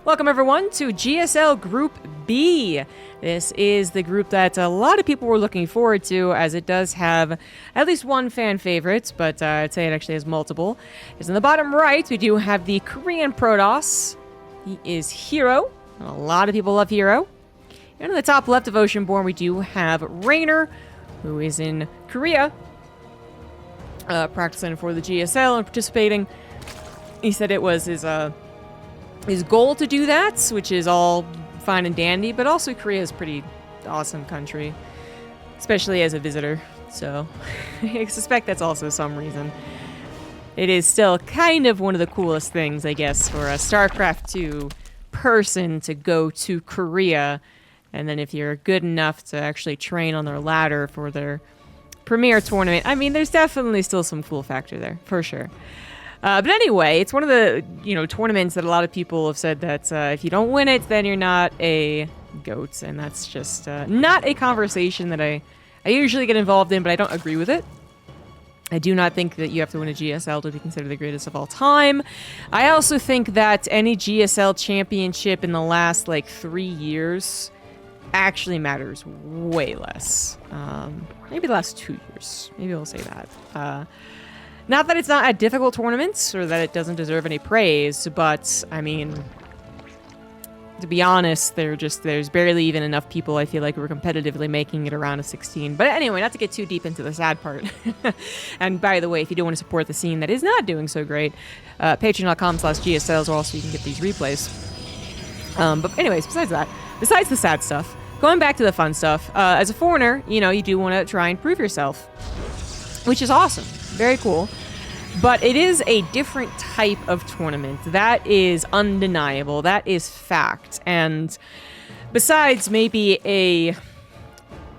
Welcome everyone to GSL Group B. This is the group that a lot of people were looking forward to, as it does have at least one fan favorite, but I'd say it actually has multiple. Is in the bottom right, we do have the Korean Protoss. He is herO. A lot of people love herO. And in the top left of Oceanborn, we do have Reynor, who is in Korea, practicing for the GSL and participating. He said it was his goal to do that, which is all fine and dandy, but also Korea is a pretty awesome country, especially as a visitor, so I suspect that's also some reason. It is still kind of one of the coolest things, I guess, for a StarCraft 2 person to go to Korea, and then if you're good enough to actually train on their ladder for their premier tournament, I mean, there's definitely still some cool factor there, for sure. But anyway, it's one of the, tournaments that a lot of people have said that if you don't win it, then you're not a GOAT. And that's just not a conversation that I usually get involved in, but I don't agree with it. I do not think that you have to win a GSL to be considered the greatest of all time. I also think that any GSL championship in the last, 3 years actually matters way less. Maybe the last 2 years. Maybe we'll say that. Not that it's not a difficult tournament, or that it doesn't deserve any praise, but, I mean, to be honest, there's barely even enough people, I feel like, who are competitively making it around a 16. But anyway, not to get too deep into the sad part. And by the way, if you do want to support the scene that is not doing so great, patreon.com/GSL is also you can get these replays. But anyways, besides the sad stuff, going back to the fun stuff, as a foreigner, you do want to try and prove yourself, which is awesome. Very cool. But it is a different type of tournament. That is undeniable. That is fact. And besides maybe a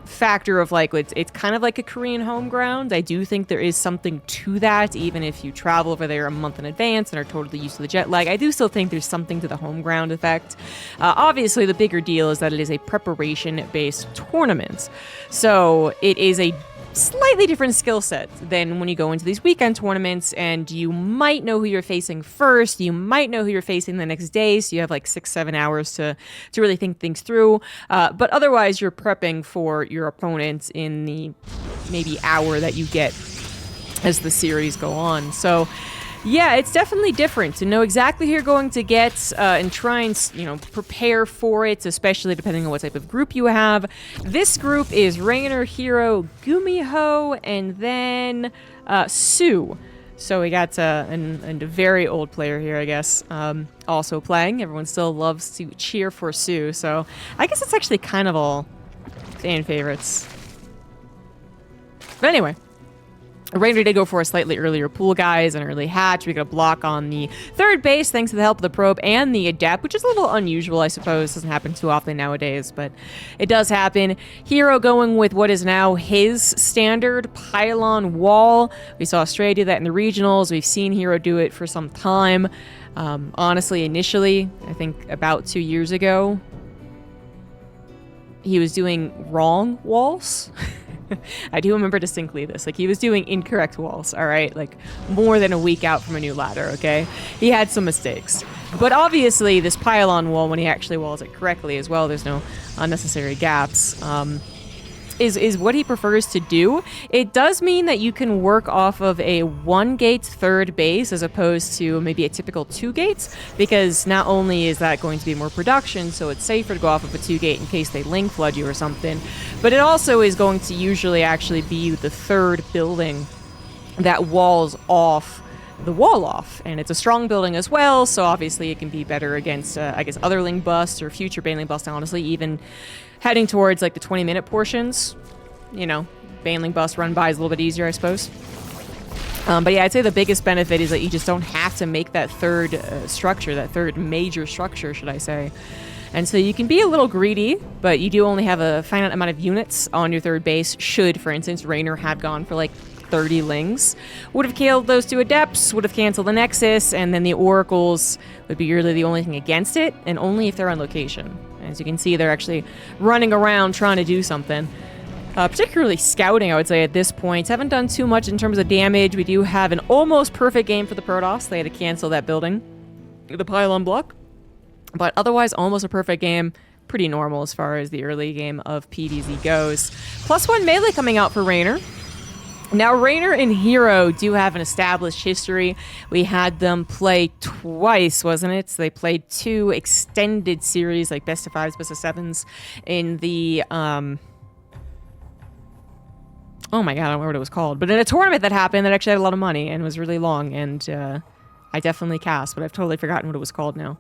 factor of it's kind of like a Korean home ground, I do think there is something to that, even if you travel over there a month in advance and are totally used to the jet lag. I do still think there's something to the home ground effect. Obviously, the bigger deal is that it is a preparation-based tournament. So it is a slightly different skill set than when you go into these weekend tournaments, and you might know who you're facing first, you might know who you're facing the next day, so you have 6-7 hours to really think things through, but otherwise you're prepping for your opponent in the maybe hour that you get as the series go on. So yeah, it's definitely different to know exactly who you're going to get and try and, prepare for it, especially depending on what type of group you have. This group is Reynor, herO, GuMiHo, and then soO. So we got a very old player here, I guess, also playing. Everyone still loves to cheer for soO, so I guess it's actually kind of all fan favorites. But anyway, Reynor did go for a slightly earlier pool, guys, an early hatch. We got a block on the third base thanks to the help of the probe and the adept, which is a little unusual, I suppose. Doesn't happen too often nowadays, but it does happen. herO going with what is now his standard pylon wall. We saw Australia do that in the regionals. We've seen herO do it for some time. Honestly, initially, I think about 2 years ago, he was doing wrong walls. I do remember distinctly this. He was doing incorrect walls, all right? More than a week out from a new ladder, okay? He had some mistakes. But obviously, this pylon wall, when he actually walls it correctly as well, there's no unnecessary gaps, is what he prefers to do. It does mean that you can work off of a 1-gate third base as opposed to maybe a typical 2 gates, because not only is that going to be more production, so it's safer to go off of a 2-gate in case they link flood you or something, but it also is going to usually actually be the third building that walls off the wall off, and it's a strong building as well, so obviously it can be better against, I guess, otherling busts or future baneling busts, honestly, even heading towards the 20-minute portions. Baneling bust run by is a little bit easier, I suppose. But yeah, I'd say the biggest benefit is that you just don't have to make that third structure, that third major structure, should I say. And so you can be a little greedy, but you do only have a finite amount of units on your third base. Should, for instance, Reynor have gone for 30 lings, would have killed those 2 adepts, would have canceled the nexus, and then the oracles would be really the only thing against it, and only if they're on location. As you can see, they're actually running around trying to do something. Particularly scouting, I would say, at this point. Haven't done too much in terms of damage. We do have an almost perfect game for the Protoss. They had to cancel that building, the pylon block. But otherwise, almost a perfect game. Pretty normal as far as the early game of PvZ goes. +1 melee coming out for Reynor. Now, Reynor and herO do have an established history. We had them play twice, wasn't it? So they played 2 extended series, like best of 5s, best of 7s, in the, oh my god, I don't know what it was called. But in a tournament that happened that actually had a lot of money and was really long, and I definitely cast, but I've totally forgotten what it was called now.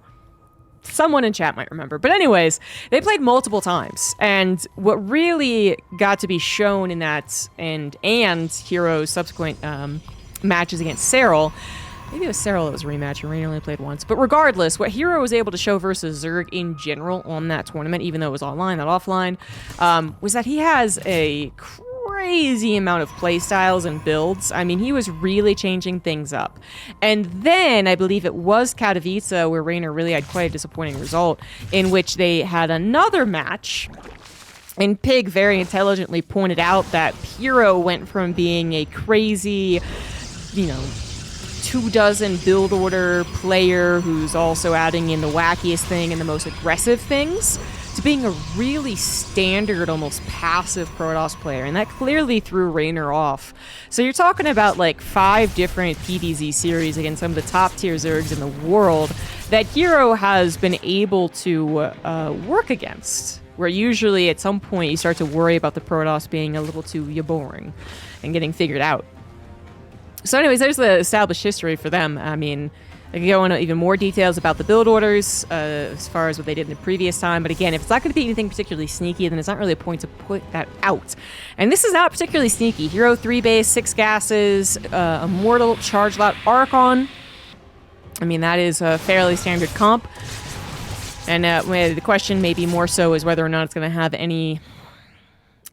Someone in chat might remember. But anyways, they played multiple times. And what really got to be shown in that, and herO's subsequent matches against soO, maybe it was soO that was a rematch, and Reynor only played once. But regardless, what herO was able to show versus Zerg in general on that tournament, even though it was online, not offline, was that he has a crazy amount of playstyles and builds. I mean, he was really changing things up. And then, I believe it was Katowice, where Reynor really had quite a disappointing result, in which they had another match. And Pig very intelligently pointed out that herO went from being a crazy, you know, 24 build order player who's also adding in the wackiest thing and the most aggressive things, to being a really standard, almost passive Protoss player, and that clearly threw Reynor off. So you're talking about like 5 different PvZ series against some of the top tier Zergs in the world that herO has been able to work against, where usually at some point you start to worry about the Protoss being a little too boring and getting figured out. So anyways, there's the established history for them. I mean, I can go into even more details about the build orders as far as what they did in the previous time. But again, if it's not going to be anything particularly sneaky, then it's not really a point to put that out. And this is not particularly sneaky. herO 3 base, 6 gases, Immortal, Charge Lot, Archon. I mean, that is a fairly standard comp. And the question maybe more so is whether or not it's going to have any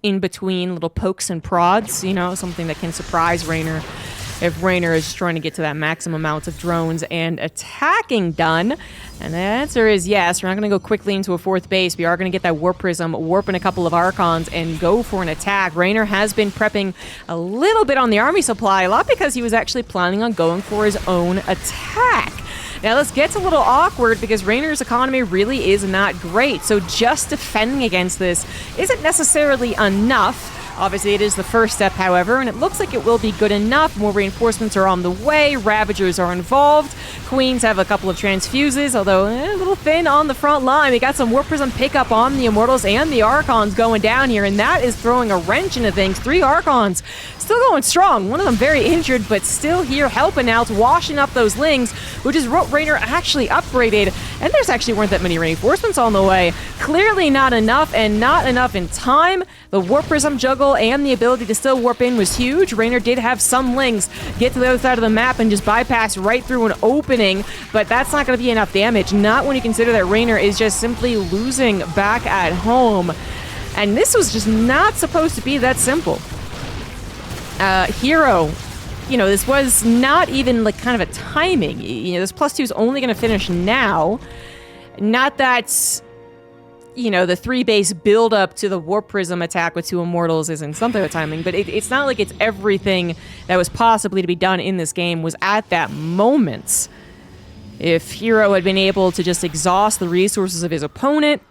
in-between little pokes and prods, you know, something that can surprise Reynor if Reynor is trying to get to that maximum amount of drones and attacking done. And the answer is yes. We're not going to go quickly into a 4th base. We are going to get that Warp Prism, warp in a couple of Archons, and go for an attack. Reynor has been prepping a little bit on the army supply, a lot because he was actually planning on going for his own attack. Now, this gets a little awkward because Reynor's economy really is not great, so just defending against this isn't necessarily enough. Obviously, it is the first step, however, and it looks like it will be good enough. More reinforcements are on the way. Ravagers are involved. Queens have a couple of transfuses, although a little thin on the front line. We got some Warp Prism pickup on the Immortals and the Archons going down here, and that is throwing a wrench into things. 3 Archons still going strong. One of them very injured, but still here helping out, washing up those Lings, which is what Reynor actually upgraded. And there's actually weren't that many reinforcements on the way. Clearly not enough, and not enough in time. The Warp Prism juggle and the ability to still warp in was huge. Reynor did have some Lings get to the other side of the map and just bypass right through an opening, but that's not going to be enough damage. Not when you consider that Reynor is just simply losing back at home. And this was just not supposed to be that simple. herO, you know, this was not even like kind of a timing. You know, this +2 is only going to finish now. Not that, you know, the 3 base build up to the Warp Prism attack with 2 Immortals isn't something of timing, but it's not like it's everything that was possibly to be done in this game was at that moment. If herO had been able to just exhaust the resources of his opponent,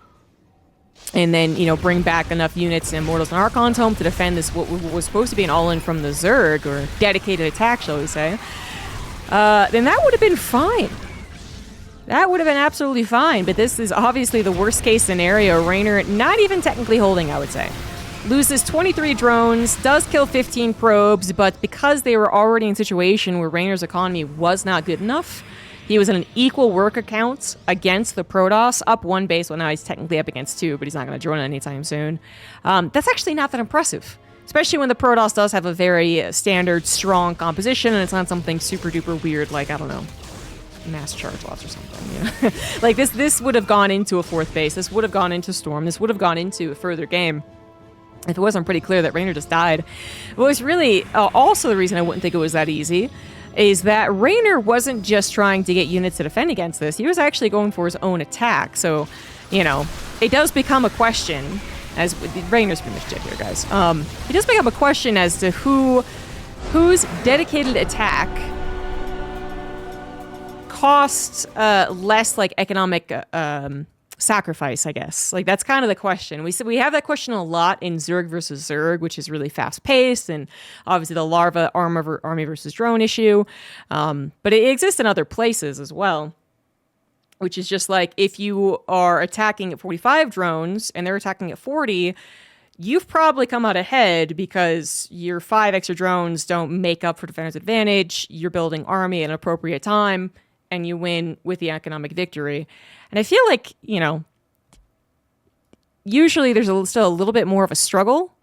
and then, you know, bring back enough units and Immortals and Archons home to defend this, what was supposed to be an all-in from the Zerg, or dedicated attack, shall we say, then that would have been fine. That would have been absolutely fine, but this is obviously the worst-case scenario. Reynor not even technically holding, I would say. Loses 23 drones, does kill 15 probes, but because they were already in a situation where Reynor's economy was not good enough, he was in an equal work account against the Protoss, up 1 base. Well, now he's technically up against 2, but he's not going to join anytime soon. That's actually not that impressive, especially when the Protoss does have a very standard, strong composition, and it's not something super-duper weird like, I don't know, mass charge loss or something. You know? Like, this would have gone into a 4th base. This would have gone into Storm. This would have gone into a further game if it wasn't pretty clear that Reynor just died. What was really also the reason I wouldn't think it was that easy is that Reynor wasn't just trying to get units to defend against this. He was actually going for his own attack. So, you know, it does become a question, as Reynor's pretty much dead here, guys. It does become a question as to whose dedicated attack cost less like economic sacrifice, I guess. Like that's kind of the question. We have that question a lot in Zerg versus Zerg, which is really fast paced, and obviously the larva army versus drone issue. But it exists in other places as well, which is just like if you are attacking at 45 drones and they're attacking at 40, you've probably come out ahead because your 5 extra drones don't make up for defender's advantage. You're building army at an appropriate time, and you win with the economic victory. And I feel like, you know, usually there's still a little bit more of a struggle.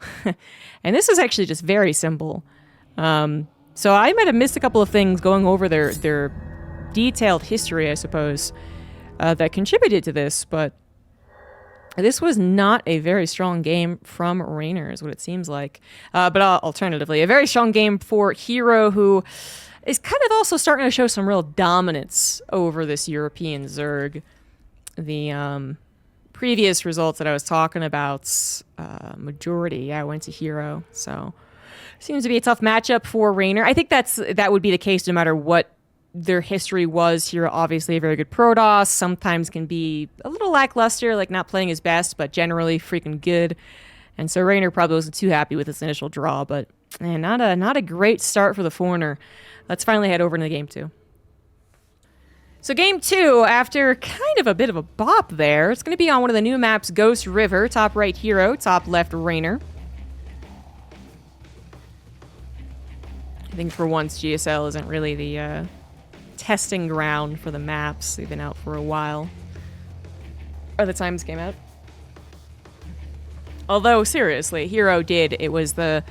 And this is actually just very simple. So I might have missed a couple of things going over their detailed history, I suppose, that contributed to this. But this was not a very strong game from Reynor, is what it seems like. But alternatively, a very strong game for herO, who is kind of also starting to show some real dominance over this European Zerg. The previous results that I was talking about, majority, went to herO. So seems to be a tough matchup for Reynor. I think that would be the case no matter what their history was. herO, obviously a very good Protoss, sometimes can be a little lackluster, like not playing his best, but generally freaking good. And so Reynor probably wasn't too happy with his initial draw, but man, not a great start for the foreigner. Let's finally head over into game 2. So game 2, after kind of a bit of a bop there, it's going to be on one of the new maps, Ghost River. Top right, herO. Top left, Reynor. I think for once, GSL isn't really the testing ground for the maps. They've been out for a while. Or the times came out. Although, seriously, herO did. It was the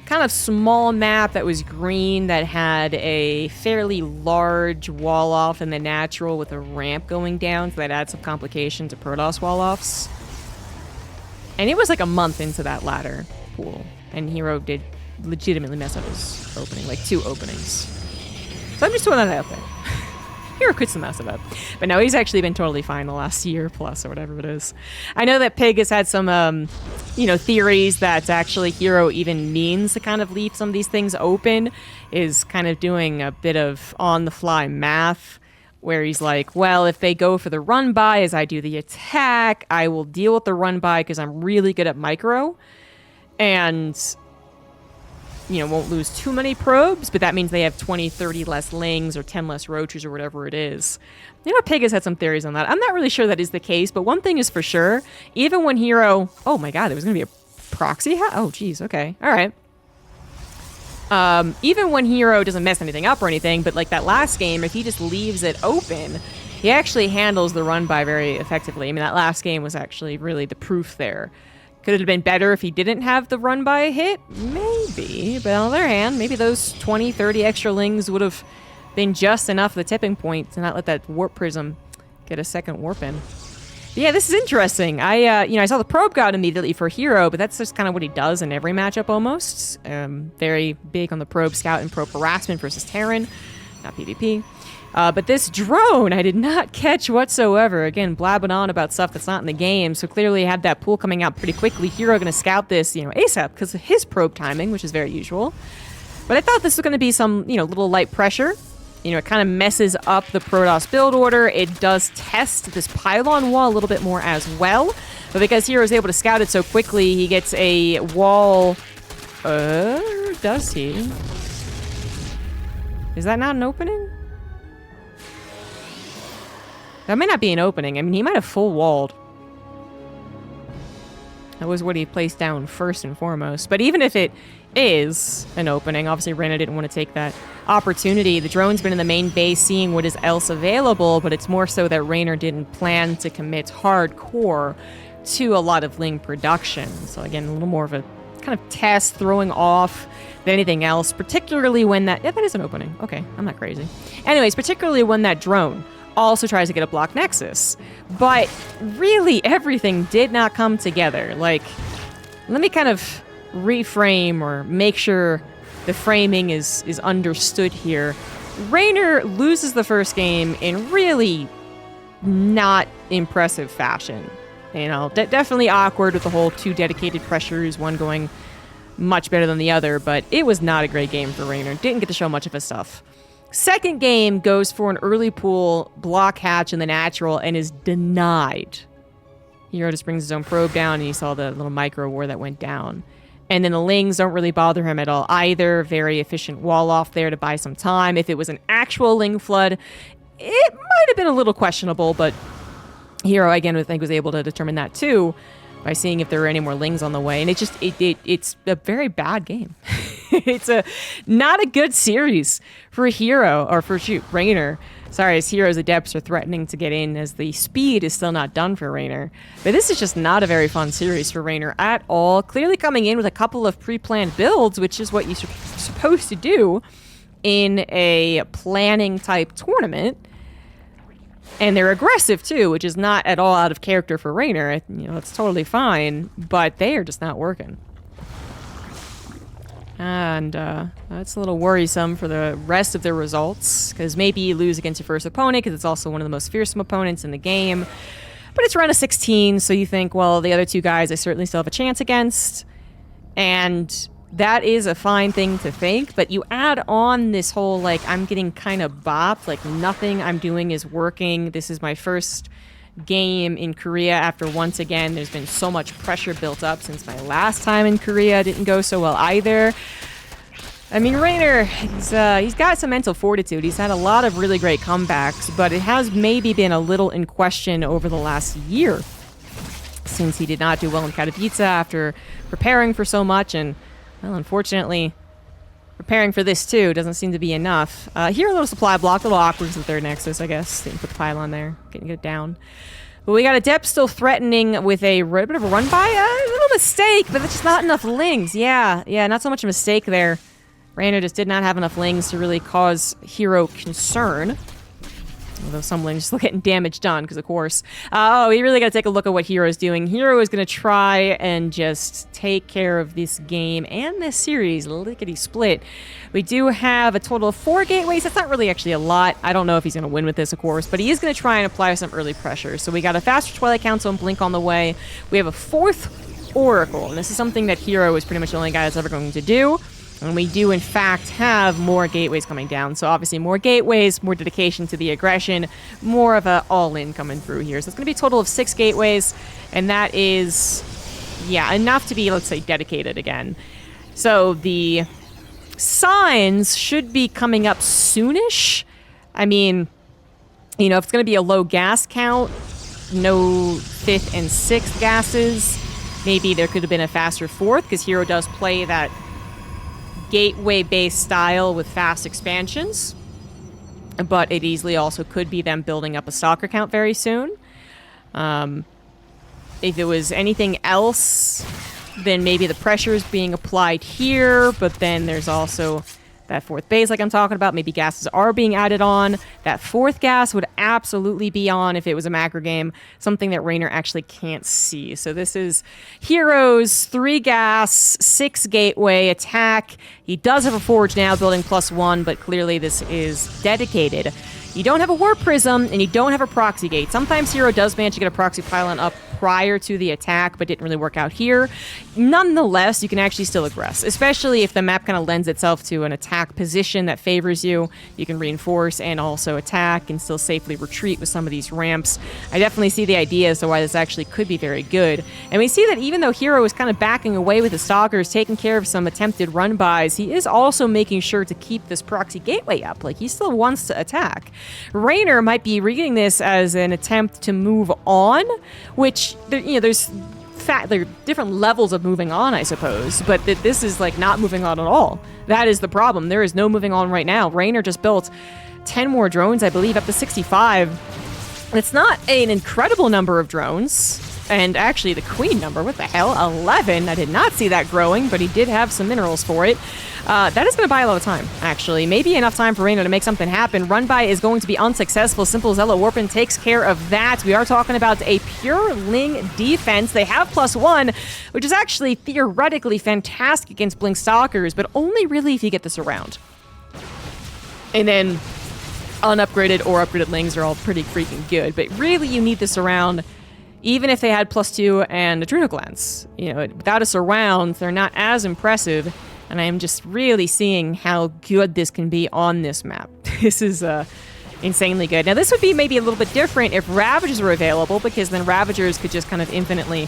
kind of small map that was green that had a fairly large wall off in the natural with a ramp going down, so that adds some complication to Protoss wall offs. And it was like a month into that ladder pool, and herO did legitimately mess up his opening, like 2 openings. So I'm just throwing that out there. herO could still mess it up. But no, he's actually been totally fine the last year plus or whatever it is. I know that Pig has had some, theories that actually herO even means to kind of leave some of these things open, is kind of doing a bit of on-the-fly math, where he's like, well, if they go for the run-by as I do the attack, I will deal with the run-by because I'm really good at micro. And won't lose too many probes, but that means they have 20, 30 less lings or 10 less roaches or whatever it is. Pig has had some theories on that. I'm not really sure that is the case, but one thing is for sure, even when herO... Oh my god, there was going to be a proxy? Oh, geez, okay. All right. Even when herO doesn't mess anything up or anything, but like that last game, if he just leaves it open, he actually handles the run-by very effectively. I mean, that last game was actually really the proof there. Could it have been better if he didn't have the run-by hit? Maybe. But on the other hand, maybe those 20, 30 extra lings would have been just enough of the tipping point to not let that warp prism get a second warp in. But yeah, this is interesting. I saw the probe god immediately for herO, but that's just kind of what he does in every matchup almost. Very big on the probe scout and probe harassment versus Terran, not PvP. But this drone, I did not catch whatsoever. Again, blabbing on about stuff that's not in the game. So clearly had that pool coming out pretty quickly. herO going to scout this, ASAP because of his probe timing, which is very usual. But I thought this was going to be some, little light pressure. It kind of messes up the Protoss build order. It does test this pylon wall a little bit more as well. But because herO is able to scout it so quickly, he gets a wall. Does he? Is that not an opening? That may not be an opening. I mean, he might have full walled. That was what he placed down first and foremost. But even if it is an opening, obviously Reynor didn't want to take that opportunity. The drone's been in the main base seeing what is else available, but it's more so that Reynor didn't plan to commit hardcore to a lot of ling production. So again, a little more of a kind of test, throwing off than anything else, particularly when that... Yeah, that is an opening. Okay, I'm not crazy. Anyways, particularly when that drone also tries to get a block nexus. But really, everything did not come together. Like, let me kind of reframe or make sure the framing is understood here. Reynor loses the first game in really not impressive fashion. Definitely awkward with the whole 2 dedicated pressures, one going much better than the other, but it was not a great game for Reynor. Didn't get to show much of his stuff. Second game goes for an early pool, block hatch in the natural, and is denied. herO just brings his own probe down, and you saw the little micro war that went down. And then the Lings don't really bother him at all either. Very efficient wall off there to buy some time. If it was an actual Ling flood, it might have been a little questionable, but herO, again, I think was able to determine that too by seeing if there were any more Lings on the way. And it's a very bad game. It's not a good series for herO, or for Reynor. Sorry, as herO's adepts are threatening to get in, as the speed is still not done for Reynor. But this is just not a very fun series for Reynor at all. Clearly coming in with a couple of pre-planned builds, which is what you're supposed to do in a planning type tournament. And they're aggressive too, which is not at all out of character for Reynor. You know, it's totally fine, but they are just not working. And that's a little worrisome for the rest of their results, because maybe you lose against your first opponent, because it's also one of the most fearsome opponents in the game. But it's round of 16, so you think, well, the other two guys I certainly still have a chance against. And that is a fine thing to think, but you add on this whole, like, I'm getting kind of bopped, like nothing I'm doing is working. This is my first game in Korea after once again there's been so much pressure built up since my last time in Korea. Didn't go so well either. I mean, Reynor, he's got some mental fortitude. He's had a lot of really great comebacks, but it has maybe been a little in question over the last year since he did not do well in Katowice after preparing for so much, and, well, unfortunately, preparing for this too doesn't seem to be enough. Here, a little supply block, a little awkward to the third nexus, I guess. Didn't put the pylon there. Getting it down. But we got Adept still threatening with a bit of a run by. A little mistake, but that's just not enough Lings. Yeah, not so much a mistake there. Reynor just did not have enough Lings to really cause herO concern. Although some Lings still getting damage done, because of course. Oh, we really got to take a look at what herO is doing. herO is going to try and just take care of this game and this series, lickety-split. We do have a total of 4 gateways. That's not really actually a lot. I don't know if he's going to win with this, of course, but he is going to try and apply some early pressure. So we got a faster Twilight Council and Blink on the way. We have a 4th Oracle, and this is something that herO is pretty much the only guy that's ever going to do. And we do, in fact, have more gateways coming down. So obviously more gateways, more dedication to the aggression, more of a all-in coming through here. So it's going to be a total of 6 gateways, and that is, yeah, enough to be, let's say, dedicated again. So the signs should be coming up soonish. I mean, you know, if it's going to be a low gas count, no 5th and 6th gases, maybe there could have been a faster 4th, because herO does play that gateway-based style with fast expansions, but it easily also could be them building up a stalker count very soon. If it was anything else, then maybe the pressure is being applied here, but then there's also that 4th base like I'm talking about. Maybe gases are being added on. That 4th gas would absolutely be on if it was a macro game, something that Reynor actually can't see. So this is herO's 3 gas, 6 gateway attack. He does have a forge now, building +1, but clearly this is dedicated. You don't have a warp prism, and you don't have a proxy gate. Sometimes herO does manage to get a proxy pylon up prior to the attack, but didn't really work out here. Nonetheless, you can actually still aggress, especially if the map kind of lends itself to an attack position that favors you. You can reinforce and also attack and still safely retreat with some of these ramps. I definitely see the idea as to why this actually could be very good. And we see that even though herO is kind of backing away with the stalkers, taking care of some attempted run-bys, he is also making sure to keep this proxy gateway up. Like, he still wants to attack. Reynor might be reading this as an attempt to move on, which, there's there are different levels of moving on, I suppose, but this is like not moving on at all. That is the problem. There is no moving on right now. Reynor just built 10 more drones, I believe, up to 65. It's not an incredible number of drones. And actually, the queen number, what the hell? 11. I did not see that growing, but he did have some minerals for it. That is going to buy a lot of time, actually. Maybe enough time for Reynor to make something happen. Run-by is going to be unsuccessful. Simple Zella Warpin takes care of that. We are talking about a pure Ling defense. They have +1, which is actually theoretically fantastic against Blink Stalkers, but only really if you get this around. And then unupgraded or upgraded Lings are all pretty freaking good, but really you need this around. Even if they had +2 and Adrenal Glands, without a surround, they're not as impressive And I am just really seeing how good this can be on this map. This is insanely good. Now, this would be maybe a little bit different if Ravagers were available, because then Ravagers could just kind of infinitely,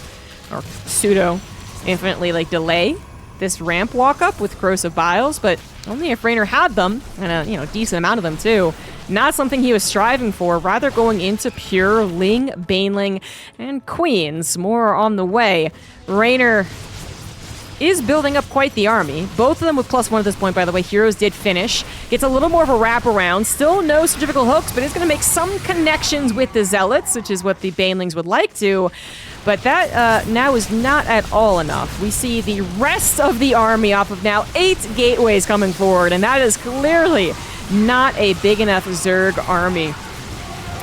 or pseudo-infinitely, like, delay this ramp walk-up with Corrosive Biles, but only if Reynor had them, and a decent amount of them, too. Not something he was striving for, rather going into pure Ling, Baneling, and Queens. More on the way. Reynor is building up quite the army. Both of them with +1 at this point, by the way. herO's did finish. Gets a little more of a wraparound. Still no surgical hooks, but is going to make some connections with the Zealots, which is what the Banelings would like to. But that now is not at all enough. We see the rest of the army off of now 8 gateways coming forward, and that is clearly not a big enough Zerg army.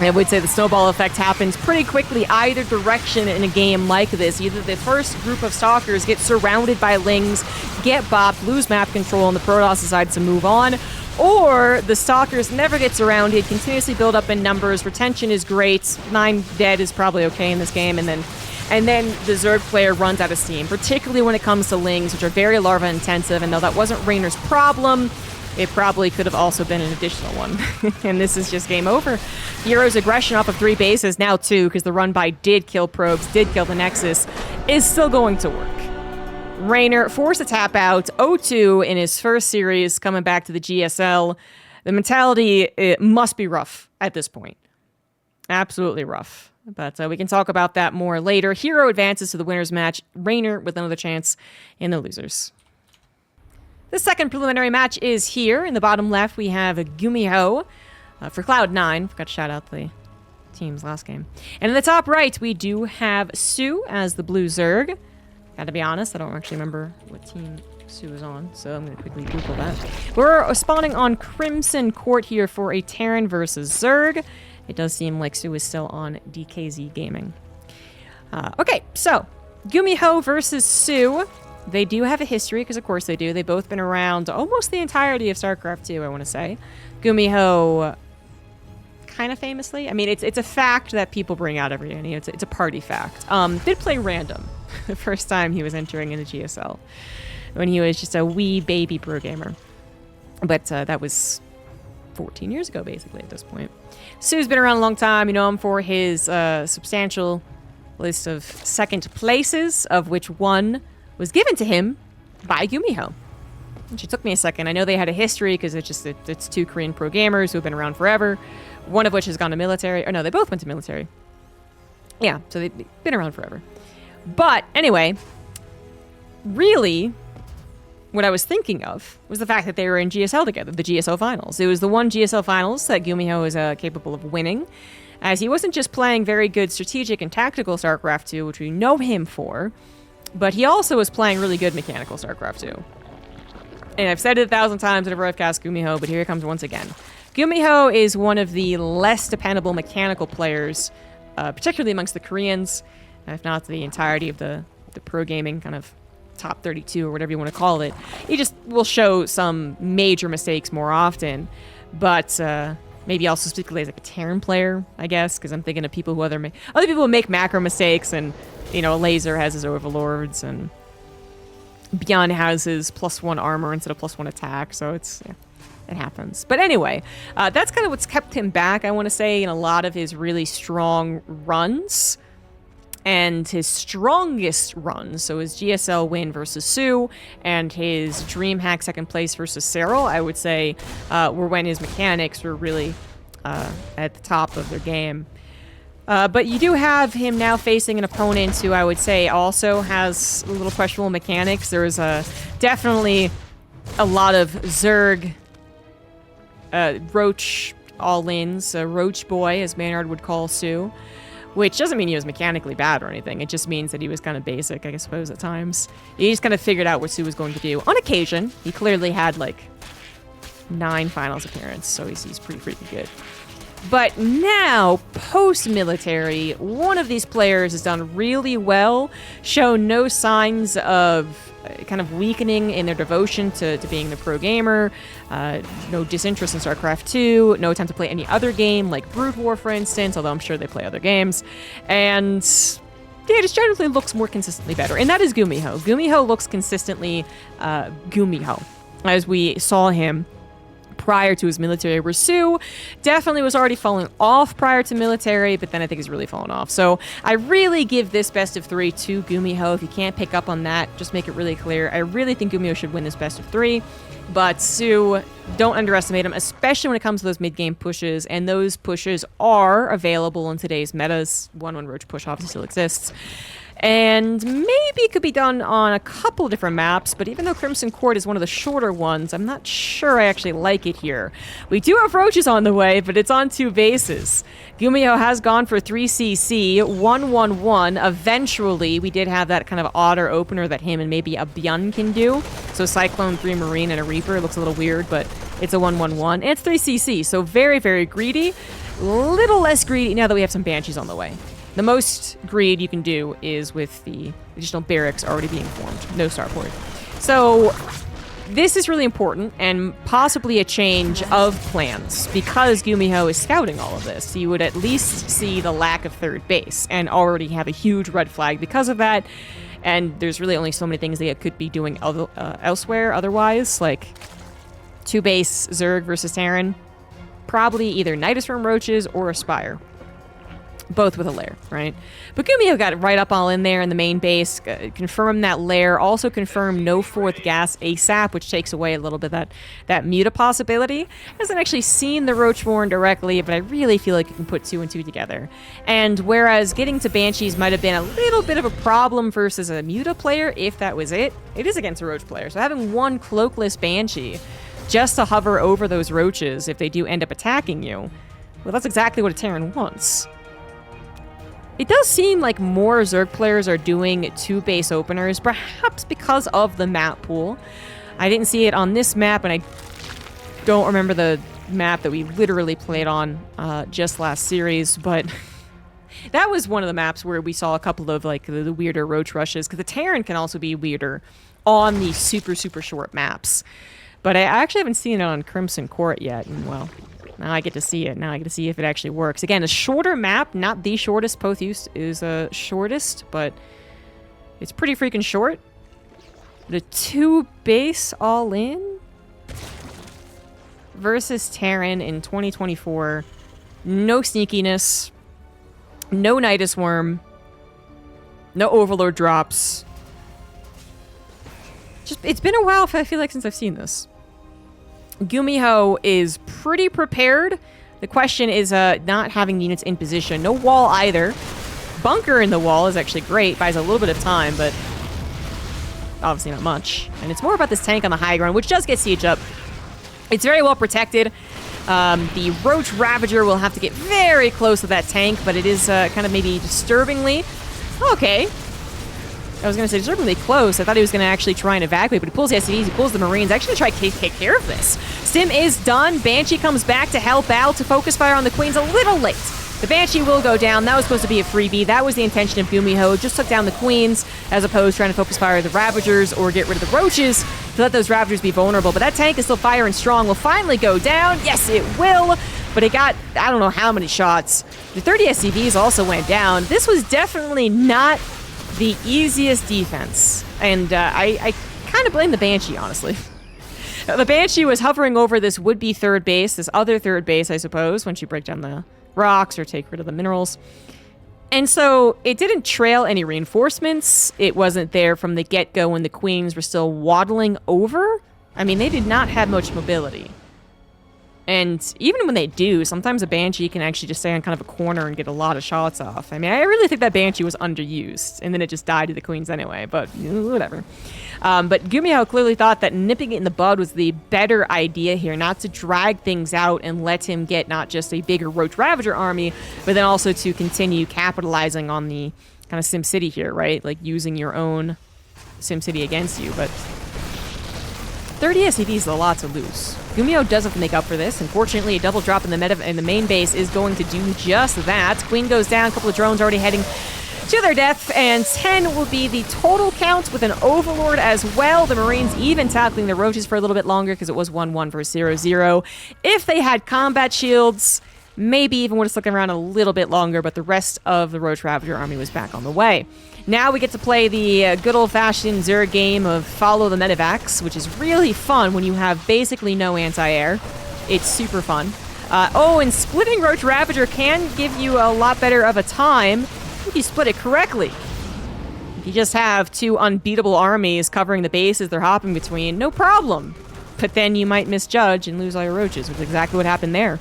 I would say the snowball effect happens pretty quickly either direction in a game like this. Either the first group of Stalkers get surrounded by Lings, get bopped, lose map control, and the Protoss decides to move on, or the Stalkers never get surrounded, continuously build up in numbers, retention is great, 9 dead is probably okay in this game, and then the Zerg player runs out of steam, particularly when it comes to Lings, which are very larva intensive, and though that wasn't Reynor's problem, it probably could have also been an additional one. And this is just game over. herO's aggression off of 3 bases, now 2, because the run-by did kill probes, did kill the Nexus, is still going to work. Reynor forced to tap out 0-2 in his first series, coming back to the GSL. The mentality, it must be rough at this point. Absolutely rough. But we can talk about that more later. herO advances to the winner's match. Reynor with another chance in the losers. The second preliminary match is here. In the bottom left, we have GuMiHo for Cloud9. Forgot to shout out the team's last game. And in the top right, we do have soO as the blue Zerg. Gotta be honest, I don't actually remember what team soO is on, so I'm gonna quickly Google that. We're spawning on Crimson Court here for a Terran versus Zerg. It does seem like soO is still on DKZ Gaming. Okay, so GuMiHo versus soO. They do have a history, because of course they do. They've both been around almost the entirety of StarCraft 2, I want to say. GuMiHo, kind of famously. I mean, it's a fact that people bring out every day. It's a party fact. Did play random the first time he was entering into GSL, when he was just a wee baby pro gamer. But that was 14 years ago, basically, at this point. soO's been around a long time. You know him for his substantial list of second places, of which one was given to him by GuMiHo. Which it took me a second. I know they had a history, because it's 2 Korean pro gamers who have been around forever. One of which has gone to military. Or no, they both went to military. Yeah, so they've been around forever. But anyway, really, what I was thinking of was the fact that they were in GSL together, the GSL finals. It was the one GSL finals that GuMiHo was capable of winning, as he wasn't just playing very good strategic and tactical StarCraft 2, which we know him for, but he also was playing really good mechanical StarCraft 2. And I've said it 1,000 times whenever I've cast GuMiHo, but here it comes once again. GuMiHo is one of the less dependable mechanical players, particularly amongst the Koreans, if not the entirety of the pro gaming kind of top 32 or whatever you want to call it. He just will show some major mistakes more often, but maybe also specifically as like a Terran player, I guess, because I'm thinking of people who other people who make macro mistakes, and Laser has his overlords, and Beyond has his +1 armor instead of +1 attack, so it happens. But anyway, that's kind of what's kept him back, I want to say, in a lot of his really strong runs. And his strongest runs, so his GSL win versus soO, and his DreamHack second place versus herO, I would say, were when his mechanics were really at the top of their game. But you do have him now facing an opponent who I would say also has a little questionable mechanics. There is definitely a lot of Zerg Roach all-ins, Roach Boy, as Maynard would call soO. Which doesn't mean he was mechanically bad or anything. It just means that he was kind of basic, I suppose, at times. He just kind of figured out what soO was going to do. On occasion, he clearly had, 9 finals appearances, so he's pretty freaking good. But now, post-military, one of these players has done really well, shown no signs of kind of weakening in their devotion to being the pro gamer, no disinterest in StarCraft 2, no attempt to play any other game, like Brood War, for instance, although I'm sure they play other games, and yeah, just generally looks more consistently better. And that is GuMiHo. GuMiHo looks consistently GuMiHo, as we saw him prior to his military, where soO definitely was already falling off prior to military, but then I think he's really fallen off. So I really give this best of 3 to GuMiHo. If you can't pick up on that, just make it really clear. I really think GuMiHo should win this best of 3, but soO, don't underestimate him, especially when it comes to those mid-game pushes, and those pushes are available in today's metas. 1-1 Roach push obviously still exists. And maybe it could be done on a couple different maps, but even though Crimson Court is one of the shorter ones, I'm not sure I actually like it here. We do have roaches on the way, but it's on 2 bases. GuMiHo has gone for 3CC, 1-1-1. Eventually, we did have that kind of otter opener that him and maybe a Byun can do. So Cyclone, 3 Marine, and a Reaper. It looks a little weird, but it's a 1-1-1. And it's 3CC, so very, very greedy. Little less greedy now that we have some Banshees on the way. The most greed you can do is with the additional barracks already being formed. No starport. So this is really important and possibly a change of plans because GuMiHo is scouting all of this. You would at least see the lack of third base and already have a huge red flag because of that. And there's really only so many things they could be doing elsewhere otherwise, like 2 base Zerg versus Terran. Probably either Nidus Worm Roaches or Aspire. Both with a lair, right? But GuMiHo got it right up all in there in the main base, confirmed that lair, also confirmed no 4th gas ASAP, which takes away a little bit that Muta possibility. Hasn't actually seen the Roachborn directly, but I really feel like you can put 2 and 2 together. And whereas getting to Banshees might have been a little bit of a problem versus a Muta player, if that was it is against a Roach player. So having one cloakless Banshee just to hover over those Roaches if they do end up attacking you, well, that's exactly what a Terran wants. It does seem like more Zerg players are doing 2 base openers, perhaps because of the map pool. I didn't see it on this map, and I don't remember the map that we literally played on just last series, but that was one of the maps where we saw a couple of like the weirder Roach rushes, because the Terran can also be weirder on the super, super short maps. But I actually haven't seen it on Crimson Court yet, and well, now I get to see it. Now I get to see if it actually works. Again, a shorter map, not the shortest. Pothuse is a shortest, but it's pretty freaking short. The 2 base all in versus Terran in 2024. No sneakiness. No Nidus Worm. No Overlord drops. Just, it's been a while, I feel like, since I've seen this. GuMiHo is pretty prepared. The question is not having units in position. No wall either. Bunker in the wall is actually great. Buys a little bit of time, but obviously not much. And it's more about this tank on the high ground, which does get siege up. It's very well protected. The Roach Ravager will have to get very close to that tank, but it is kind of maybe disturbingly... Okay. I was going to say disturbingly close. I thought he was going to actually try and evacuate, but he pulls the SCVs, he pulls the Marines. Actually try to take care of this. Stim is done. Banshee comes back to help out, to focus fire on the Queens a little late. The Banshee will go down. That was supposed to be a freebie. That was the intention of GuMiHo. Just took down the Queens, as opposed to trying to focus fire the Ravagers or get rid of the Roaches to let those Ravagers be vulnerable. But that tank is still firing strong. Will finally go down. Yes, it will. But it got, I don't know how many shots. The 30 SCVs also went down. This was definitely not the easiest defense, and I kind of blame the Banshee, honestly. The Banshee was hovering over this would-be 3rd base, this other 3rd base, I suppose, once you break down the rocks or take rid of the minerals. And so it didn't trail any reinforcements. It wasn't there from the get-go when the Queens were still waddling over. I mean, they did not have much mobility. And even when they do, sometimes a Banshee can actually just stay on kind of a corner and get a lot of shots off. I mean, I really think that Banshee was underused, and then it just died to the Queens anyway, but whatever. But GuMiHo clearly thought that nipping it in the bud was the better idea here, not to drag things out and let him get not just a bigger Roach Ravager army, but then also to continue capitalizing on the kind of SimCity here, right? Like using your own SimCity against you, but 30 SCVs is a lot to lose. GuMiHo does have to make up for this. Unfortunately, a double drop in the main base is going to do just that. Queen goes down, a couple of drones already heading to their death, and 10 will be the total count with an Overlord as well. The Marines even tackling the Roaches for a little bit longer because it was 1-1 versus 0-0. If they had combat shields, Maybe even would have stuck around a little bit longer, but the rest of the Roach Ravager army was back on the way. Now we get to play the good old-fashioned Zerg game of follow the medevacs, which is really fun when you have basically no anti-air. It's super fun. Oh, and splitting Roach Ravager can give you a lot better of a time if you split it correctly. If you just have two unbeatable armies covering the bases they're hopping between, no problem. But then you might misjudge and lose all your roaches, which is exactly what happened there.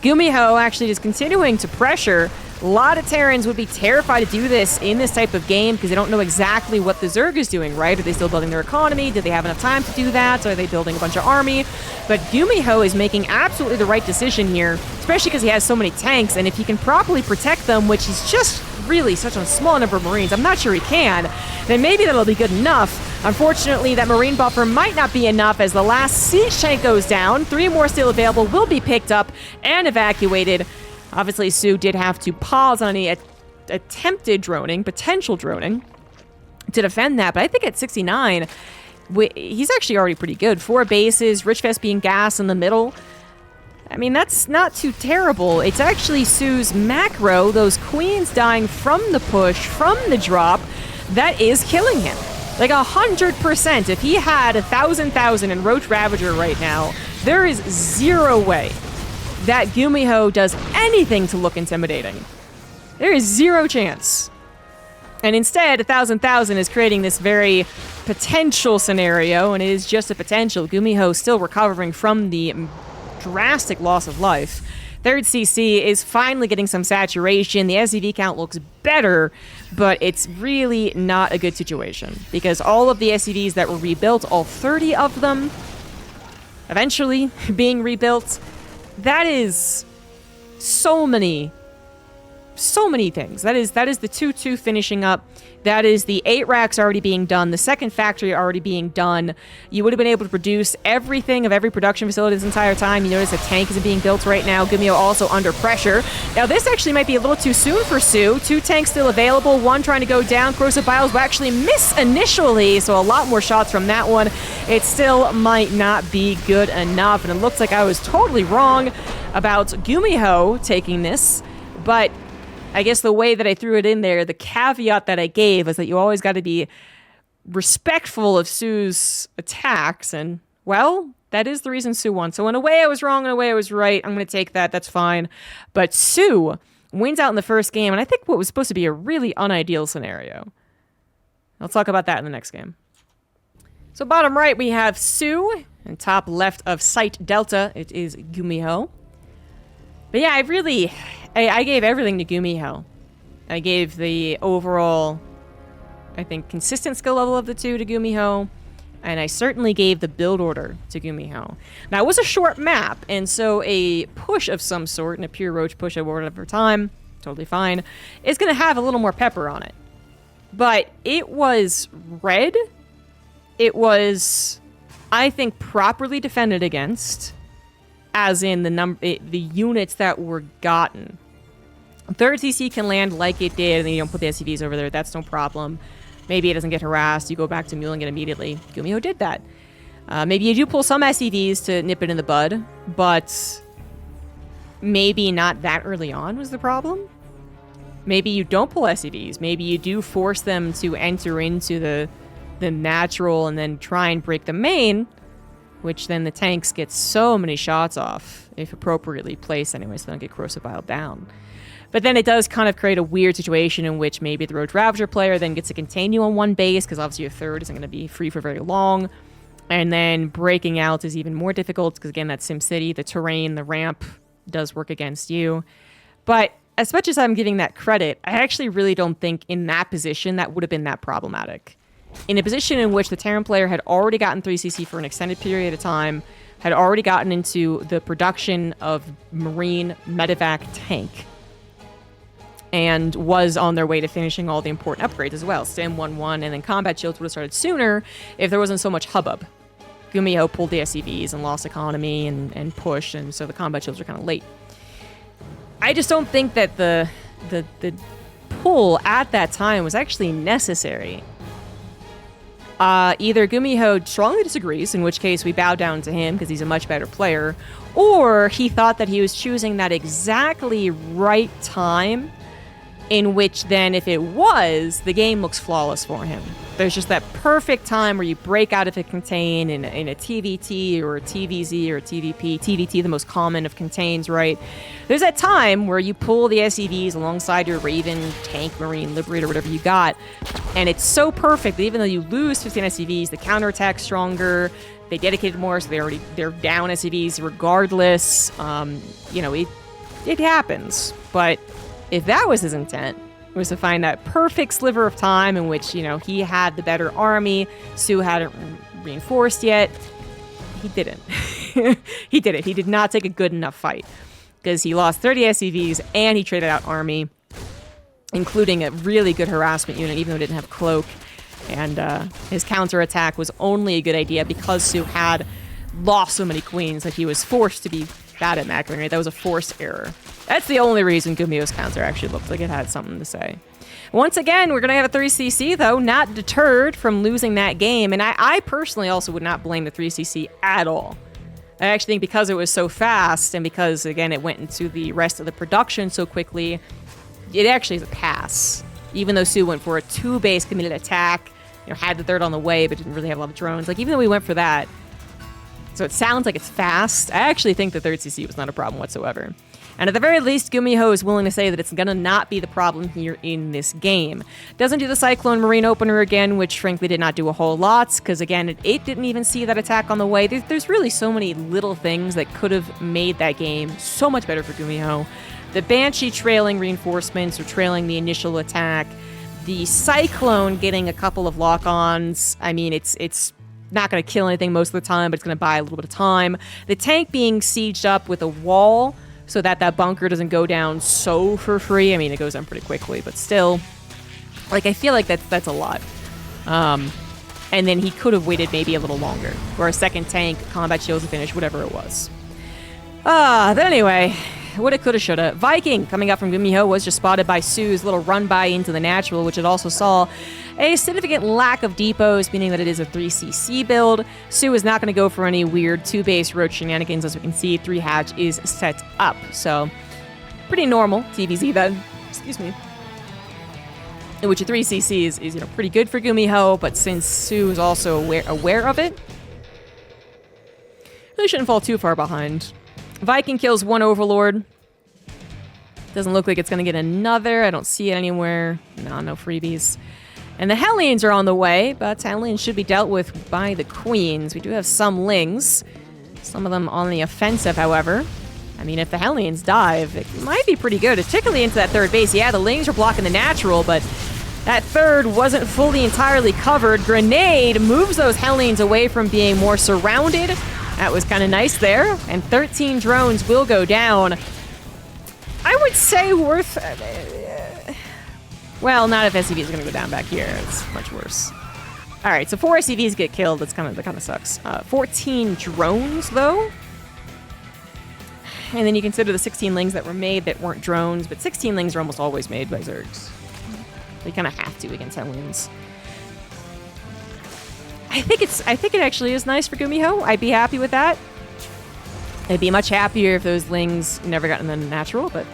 GuMiHo actually is continuing to pressure. A lot of Terrans would be terrified to do this in this type of game because they don't know exactly what the Zerg is doing, right? Are they still building their economy? Do they have enough time to do that? Or are they building a bunch of army? But GuMiHo is making absolutely the right decision here, especially because he has so many tanks, and if he can properly protect them, which is just really such a small number of Marines, I'm not sure he can, then maybe that'll be good enough. Unfortunately, that Marine buffer might not be enough as the last siege tank goes down. 3 more still available, will be picked up and evacuated. Obviously, soO did have to pause on any attempted droning, potential droning, to defend that. But I think at 69, he's actually already pretty good. 4 bases, Richfest being gas in the middle. I mean, that's not too terrible. It's actually soO's macro, those queens dying from the push, from the drop, that is killing him. Like 100%. If he had 1,000 in Roach Ravager right now, there is 0 way that GuMiHo does anything to look intimidating. There is 0 chance. And instead, 1,000 is creating this very potential scenario, and it is just a potential. GuMiHo still recovering from the drastic loss of life. 3rd CC is finally getting some saturation. The SCV count looks better, but it's really not a good situation because all of the SCVs that were rebuilt, all 30 of them, eventually being rebuilt, that is so many things. That is the 2-2 finishing up. That is the 8 racks already being done. The second factory already being done. You would have been able to produce everything of every production facility this entire time. You notice a tank isn't being built right now. GuMiHo also under pressure. Now this actually might be a little too soon for soO. 2 tanks still available. 1 trying to go down. Corrosive Biles will actually miss initially, so a lot more shots from that one. It still might not be good enough, and it looks like I was totally wrong about GuMiHo taking this, but I guess the way that I threw it in there, the caveat that I gave is that you always got to be respectful of soO's attacks, and, well, that is the reason soO won. So in a way I was wrong, in a way I was right. I'm going to take that. That's fine. But soO wins out in the first game, and I think what was supposed to be a really unideal scenario. I'll talk about that in the next game. So bottom right, we have soO, and top left of Site Delta, it is GuMiHo. But yeah, I gave everything to GuMiHo. I gave the overall, I think, consistent skill level of the 2 to GuMiHo, and I certainly gave the build order to GuMiHo. Now, it was a short map, and so a push of some sort, and a pure roach push of whatever time, totally fine, is going to have a little more pepper on it. But it was red. It was, I think, properly defended against, as in the units that were gotten. 3rd CC can land like it did, and then you don't put the SCVs over there. That's no problem. Maybe it doesn't get harassed. You go back to muling it immediately. GuMiHo did that. Maybe you do pull some SCVs to nip it in the bud, but maybe not that early on was the problem. Maybe you don't pull SCVs. Maybe you do force them to enter into the natural and then try and break the main, which then the tanks get so many shots off, if appropriately placed anyway, so they don't get corrosive bile down. But then it does kind of create a weird situation in which maybe the Roach Ravager player then gets to contain you on one base, because obviously your 3rd isn't going to be free for very long. And then breaking out is even more difficult, because again, that's SimCity, the terrain, the ramp does work against you. But as much as I'm giving that credit, I actually really don't think in that position that would have been that problematic. In a position in which the Terran player had already gotten 3CC for an extended period of time, had already gotten into the production of Marine Medevac tank, and was on their way to finishing all the important upgrades as well. Stim 1-1, and then combat shields would have started sooner if there wasn't so much hubbub. GuMiHo pulled the SCVs and lost economy and pushed, and so the combat shields are kind of late. I just don't think that the pull at that time was actually necessary. Either GuMiHo strongly disagrees, in which case we bow down to him because he's a much better player, or he thought that he was choosing that exactly right time, in which then if it was, the game looks flawless for him. There's just that perfect time where you break out of a contain in a TVT or a TVZ or a TVP. TVT, the most common of contains, right? There's that time where you pull the SCVs alongside your Raven, Tank, Marine, Liberator, whatever you got, and it's so perfect that even though you lose 15 SCVs, the counterattack's stronger, they dedicated more, so they're down SCVs regardless. You know, it happens. But if that was his intent, was to find that perfect sliver of time in which, you know, he had the better army, soO hadn't reinforced yet, he didn't. He didn't. He did not take a good enough fight because he lost 30 SCVs and he traded out army, including a really good harassment unit, even though it didn't have cloak. And his counterattack was only a good idea because soO had lost so many queens that he was forced to be bad at macroing, right? That was a forced error. That's the only reason GuMiHo's counter actually looked like it had something to say. Once again, we're going to have a 3CC, though, not deterred from losing that game. And I personally also would not blame the 3CC at all. I actually think because it was so fast and because, again, it went into the rest of the production so quickly, it actually is a pass. Even though soO went for a 2-base committed attack, you know, had the third on the way, but didn't really have a lot of drones. Like, even though we went for that, so it sounds like it's fast, I actually think the 3rd CC was not a problem whatsoever. And at the very least, GuMiHo is willing to say that it's going to not be the problem here in this game. Doesn't do the Cyclone Marine opener again, which frankly did not do a whole lot, because again, it didn't even see that attack on the way. There's really so many little things that could have made that game so much better for GuMiHo. The Banshee trailing reinforcements or trailing the initial attack, the Cyclone getting a couple of lock-ons. I mean, it's not going to kill anything most of the time, but it's going to buy a little bit of time. The tank being sieged up with a wall so that bunker doesn't go down so for free. I mean, it goes down pretty quickly, but still, like, I feel like that's a lot. And then he could have waited maybe a little longer, or a second tank, combat shields to finish, whatever it was. But anyway, woulda, coulda, shoulda. Viking coming up from GuMiHo was just spotted by soO's little run by into the natural, which it also saw a significant lack of depots, meaning that it is a 3CC build. soO is not going to go for any weird 2-base road shenanigans. As we can see, 3 hatch is set up. So, pretty normal TVZ then. Excuse me. In which a 3CC is you know, pretty good for GuMiHo, but since soO is also aware of it, really shouldn't fall too far behind. Viking kills 1 Overlord. Doesn't look like it's going to get another. I don't see it anywhere. No freebies. And the Hellions are on the way, but Hellions should be dealt with by the Queens. We do have some Lings. Some of them on the offensive, however. I mean, if the Hellions dive, it might be pretty good, particularly into that 3rd base. Yeah, the Lings are blocking the natural, but that 3rd wasn't fully entirely covered. Grenade moves those Hellions away from being more surrounded. That was kind of nice there. And 13 drones will go down. I would say worth... well, not if SCVs are going to go down back here. It's much worse. All right, so 4 SCVs get killed. That kind of sucks. 14 drones, though. And then you consider the 16 Lings that were made that weren't drones, but 16 Lings are almost always made by Zergs. They kind of have to against Hellions. I think it actually is nice for GuMiHo. I'd be happy with that. I'd be much happier if those Lings never got in the natural, but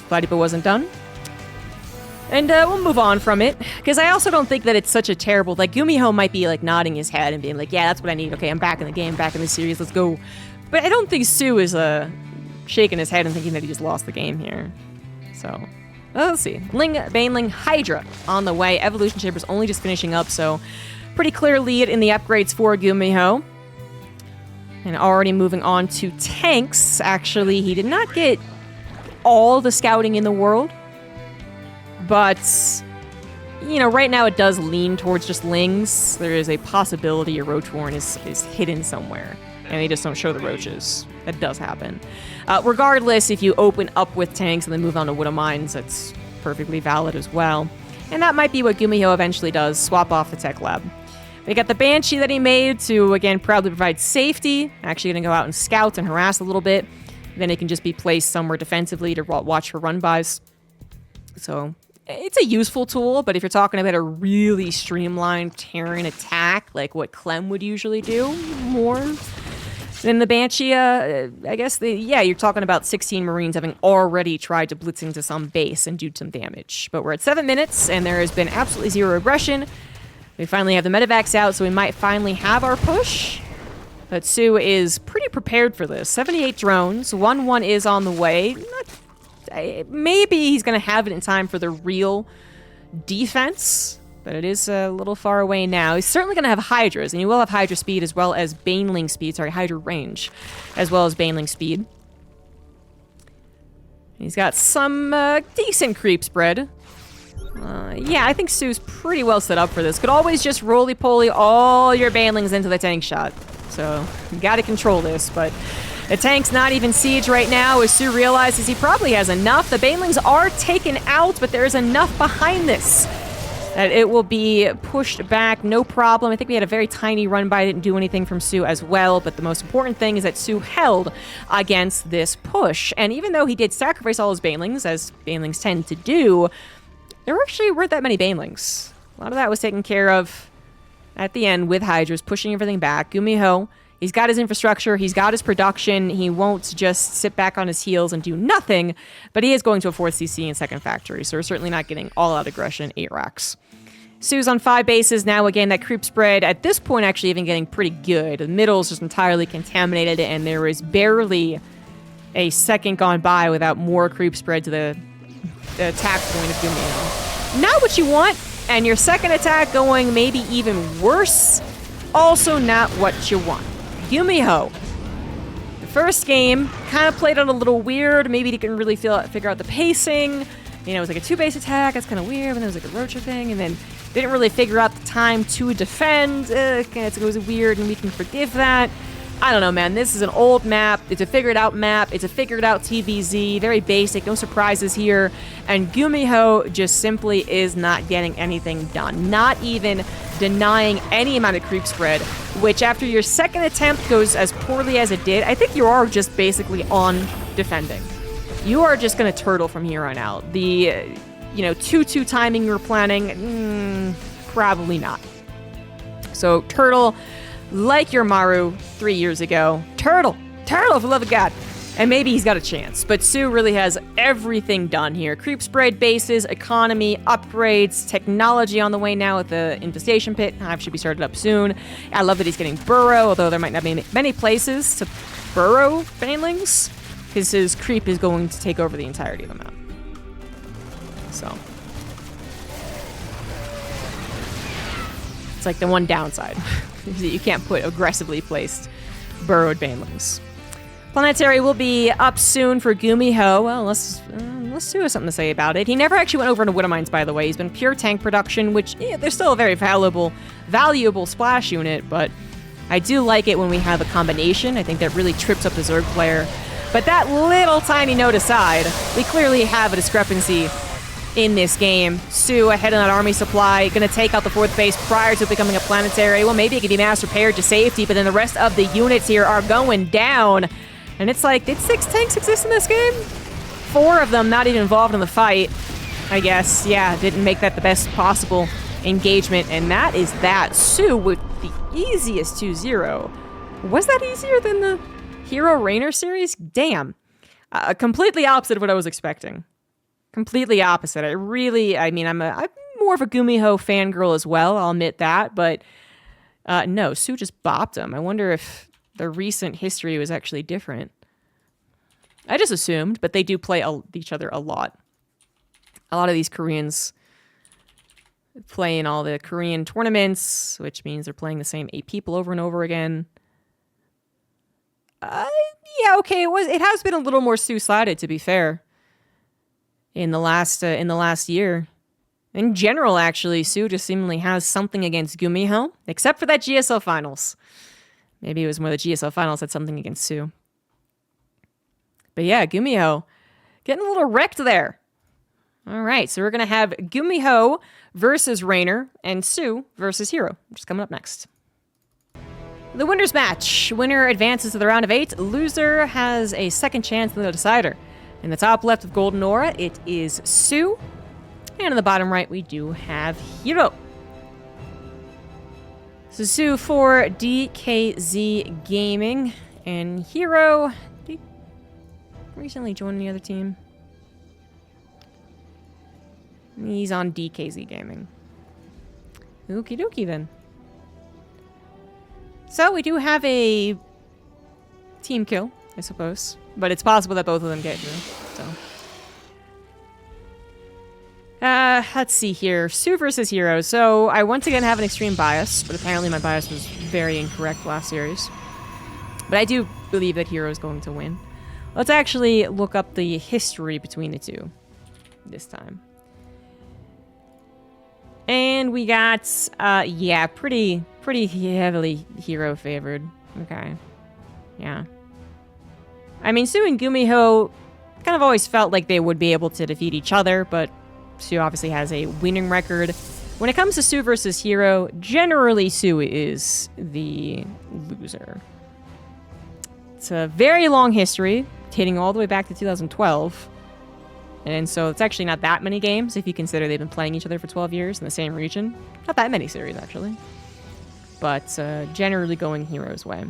glad it wasn't done. And we'll move on from it, because I also don't think that it's such a terrible... Like, GuMiHo might be, like, nodding his head and being like, yeah, that's what I need. Okay, I'm back in the game, back in the series, let's go. But I don't think soO is shaking his head and thinking that he just lost the game here. So, well, let's see. Baneling, Hydra on the way. Evolution Chamber's only just finishing up, so pretty clear lead in the upgrades for GuMiHo. And already moving on to tanks. Actually, he did not get all the scouting in the world. But, you know, right now it does lean towards just Lings. There is a possibility a Roach Warren is hidden somewhere. And they just don't show the roaches. That does happen. Regardless, if you open up with tanks and then move on to Widow Mines, that's perfectly valid as well. And that might be what GuMiHo eventually does, swap off the tech lab. We got the Banshee that he made to, again, proudly provide safety. Actually going to go out and scout and harass a little bit. Then it can just be placed somewhere defensively to watch for run-bys. So... it's a useful tool, but if you're talking about a really streamlined Terran attack, like what Clem would usually do, more than the Banshee, I guess, you're talking about 16 Marines having already tried to blitz into some base and do some damage. But we're at 7 minutes, and there has been absolutely zero aggression. We finally have the medevacs out, so we might finally have our push. But soO is pretty prepared for this. 78 drones, 1-1 is on the way. Maybe he's going to have it in time for the real defense. But it is a little far away now. He's certainly going to have Hydras, and he will have Hydra speed as well as Baneling speed. Sorry, Hydra range, as well as Baneling speed. He's got some decent creep spread. Yeah, I think soO's pretty well set up for this. Could always just roly-poly all your Banelings into the tank shot. So, you gotta control this, but the tank's not even siege right now as soO realizes he probably has enough. The Banelings are taken out, but there's enough behind this that it will be pushed back, no problem. I think we had a very tiny run by, didn't do anything from soO as well, but the most important thing is that soO held against this push. And even though he did sacrifice all his Banelings, as Banelings tend to do, there actually weren't that many Banelings. A lot of that was taken care of at the end with Hydras, pushing everything back. GuMiHo, he's got his infrastructure, he's got his production, he won't just sit back on his heels and do nothing, but he is going to a 4th CC and 2nd factory, so we're certainly not getting all-out aggression, 8 racks. soO's on 5 bases now. Again, that creep spread at this point actually even getting pretty good. The middle is just entirely contaminated, and there is barely a second gone by without more creep spread to the attack point of GuMiHo. Not what you want, and your second attack going maybe even worse, also not what you want. GuMiHo, the first game, kind of played out a little weird. Maybe he couldn't really figure out the pacing. You know, it was like a 2-base attack, that's kind of weird, and then it was like a roacher thing, and then didn't really figure out the time to defend. It was weird, and we can forgive that. I don't know, man. This is an old map. It's a figured-out map. It's a figured-out TVZ. Very basic. No surprises here. And GuMiHo just simply is not getting anything done. Not even denying any amount of creep spread, which after your second attempt goes as poorly as it did, I think you are just basically on defending. You are just going to turtle from here on out. The, 2-2 timing you were planning, probably not. So, turtle, like your Maru 3 years ago. Turtle for the love of God. And maybe he's got a chance. But soO really has everything done here. Creep spread, bases, economy, upgrades, technology on the way now with the infestation pit. Hive should be started up soon. I love that he's getting burrow, although there might not be many places to burrow Banelings, because his creep is going to take over the entirety of the map. So. It's like the one downside. You can't put aggressively placed burrowed Banelings. Planetary will be up soon for GuMiHo. Well, let's soO has something to say about it. He never actually went over into Widowmines, by the way. He's been pure tank production, which, they're still a very valuable splash unit, but I do like it when we have a combination. I think that really trips up the Zerg player. But that little tiny note aside, we clearly have a discrepancy in this game. soO ahead on that army supply, gonna take out the 4th base prior to becoming a planetary. Well, maybe it could be mass repaired to safety, but then the rest of the units here are going down. And it's like, did 6 tanks exist in this game? 4 of them not even involved in the fight, I guess. Yeah, didn't make that the best possible engagement, and that is that. soO with the easiest 2-0. Was that easier than the herO Reynor series? Damn. Completely opposite of what I was expecting. Completely opposite. I'm more of a GuMiHo fangirl as well, I'll admit that, but no, soO just bopped him. I wonder if the recent history was actually different. I just assumed, but they do play each other a lot. A lot of these Koreans play in all the Korean tournaments, which means they're playing the same 8 people over and over again. Yeah, okay, it has been a little more soO-sided, to be fair, in the last year. In general, actually, soO just seemingly has something against GuMiHo, except for that GSL Finals. Maybe it was more the GSL Finals had something against soO. But yeah, GuMiHo getting a little wrecked there. All right, so we're going to have GuMiHo versus Reynor and soO versus herO, which is coming up next. The winner's match. Winner advances to the round of 8. Loser has a second chance in the decider. In the top left of Golden Aura, it is soO And on the bottom right, we do have herO. So soO for DKZ Gaming. And herO, did he recently join any other team? He's on DKZ Gaming. Okie dokie then. So we do have a team kill, I suppose. But it's possible that both of them get through, so. Let's see here. soO versus herO. So I once again have an extreme bias, but apparently my bias was very incorrect last series. But I do believe that herO is going to win. Let's actually look up the history between the two this time. And we got, yeah, pretty heavily herO favored. Okay. Yeah. I mean, soO and GuMiHo kind of always felt like they would be able to defeat each other, but soO obviously has a winning record. When it comes to soO versus herO, generally soO is the loser. It's a very long history, dating all the way back to 2012. And so it's actually not that many games if you consider they've been playing each other for 12 years in the same region. Not that many series, actually. But generally going herO's way.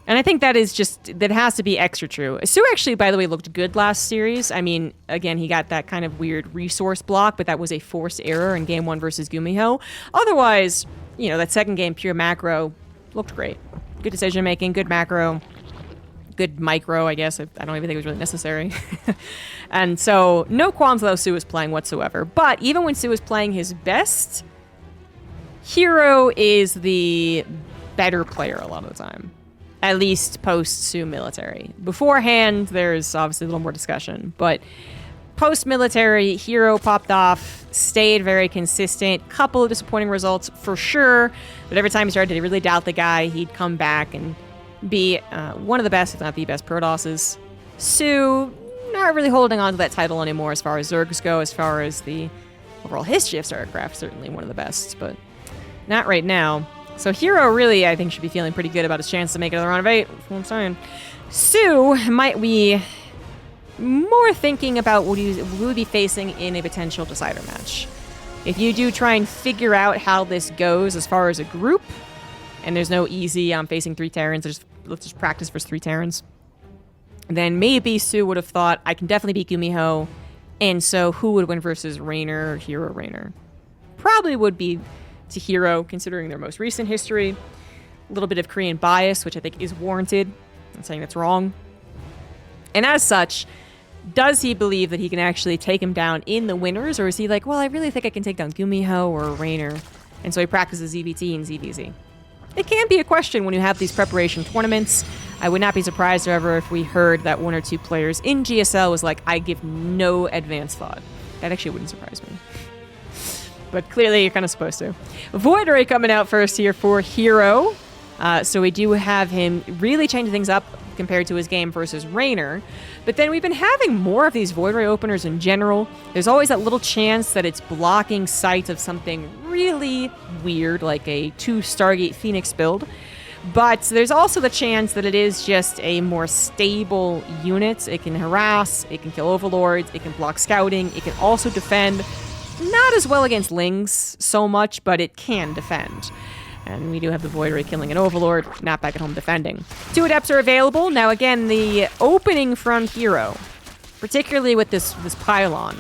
And I think that is just, that has to be extra true. soO actually, by the way, looked good last series. I mean, again, he got that kind of weird resource block, but that was a forced error in game 1 versus GuMiHo. Otherwise, you know, that second game, pure macro, looked great. Good decision making, good macro. Good micro, I guess. I don't even think it was really necessary. And so, no qualms though soO was playing whatsoever. But even when soO was playing his best, herO is the better player a lot of the time. At least post-soO military. Beforehand, there's obviously a little more discussion. But post-military, herO popped off, stayed very consistent. Couple of disappointing results for sure. But every time he started to really doubt the guy, he'd come back and be one of the best, if not the best, Protosses. soO, not really holding on to that title anymore as far as Zergs go, as far as the overall history of StarCraft, certainly one of the best, but not right now. So herO really, I think, should be feeling pretty good about his chance to make it to the round of 8, that's what I'm saying. soO might be more thinking about what he would be facing in a potential decider match. If you do try and figure out how this goes as far as a group, and there's no easy, I'm facing 3 Terrans, let's just practice for 3 Terrans, then maybe soO would have thought, I can definitely beat GuMiHo, and so who would win versus Reynor or herO Reynor? Probably would be to herO, considering their most recent history. A little bit of Korean bias, which I think is warranted. I'm not saying that's wrong. And as such, does he believe that he can actually take him down in the winners, or is he like, well, I really think I can take down GuMiHo or Reynor, and so he practices ZVT and ZVZ? It can be a question when you have these preparation tournaments. I would not be surprised, however, if we heard that 1 or 2 players in GSL was like, I give no advance thought. That actually wouldn't surprise me. But clearly you're kind of supposed to. Void Ray coming out first here for herO. So we do have him really changing things up compared to his game versus Reynor. But then we've been having more of these Void Ray openers in general. There's always that little chance that it's blocking sight of something really weird, like a 2 Stargate Phoenix build. But there's also the chance that it is just a more stable unit. It can harass, it can kill overlords, it can block scouting, it can also defend. Not as well against Lings so much, but it can defend. And we do have the Void Ray killing an Overlord, not back at home defending. 2 Adepts are available. Now again, the opening from herO, particularly with this pylon.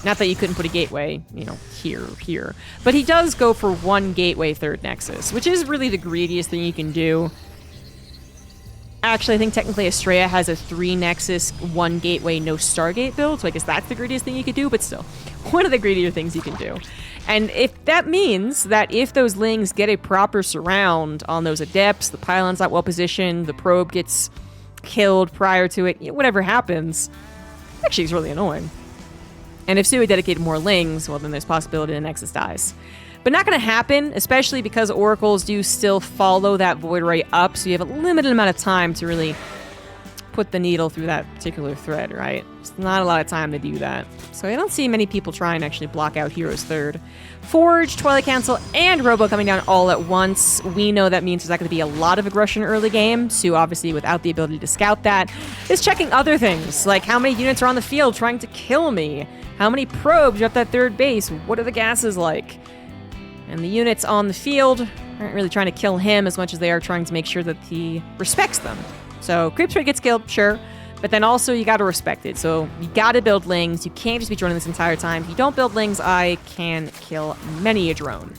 Not that you couldn't put a gateway, you know, here. But he does go for 1 gateway 3rd Nexus, which is really the greediest thing you can do. Actually, I think technically Estrella has a 3 Nexus, 1 gateway, no Stargate build, so I guess that's the greediest thing you could do, but still, one of the greedier things you can do. And if that means that if those Lings get a proper surround on those Adepts, the pylon's not well positioned, the probe gets killed prior to it, whatever happens, actually it's really annoying. And if soO dedicated more Lings, well then there's possibility the Nexus dies. But not going to happen, especially because Oracles do still follow that Void Ray up, so you have a limited amount of time to really put the needle through that particular thread, right? It's not a lot of time to do that. So I don't see many people try and actually block out herO's third. Forge, Twilight Council, and Robo coming down all at once. We know that means there's not going to be a lot of aggression early game. soO, obviously, without the ability to scout that, is checking other things, like how many units are on the field trying to kill me? How many probes are at that third base? What are the gases like? And the units on the field aren't really trying to kill him as much as they are trying to make sure that he respects them. So Creep Trade gets killed, sure, but then also you gotta respect it. So you gotta build lings. You can't just be droning this entire time. If you don't build lings, I can kill many a drone.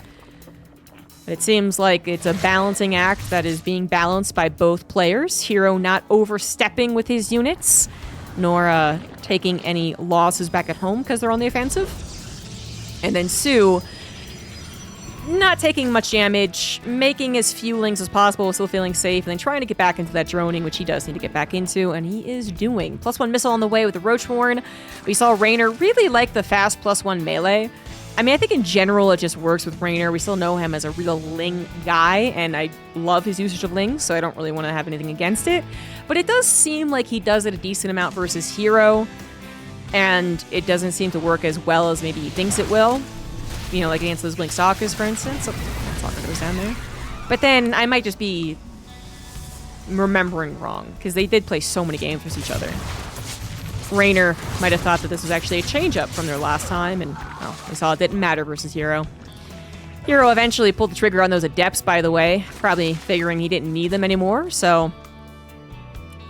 But it seems like it's a balancing act that is being balanced by both players. herO not overstepping with his units, nor taking any losses back at home because they're on the offensive. And then soO not taking much damage, making as few lings as possible, still feeling safe, and then trying to get back into that droning, which he does need to get back into, and he is doing. +1 missile on the way with the Roach Horn. We saw Reynor really like the fast +1 melee. I mean, I think in general it just works with Reynor. We still know him as a real ling guy, and I love his usage of lings, so I don't really want to have anything against it. But it does seem like he does it a decent amount versus herO, and it doesn't seem to work as well as maybe he thinks it will. You know, like against those Blink Stalkers, for instance. So, Stalker goes down there. But then I might just be remembering wrong, because they did play so many games with each other. Reynor might have thought that this was actually a change-up from their last time, and, well, we saw it didn't matter versus herO. herO eventually pulled the trigger on those Adepts, by the way, probably figuring he didn't need them anymore, so...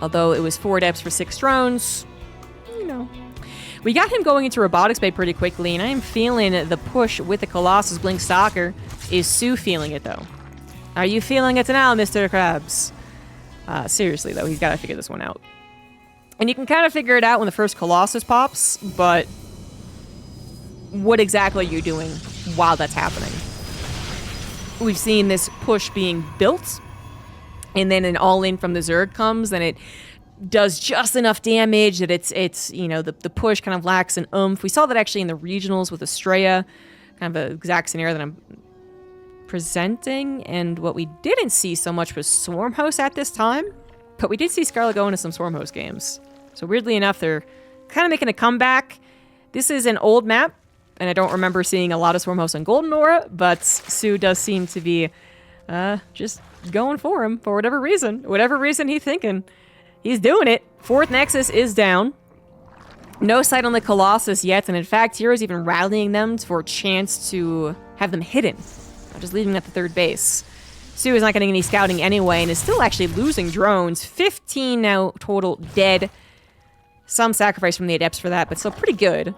Although it was 4 Adepts for 6 drones, you know... We got him going into Robotics Bay pretty quickly, and I am feeling the push with the Colossus Blink Stalker. Is soO feeling it, though? Are you feeling it now, Mr. Krabs? Seriously, though, he's got to figure this one out. And you can kind of figure it out when the first Colossus pops, but what exactly are you doing while that's happening? We've seen this push being built, and then an all-in from the Zerg comes, and it does just enough damage that it's you know, the push kind of lacks an oomph. We saw that actually in the regionals with Estrella, kind of the exact scenario that I'm presenting, and what we didn't see so much was Swarm Host at this time, but we did see Scarlet go into some Swarm Host games. So weirdly enough, they're kind of making a comeback. This is an old map, and I don't remember seeing a lot of Swarm Hosts on Golden Aura, but soO does seem to be just going for him for whatever reason he's thinking. He's doing it. 4th Nexus is down. No sight on the Colossus yet, and in fact, hero's even rallying them for a chance to have them hidden. Not just leaving at the 3rd base. soO is not getting any scouting anyway, and is still actually losing drones. 15 now total dead. Some sacrifice from the Adepts for that, but still pretty good.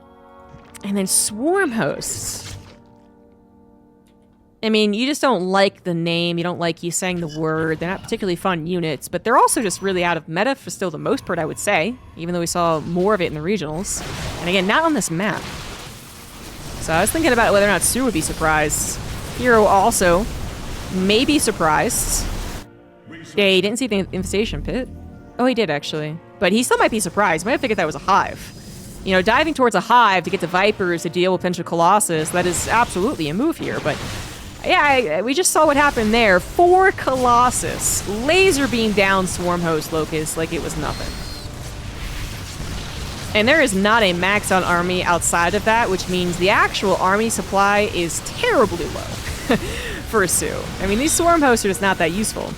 And then Swarm Hosts. I mean, you just don't like the name, you don't like you saying the word, they're not particularly fun units, but they're also just really out of meta for still the most part, I would say, even though we saw more of it in the regionals. And again, not on this map. So I was thinking about whether or not soO would be surprised. herO also may be surprised. Yeah, he didn't see the Infestation Pit. Oh, he did, actually. But he still might be surprised. He might have figured that was a hive. You know, diving towards a hive to get to Vipers to deal with potential Colossus, that is absolutely a move here, but... Yeah, we just saw what happened there. 4 Colossus. Laser beam down Swarm Host Locust like it was nothing. And there is not a max on army outside of that, which means the actual army supply is terribly low for soO. I mean, these Swarm Hosts are just not that useful.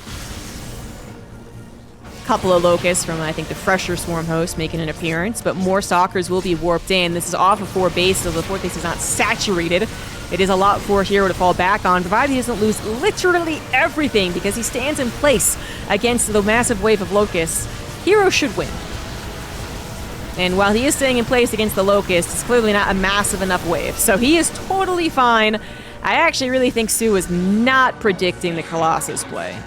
Couple of Locusts from, I think, the fresher Swarm Host making an appearance, but more Stalkers will be warped in. This is off of 4 base, so the 4th base is not saturated. It is a lot for herO to fall back on, provided he doesn't lose literally everything, because he stands in place against the massive wave of Locusts. herO should win. And while he is staying in place against the Locusts, it's clearly not a massive enough wave, so he is totally fine. I actually really think soO is not predicting the Colossus play.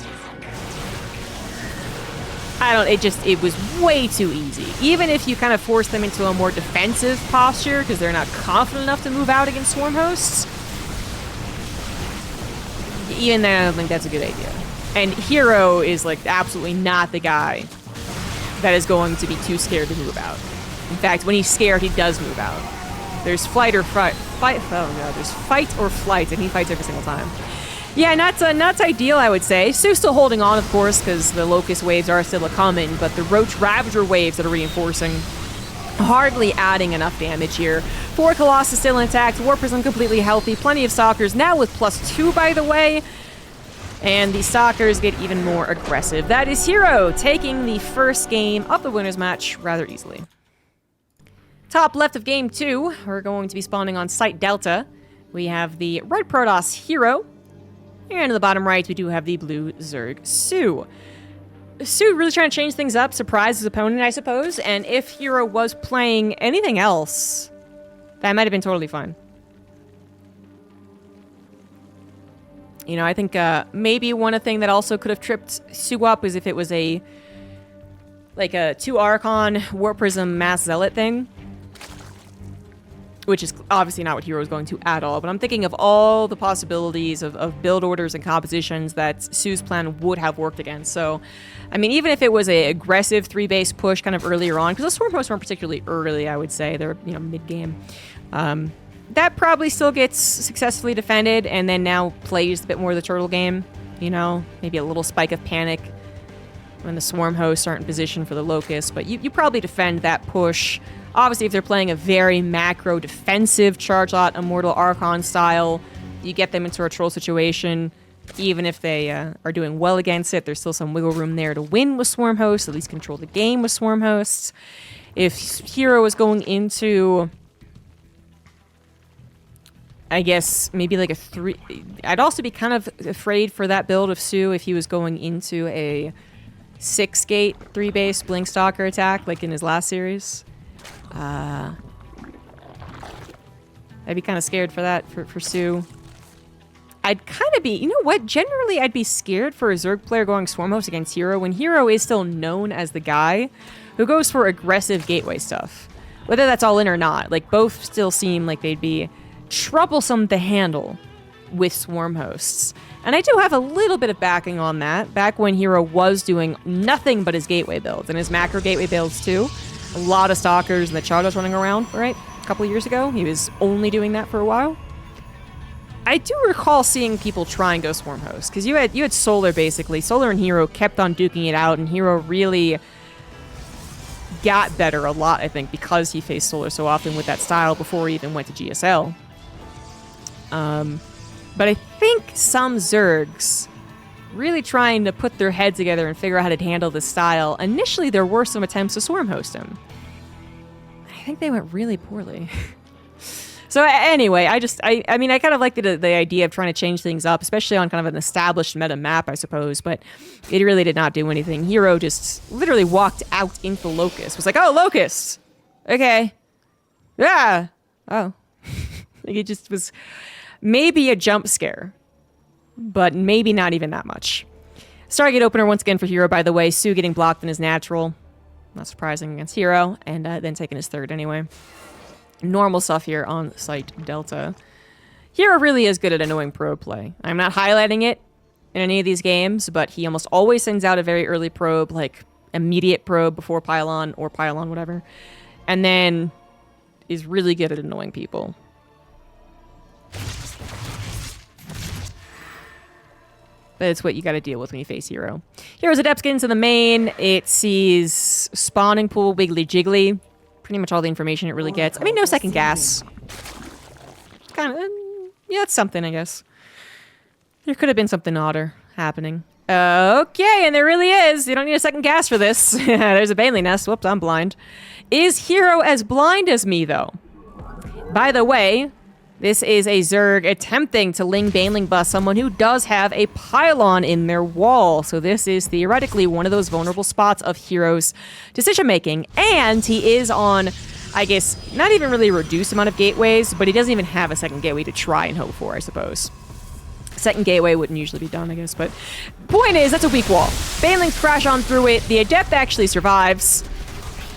It was way too easy. Even if you kind of force them into a more defensive posture, because they're not confident enough to move out against Swarm Hosts, even then I don't think that's a good idea. And herO is, like, absolutely not the guy that is going to be too scared to move out. In fact, when he's scared, he does move out. There's fight or flight, and he fights every single time. Yeah, not ideal, I would say. soO's still holding on, of course, because the Locust waves are still a-coming, but the Roach Ravager waves that are reinforcing, hardly adding enough damage here. 4 Colossus still intact, War Prism completely healthy, plenty of Stalkers, now with +2, by the way. And the Stalkers get even more aggressive. That is herO taking the first game of the winner's match rather easily. Top left of game 2, we're going to be spawning on Site Delta. We have the red Protoss herO. And in the bottom right, we do have the blue Zerg soO. soO really trying to change things up, surprise his opponent, I suppose. And if herO was playing anything else, that might have been totally fine. You know, I think maybe one thing that also could have tripped soO up is if it was like a 2 Archon War Prism Mass Zealot thing. Which is obviously not what herO is going to at all, but I'm thinking of all the possibilities of build orders and compositions that soO's plan would have worked against. So, I mean, even if it was a aggressive 3-base push kind of earlier on, because the Swarm Hosts weren't particularly early, I would say. They're, you know, mid-game. That probably still gets successfully defended, and then now plays a bit more of the turtle game. You know, maybe a little spike of panic when the Swarm Hosts aren't in position for the Locust, but you probably defend that push. Obviously, if they're playing a very macro defensive charge lot, Immortal Archon style, you get them into a troll situation. Even if they are doing well against it, there's still some wiggle room there to win with Swarm Hosts, at least control the game with Swarm Hosts. If herO is going into, I guess, maybe like a 3... I'd also be kind of afraid for that build of soO if he was going into a 6-gate, 3-base Blink Stalker attack, like in his last series. I'd be kind of scared for that, for soO. I'd kind of be, you know what, generally I'd be scared for a Zerg player going Swarm Host against herO when herO is still known as the guy who goes for aggressive gateway stuff. Whether that's all in or not, like both still seem like they'd be troublesome to handle with Swarm Hosts. And I do have a little bit of backing on that, back when herO was doing nothing but his gateway builds, and his macro gateway builds too. A lot of Stalkers and the Chardos running around, right? A couple years ago, he was only doing that for a while. I do recall seeing people try and go Swarm Host, because you had Solar, basically. Solar and herO kept on duking it out, and herO really got better a lot, I think, because he faced Solar so often with that style before he even went to GSL. But I think some Zergs really trying to put their head together and figure out how to handle this style. Initially, there were some attempts to Swarm Host him. I think they went really poorly. So anyway, I mean, I kind of like the idea of trying to change things up, especially on kind of an established meta map, I suppose, but it really did not do anything. herO just literally walked out into the Locust. Was like, oh, Locust! Okay. Yeah! Oh. Like it just was maybe a jump scare. But maybe not even that much. Stargate opener once again for herO, by the way. soO getting blocked in his natural. Not surprising against herO. And then taking his third anyway. Normal stuff here on Site Delta. herO really is good at annoying probe play. I'm not highlighting it in any of these games, but he almost always sends out a very early probe, like immediate probe before pylon or pylon, whatever. And then is really good at annoying people. But it's what you got to deal with when you face herO. hero's Adept gets into the main. It sees spawning pool wiggly jiggly. Pretty much all the information it really gets. I mean, no second gas. Kind of, yeah, it's something, I guess. There could have been something odder happening. Okay, and there really is. You don't need a second gas for this. There's a Bailey nest. Whoops, I'm blind. Is herO as blind as me, though? By the way, this is a Zerg attempting to Ling Baneling bust someone who does have a pylon in their wall. So this is theoretically one of those vulnerable spots of herO's decision-making. And he is on, I guess, not even really a reduced amount of gateways, but he doesn't even have a second gateway to try and hope for, I suppose. Second gateway wouldn't usually be done, I guess, but point is, that's a weak wall. Banelings crash on through it. The Adept actually survives,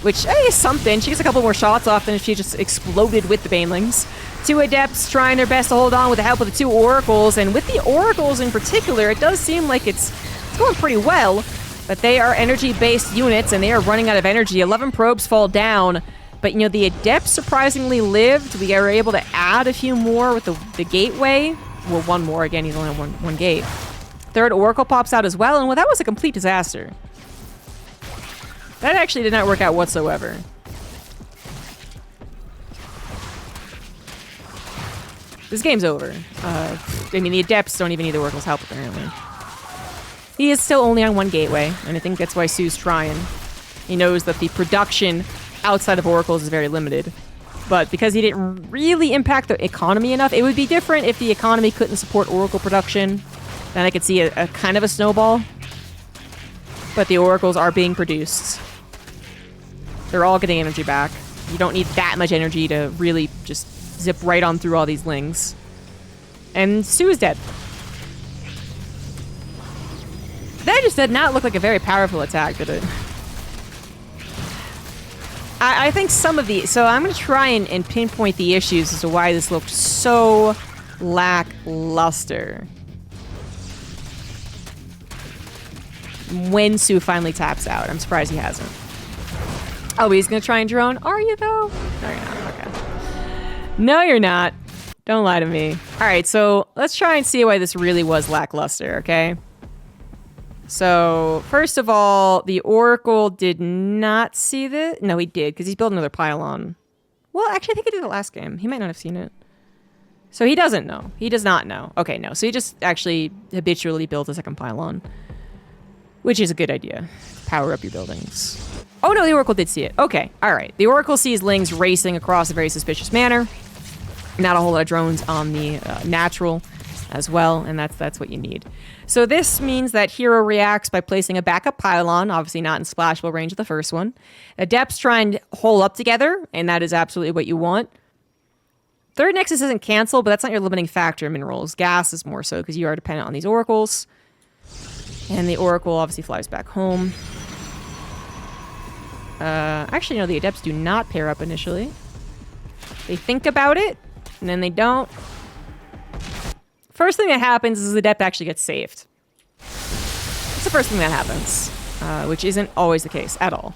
which is something. She gets a couple more shots off than if she just exploded with the Banelings. 2 Adepts trying their best to hold on with the help of the 2 Oracles, and with the Oracles in particular, it does seem like it's going pretty well, but they are energy-based units, and they are running out of energy. 11 probes fall down, but, you know, the Adepts surprisingly lived. We are able to add a few more with the gateway. well, one more. Again, he's only on one gate. Third Oracle pops out as well, and well, that was a complete disaster. That actually did not work out whatsoever. This game's over. I mean, the Adepts don't even need the Oracle's help, apparently. He is still only on one gateway, and I think that's why soO's trying. He knows that the production outside of Oracles is very limited. But because he didn't really impact the economy enough, it would be different if the economy couldn't support Oracle production. Then I could see a kind of a snowball. But the Oracles are being produced. They're all getting energy back. You don't need that much energy to really just zip right on through all these lings. And soO is dead. That just did not look like a very powerful attack, did it? I think some of the... So I'm going to try and pinpoint the issues as to why this looked so lackluster. When soO finally taps out. I'm surprised he hasn't. Oh, he's going to try and drone? Are you, though? No, you're not. Okay. No, you're not. Don't lie to me. All right, so let's try and see why this really was lackluster, okay? So, first of all, the Oracle did not see this. No, he did, because he's built another pylon. Well, actually, I think he did the last game. He might not have seen it. So he doesn't know. He does not know. Okay, no. So he just actually habitually built a second pylon. Which is a good idea. Power up your buildings. Oh, no, the Oracle did see it. Okay, all right. The Oracle sees lings racing across a very suspicious manner. Not a whole lot of drones on the natural as well, and that's what you need. So this means that herO reacts by placing a backup pylon, obviously not in splashable range of the first one. Adepts try and hole up together, and that is absolutely what you want. Third Nexus isn't canceled, but that's not your limiting factor in minerals. Gas is more so, because you are dependent on these Oracles. And the Oracle obviously flies back home. Actually, no, the Adepts do not pair up initially. They think about it, and then they don't. First thing that happens is the Adept actually gets saved. That's the first thing that happens, which isn't always the case at all.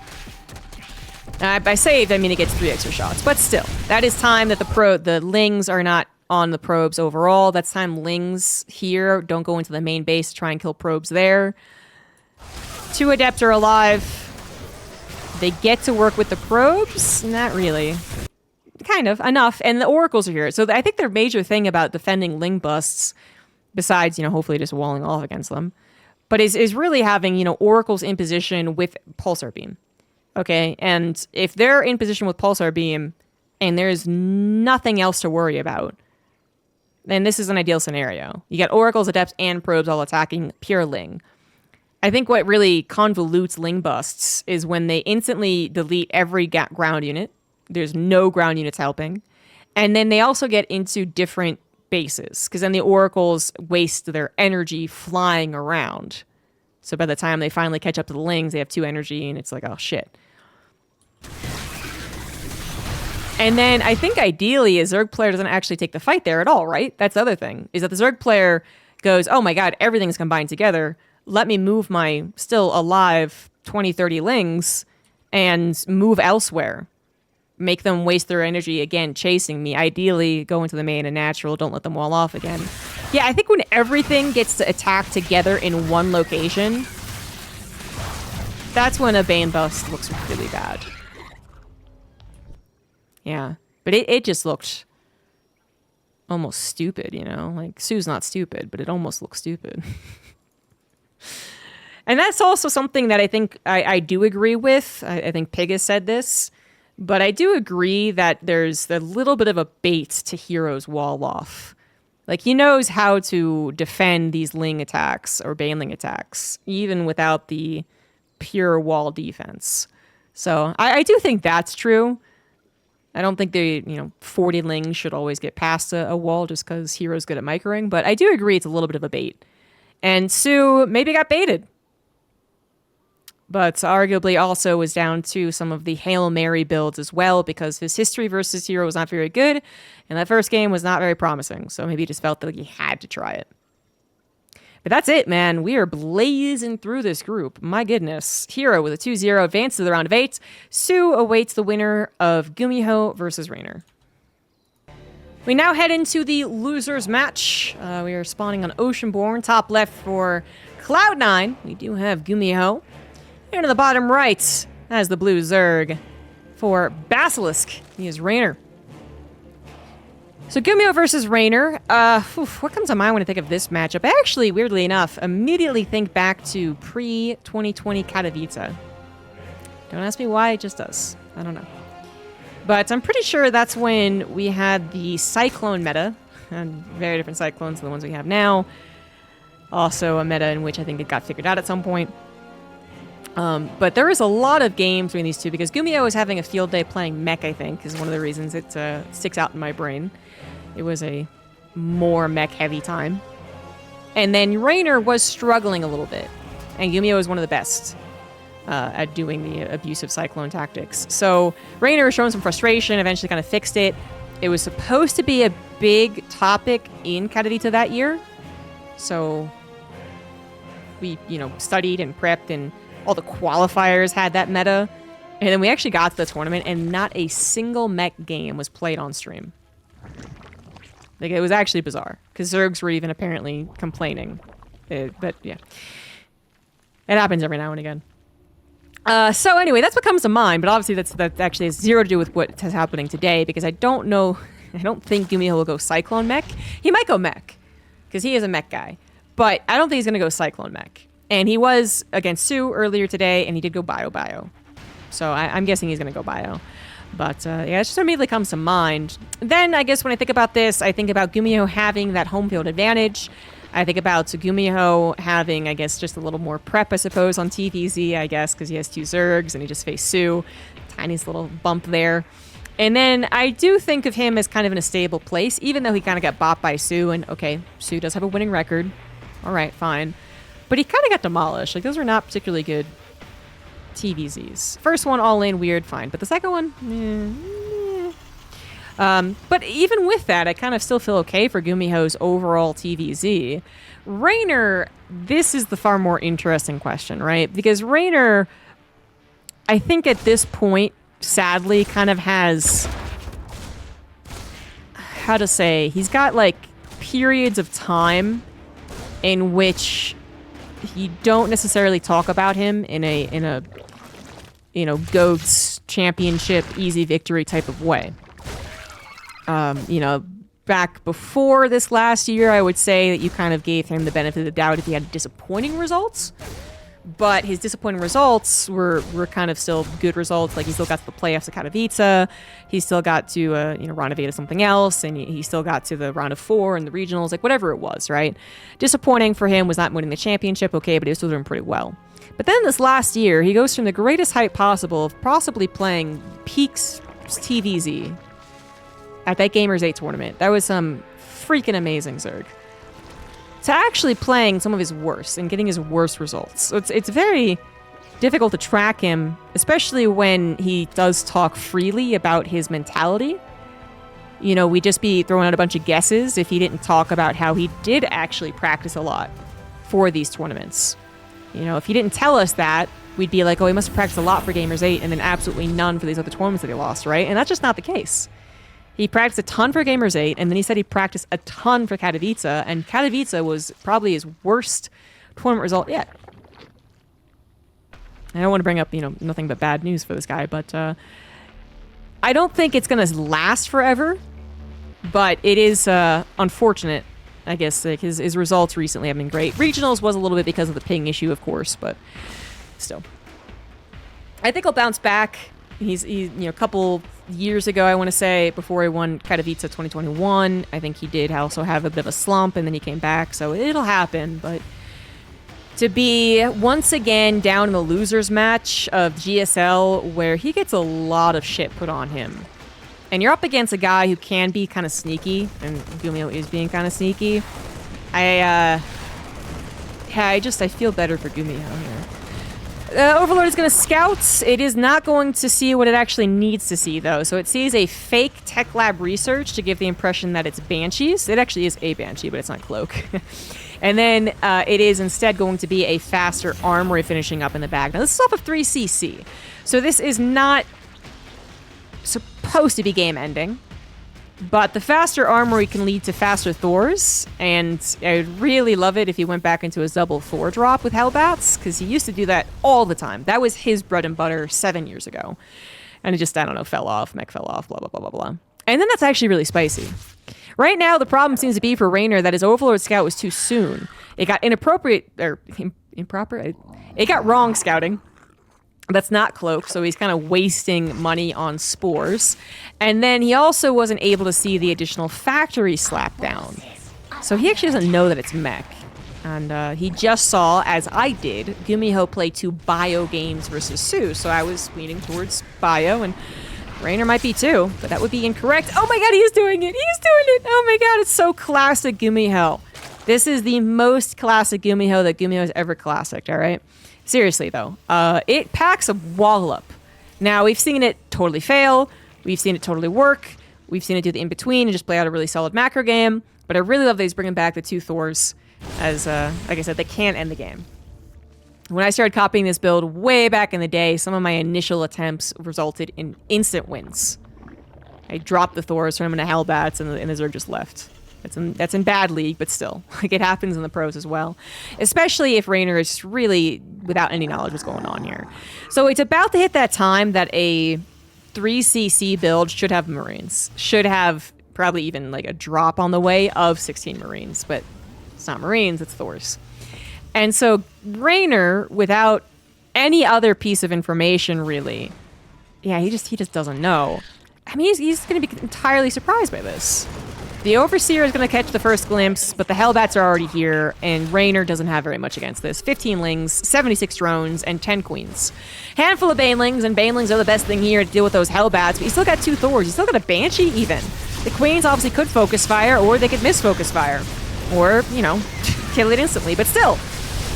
By saved, I mean it gets 3 extra shots, but still, that is time that the lings are not on the probes overall. That's time lings here don't go into the main base to try and kill probes there. 2 Adepts are alive. They get to work with the probes? Not really. Kind of. Enough. And the Oracles are here. So I think their major thing about defending ling busts, besides, hopefully just walling off against them, but is really having, Oracles in position with Pulsar Beam. Okay? And if they're in position with Pulsar Beam and there's nothing else to worry about, then this is an ideal scenario. You got Oracles, Adepts, and probes all attacking pure ling. I think what really convolutes ling busts is when they instantly delete every ground unit. There's no ground units helping. And then they also get into different bases, because then the Oracles waste their energy flying around. So by the time they finally catch up to the lings, they have 2 energy, and it's like, oh, shit. And then I think ideally a Zerg player doesn't actually take the fight there at all, right? That's the other thing, is that the Zerg player goes, oh my god, everything's combined together. Let me move my still alive 20, 30 lings and move elsewhere. Make them waste their energy again chasing me. Ideally, go into the main and natural. Don't let them wall off again. Yeah, I think when everything gets to attack together in one location, that's when a Bane bust looks really bad. Yeah, but it just looked almost stupid, Like, soO's not stupid, but it almost looks stupid. And that's also something that I think I do agree with. I think Pig has said this. But I do agree that there's a little bit of a bait to herO's wall off. Like, he knows how to defend these ling attacks or baneling attacks, even without the pure wall defense. So I do think that's true. I don't think the 40 lings should always get past a wall just because herO's good at microing. But I do agree it's a little bit of a bait. And soO maybe got baited. But arguably also was down to some of the Hail Mary builds as well, because his history versus herO was not very good, and that first game was not very promising, so maybe he just felt that he had to try it. But that's it, man. We are blazing through this group. My goodness. herO with a 2-0 advances to the round of 8. soO awaits the winner of GuMiHo versus Reynor. We now head into the losers match. We are spawning on Oceanborn. Top left for Cloud9. We do have GuMiHo. And to the bottom right has the blue Zerg. For Basilisk, he is Reynor. So GuMiHo versus Reynor. What comes to mind when I think of this matchup? I actually, weirdly enough, immediately think back to pre-2020 Katowice. Don't ask me why, it just does. I don't know. But I'm pretty sure that's when we had the Cyclone meta, and very different Cyclones than the ones we have now. Also a meta in which I think it got figured out at some point. But there is a lot of games between these two, because GuMiHo is having a field day playing mech, I think, is one of the reasons it sticks out in my brain. It was a more mech-heavy time. And then Reynor was struggling a little bit, and GuMiHo is one of the best at doing the abusive Cyclone tactics. So Reynor was showing some frustration, eventually kind of fixed it. It was supposed to be a big topic in Katowice that year. So we, studied and prepped, and all the qualifiers had that meta. And then we actually got to the tournament, and not a single mech game was played on stream. Like, it was actually bizarre, because Zergs were even apparently complaining. But yeah. It happens every now and again. So anyway, that's what comes to mind, but obviously that actually has zero to do with what is happening today, because I don't think GuMiHo will go Cyclone mech. He might go mech, because he is a mech guy, but I don't think he's going to go Cyclone mech. And he was against soO earlier today, and he did go bio. So I'm guessing he's going to go bio. But yeah, it just immediately comes to mind. Then I guess when I think about this, I think about GuMiHo having that home field advantage. I think about GuMiHo having, I guess, just a little more prep, I suppose, on TVZ, I guess, because he has 2 Zergs and he just faced soO. Tiniest little bump there. And then I do think of him as kind of in a stable place, even though he kind of got bopped by soO. And okay, soO does have a winning record. All right, fine. But he kind of got demolished. Like, those were not particularly good TVZs. First one, all in, weird, fine. But the second one, but even with that, I kind of still feel okay for GuMiHo's overall TVZ. Reynor, this is the far more interesting question, right? Because Reynor, I think at this point, sadly, kind of has, how to say, he's got like periods of time in which you don't necessarily talk about him in a GOATS championship easy victory type of way. Back before this last year, I would say that you kind of gave him the benefit of the doubt if he had disappointing results. But his disappointing results were kind of still good results. Like, he still got to the playoffs at Katowice. He still got to, round of 8 of something else. And he still got to the round of 4 and the regionals, like whatever it was, right? Disappointing for him was not winning the championship, okay, but he was still doing pretty well. But then this last year, he goes from the greatest height possible of possibly playing Peaks TVZ at that Gamers 8 tournament. That was some freaking amazing Zerg. To actually playing some of his worst and getting his worst results. So it's very difficult to track him, especially when he does talk freely about his mentality. We'd just be throwing out a bunch of guesses if he didn't talk about how he did actually practice a lot for these tournaments. If he didn't tell us that, we'd be like, oh, he must have practiced a lot for Gamers 8 and then absolutely none for these other tournaments that he lost, right? And that's just not the case. He practiced a ton for Gamers 8, and then he said he practiced a ton for Katowice, and Katowice was probably his worst tournament result yet. I don't want to bring up, nothing but bad news for this guy, but I don't think it's going to last forever, but it is unfortunate, I guess. Like, his results recently have been great. Regionals was a little bit because of the ping issue, of course, but still. I think he'll bounce back. He's a couple years ago, I want to say, before he won Katowice 2021, I think he did also have a bit of a slump, and then he came back, so it'll happen. But to be once again down in the losers match of GSL, where he gets a lot of shit put on him, and you're up against a guy who can be kind of sneaky, and GuMiHo is being kind of sneaky, I feel better for GuMiHo here. Overlord is going to scout. It is not going to see what it actually needs to see, though. So it sees a fake tech lab research to give the impression that it's Banshees. It actually is a Banshee, but it's not Cloak. And then it is instead going to be a faster armory finishing up in the bag. Now, this is off of 3cc. So this is not supposed to be game ending. But the faster armory can lead to faster Thors, and I would really love it if he went back into a double Thor drop with Hellbats, because he used to do that all the time. That was his bread and butter 7 years ago. And it just, I don't know, fell off, mech fell off, blah, blah, blah, blah, blah. And then that's actually really spicy. Right now, the problem seems to be for Reynor that his Overlord Scout was too soon. It got inappropriate, or improper? It got wrong scouting. That's not Cloak, so he's kind of wasting money on spores. And then he also wasn't able to see the additional factory slap down. So he actually doesn't know that it's mech. And he just saw, as I did, GuMiHo play 2 bio games versus soO. So I was leaning towards bio, and Reynor might be too, but that would be incorrect. Oh my god, he's doing it! He's doing it! Oh my god, it's so classic GuMiHo. This is the most classic GuMiHo that GuMiHo has ever classicked, alright? Seriously, though, it packs a wallop. Now, we've seen it totally fail. We've seen it totally work. We've seen it do the in-between and just play out a really solid macro game. But I really love that he's bringing back the 2 Thors as, like I said, they can't end the game. When I started copying this build way back in the day, some of my initial attempts resulted in instant wins. I dropped the Thors, turned them into Hellbats, and the Zerg just left. That's in bad league, but still. Like, it happens in the pros as well. Especially if Reynor is just really without any knowledge what's going on here. So it's about to hit that time that a 3cc build should have Marines. Should have probably even like a drop on the way of 16 Marines. But it's not Marines, it's Thors. And so Reynor, without any other piece of information really, yeah, he just doesn't know. I mean, he's going to be entirely surprised by this. The Overseer is going to catch the first glimpse, but the Hellbats are already here, and Reynor doesn't have very much against this. 15 Lings, 76 drones, and 10 Queens. Handful of Banelings, and Banelings are the best thing here to deal with those Hellbats, but you still got 2 Thors. You still got a Banshee, even. The Queens obviously could focus fire, or they could miss focus fire. Or, you know, kill it instantly, but still.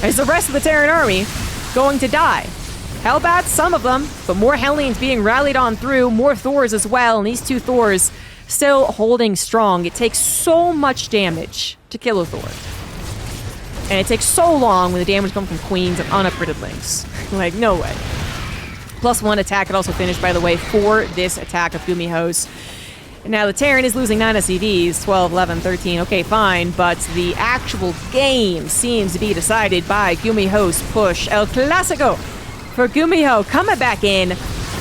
Is the rest of the Terran army going to die? Hellbats, some of them, but more Hellions being rallied on through, more Thors as well, and these 2 Thors still holding strong. It takes so much damage to kill a Thor. And it takes so long when the damage comes from Queens and unupgraded Lings. Like, no way. +1 attack could also finish, by the way, for this attack of GuMiHo's. Now, the Terran is losing 9 SCVs, 12, 11, 13, okay, fine, but the actual game seems to be decided by GuMiHo's push. El Clasico for GuMiHo coming back in.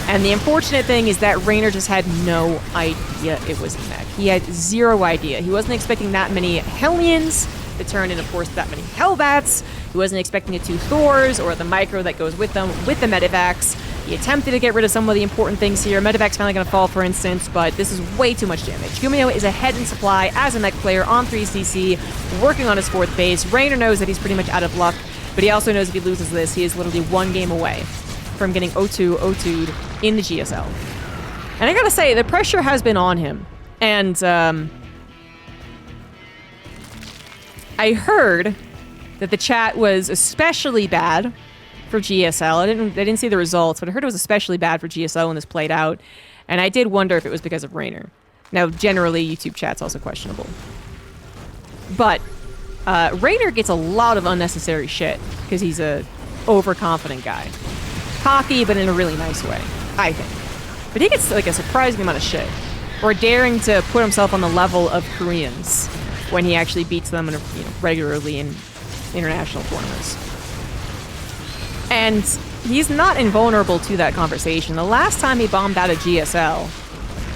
And the unfortunate thing is that Reynor just had no idea it was a mech. He had 0 idea. He wasn't expecting that many Hellions to turn in, of course, that many Hellbats. He wasn't expecting the 2 Thors or the micro that goes with them with the Medivacs. He attempted to get rid of some of the important things here. Medivac's finally going to fall, for instance, but this is way too much damage. GuMiHo is ahead in supply as a mech player on 3cc, working on his 4th base. Reynor knows that he's pretty much out of luck, but he also knows if he loses this, he is literally 1 game away from getting 0-2'd in the GSL. And I gotta say, the pressure has been on him. And I heard that the chat was especially bad for GSL. I didn't see the results, but I heard it was especially bad for GSL when this played out. And I did wonder if it was because of Reynor. Now, generally, YouTube chat's also questionable. But Reynor gets a lot of unnecessary shit because he's a overconfident guy. Cocky, but in a really nice way, I think. But he gets like a surprising amount of shit. Or daring to put himself on the level of Koreans when he actually beats them in regularly in international tournaments. And he's not invulnerable to that conversation. The last time he bombed out of GSL,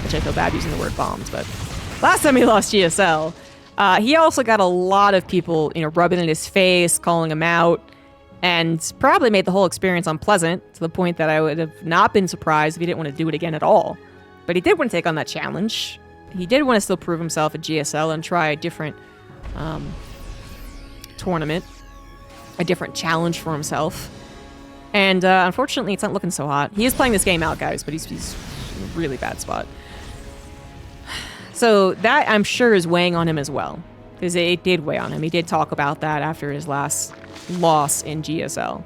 which I feel bad using the word bombed, but last time he lost GSL, he also got a lot of people, rubbing in his face, calling him out, and probably made the whole experience unpleasant to the point that I would have not been surprised if he didn't want to do it again at all. But he did want to take on that challenge. He did want to still prove himself at GSL and try a different tournament, a different challenge for himself. And unfortunately, it's not looking so hot. He is playing this game out, guys, but he's in a really bad spot. So that, I'm sure, is weighing on him as well. Because it did weigh on him. He did talk about that after his last loss in GSL.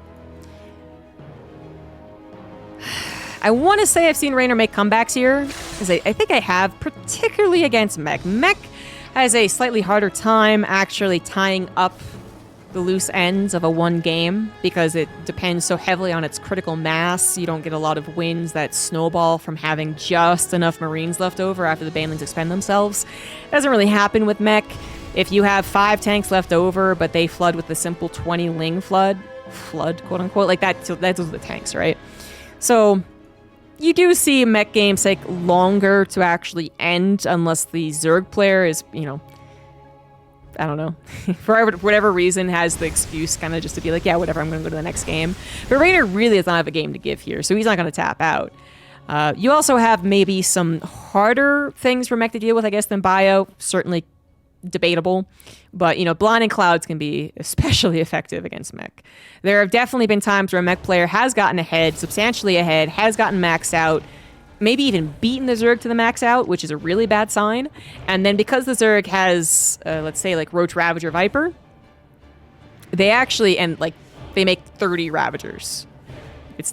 I want to say I've seen Reynor make comebacks here, because I think I have, particularly against Mech. Mech has a slightly harder time actually tying up the loose ends of a one game because it depends so heavily on its critical mass. You don't get a lot of wins that snowball from having just enough Marines left over after the banelings expend themselves. It doesn't really happen with mech. If you have 5 tanks left over, but they flood with the simple 20 Ling flood, quote unquote, like that, so those are the tanks, right? So you do see mech games take longer to actually end unless the Zerg player is, you know, I don't know, for whatever reason has the excuse kind of just to be like, yeah, whatever, I'm going to go to the next game. But Reynor really does not have a game to give here, so he's not going to tap out. You also have maybe some harder things for mech to deal with, I guess, than bio. Certainly debatable. But, you know, blinding clouds can be especially effective against mech. There have definitely been times where a mech player has gotten ahead, substantially ahead, has gotten maxed out, maybe even beaten the Zerg to the max out, which is a really bad sign. And then because the Zerg has, let's say, like Roach, Ravager, Viper, they actually, and like, they make 30 Ravagers. It's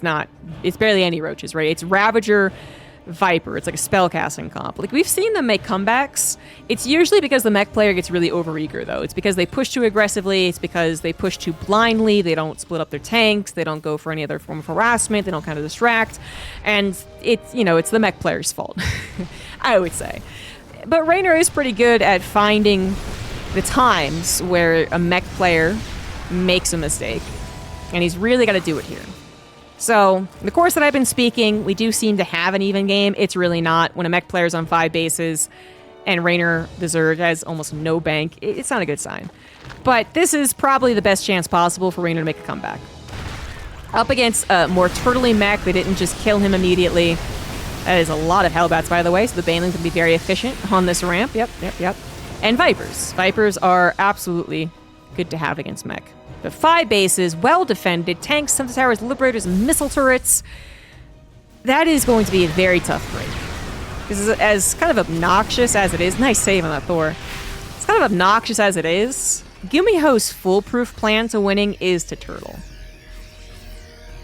barely any Roaches, right? It's Ravager, Viper. It's like a spellcasting comp. Like, we've seen them make comebacks. It's usually because the mech player gets really overeager, though. It's because they push too aggressively. It's because they push too blindly. They don't split up their tanks. They don't go for any other form of harassment. They don't kind of distract. And it's, you know, it's the mech player's fault, I would say. But Reynor is pretty good at finding the times where a mech player makes a mistake. And he's really got to do it here. So, the course that I've been speaking, we do seem to have an even game. It's really not. When a mech player's on 5 bases and Reynor, the Zerg, has almost no bank, it's not a good sign. But this is probably the best chance possible for Reynor to make a comeback. Up against a more turtly mech, they didn't just kill him immediately. That is a lot of Hellbats, by the way, so the banelings can be very efficient on this ramp. Yep. And Vipers. Vipers are absolutely good to have against mech. But 5 bases, well defended, tanks, Sensor Towers, Liberators, missile turrets. That is going to be a very tough break. This is as kind of obnoxious as it is. Nice save on that Thor. It's kind of obnoxious as it is. GuMiHo's foolproof plan to winning is to turtle.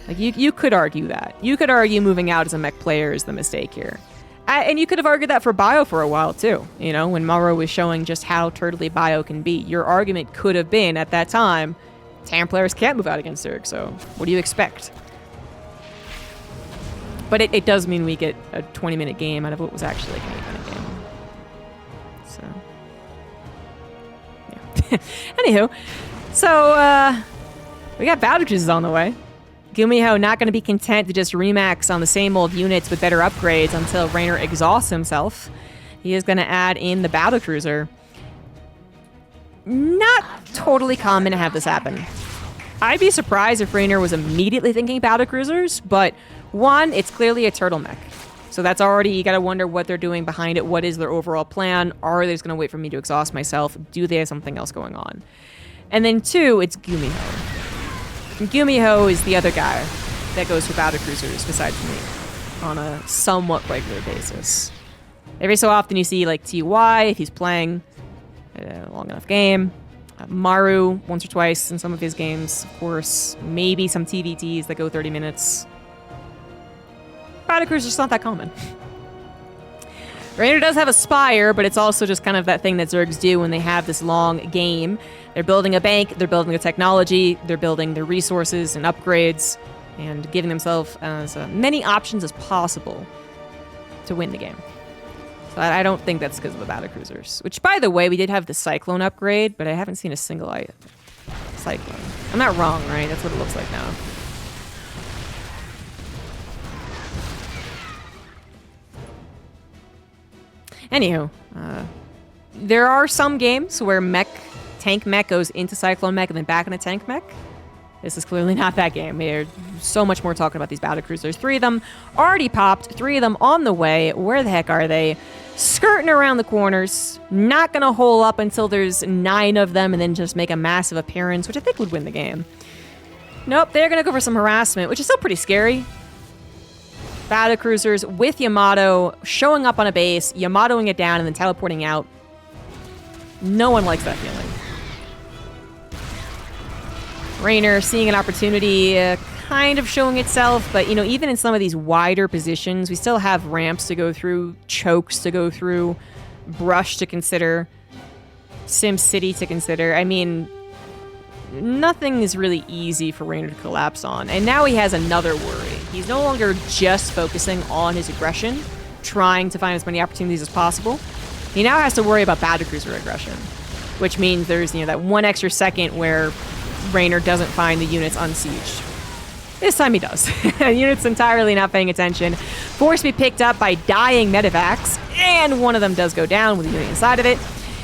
Like, you could argue that. You could argue moving out as a mech player is the mistake here. And you could have argued that for bio for a while, too. You know, when morO was showing just how turtly bio can be. Your argument could have been, at that time, Tam players can't move out against Zerg, so what do you expect? But it does mean we get a 20-minute game out of what was actually like an 8-minute game. So, yeah. Anywho, so we got battle cruises on the way. GuMiHo not going to be content to just remax on the same old units with better upgrades until Reynor exhausts himself. He is going to add in the battle cruiser. Not totally common to have this happen. I'd be surprised if Reynor was immediately thinking battle cruisers, but one, it's clearly a turtle mech. So that's already, you gotta wonder what they're doing behind it. What is their overall plan? Are they just gonna wait for me to exhaust myself? Do they have something else going on? And then 2, it's GuMiHo. And GuMiHo is the other guy that goes for battle cruisers besides me on a somewhat regular basis. Every so often you see like TY if he's playing a long enough game. Maru once or twice in some of his games, of course. Maybe some TVTs that go 30 minutes. Battle cruisers are just not that common. Reynor does have a Spire, but it's also just kind of that thing that Zergs do when they have this long game. They're building a bank, they're building a technology, they're building their resources and upgrades, and giving themselves as many options as possible to win the game. So I don't think that's because of the battle cruisers. Which, by the way, we did have the Cyclone upgrade, but I haven't seen a single Cyclone. I'm not wrong, right? That's what it looks like now. Anywho, there are some games where tank mech goes into Cyclone mech and then back into tank mech. This is clearly not that game. We're so much more talking about these battle cruisers. 3 of them already popped, 3 of them on the way. Where the heck are they? Skirting around the corners. Not gonna hole up until there's 9 of them and then just make a massive appearance, which I think would win the game. Nope, they're gonna go for some harassment, which is still pretty scary. Battle cruisers with Yamato showing up on a base, Yamatoing it down, and then teleporting out. No one likes that feeling. Reynor seeing an opportunity, kind of showing itself, but you know, even in some of these wider positions, we still have ramps to go through, chokes to go through, brush to consider, Sim City to consider. I mean, nothing is really easy for Reynor to collapse on. And now he has another worry. He's no longer just focusing on his aggression, trying to find as many opportunities as possible. He now has to worry about battlecruiser aggression, which means there's, that 1 extra second where Reynor doesn't find the units unsieged. This time he does. Units entirely not paying attention, forced to be picked up by dying medevacs, and one of them does go down with a unit inside of it.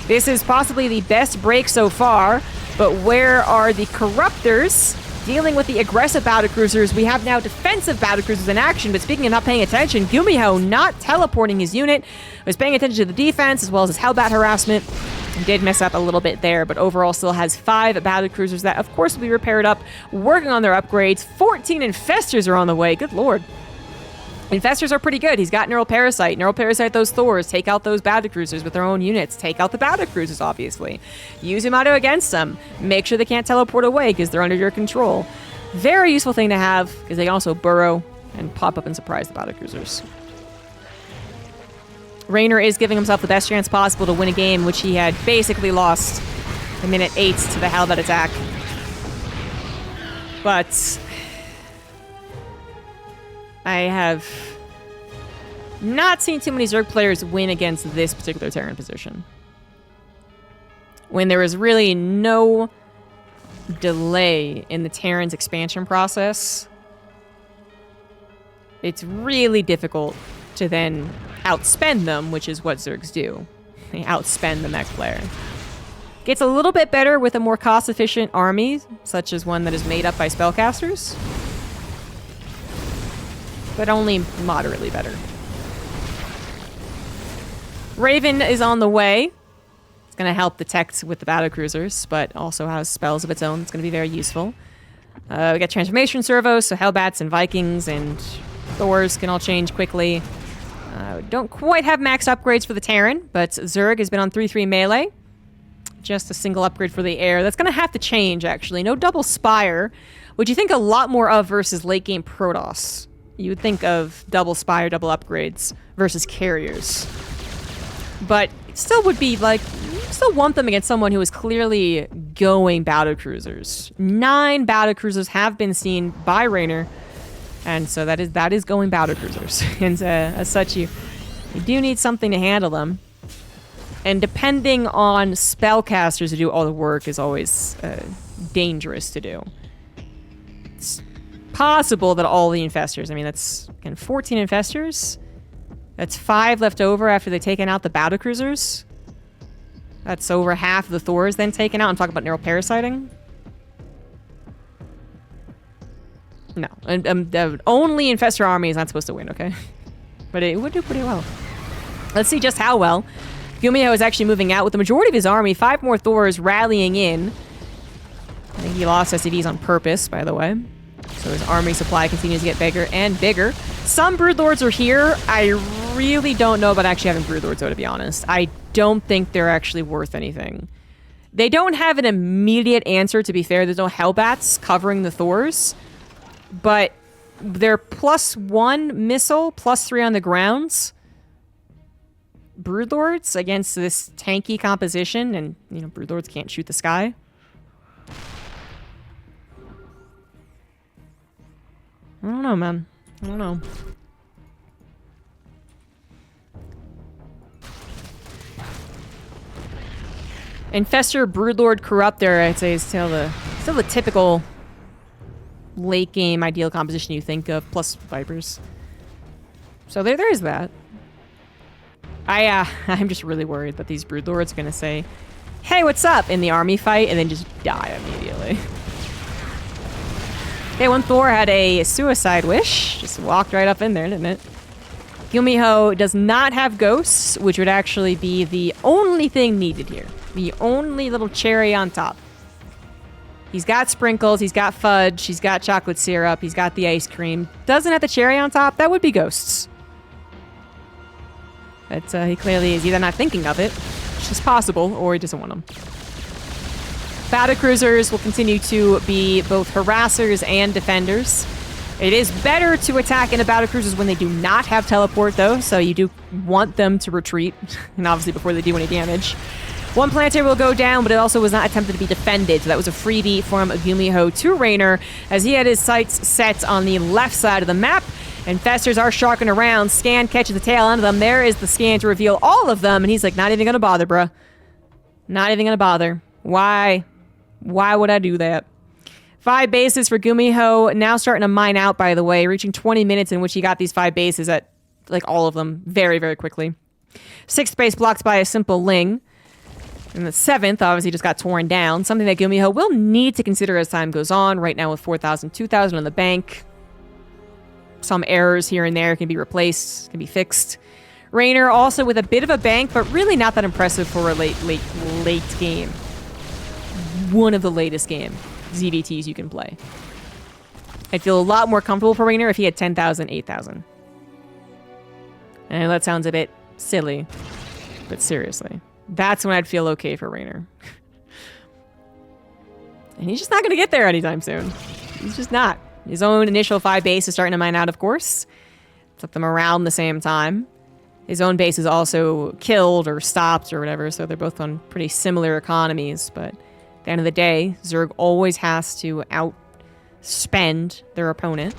This is possibly the best break so far, but where are the corruptors? Dealing with the aggressive battlecruisers, we have now defensive battlecruisers in action, but speaking of not paying attention, GuMiHo not teleporting his unit, was paying attention to the defense as well as his Hellbat harassment. Did mess up a little bit there, but overall still has 5 battlecruisers that, of course, will be repaired up, working on their upgrades. 14 infestors are on the way. Good lord. Infestors are pretty good. He's got Neural Parasite. Neural Parasite those Thors. Take out those battlecruisers with their own units. Take out the battlecruisers, obviously. Use Yamato against them. Make sure they can't teleport away because they're under your control. Very useful thing to have because they can also burrow and pop up and surprise the battlecruisers. Reynor is giving himself the best chance possible to win a game, which he had basically lost in minute 8 to the Hellbat attack. But I have not seen too many Zerg players win against this particular Terran position. When there is really no delay in the Terran's expansion process, it's really difficult to then outspend them, which is what Zergs do. They outspend the mech player. Gets a little bit better with a more cost-efficient army, such as one that is made up by spellcasters, but only moderately better. Raven is on the way. It's going to help the tech with the battlecruisers, but also has spells of its own. It's going to be very useful. We got transformation servos, so Hellbats and Vikings and Thors can all change quickly. Don't quite have max upgrades for the Terran, but Zerg has been on 3-3 melee. Just a single upgrade for the air. That's going to have to change, actually. No double Spire, which you think a lot more of versus late game Protoss. You would think of double Spire, double upgrades versus carriers. But it still would be like, you still want them against someone who is clearly going battlecruisers. 9 battlecruisers have been seen by Reynor. And so that is going battlecruisers. And as such, you do need something to handle them. And depending on spellcasters to do all the work is always dangerous to do. It's possible that all the infestors, I mean, that's, again, 14 infestors. That's 5 left over after they've taken out the battlecruisers. That's over half of the Thors then taken out. I'm talking about neural parasiting. No, the only infestor army is not supposed to win, okay? But it would do pretty well. Let's see just how well. GuMiHo is actually moving out with the majority of his army. 5 more Thors rallying in. I think he lost SCVs on purpose, by the way. So his army supply continues to get bigger and bigger. Some Broodlords are here. I really don't know about actually having Broodlords, though, to be honest. I don't think they're actually worth anything. They don't have an immediate answer, to be fair. There's no Hellbats covering the Thors. But they're +1 missile, +3 on the grounds. Broodlords against this tanky composition, and, Broodlords can't shoot the sky. I don't know, man. I don't know. Infestor, Broodlord, Corruptor, I'd say is still the typical late game ideal composition you think of, plus Vipers. So there is that. I'm just really worried that these Broodlords are gonna say, "Hey, what's up?" in the army fight, and then just die immediately. Okay, one Thor had a suicide wish. Just walked right up in there, didn't it? GuMiHo does not have ghosts, which would actually be the only thing needed here. The only little cherry on top. He's got sprinkles, he's got fudge, he's got chocolate syrup, he's got the ice cream. Doesn't have the cherry on top, that would be ghosts. But he clearly is either not thinking of it, which is possible, or he doesn't want them. Battlecruisers will continue to be both harassers and defenders. It is better to attack into battlecruisers when they do not have teleport, though, so you do want them to retreat, and obviously before they do any damage. One planetary will go down, but it also was not attempted to be defended. So that was a freebie from GuMiHo to Reynor, as he had his sights set on the left side of the map. Infestors are sharking around. Scan catches the tail end of them. There is the scan to reveal all of them. And he's like, not even going to bother, bruh. Not even going to bother. Why? Why would I do that? 5 bases for GuMiHo. Now starting to mine out, by the way. Reaching 20 minutes in which he got these 5 bases at, like, all of them very, very quickly. 6th base blocked by a simple Ling. And the 7th obviously just got torn down. Something that GuMiHo will need to consider as time goes on. Right now with 4,000, 2,000 in the bank. Some errors here and there can be replaced, can be fixed. Reynor also with a bit of a bank, but really not that impressive for a late game. One of the latest game ZVTs you can play. I'd feel a lot more comfortable for Reynor if he had 10,000, 8,000. And that sounds a bit silly, but seriously. That's when I'd feel okay for Reynor. And he's just not going to get there anytime soon. He's just not. His own initial 5 base is starting to mine out, of course. Took them around the same time. His own base is also killed or stopped or whatever, so they're both on pretty similar economies. But at the end of the day, Zerg always has to outspend their opponent.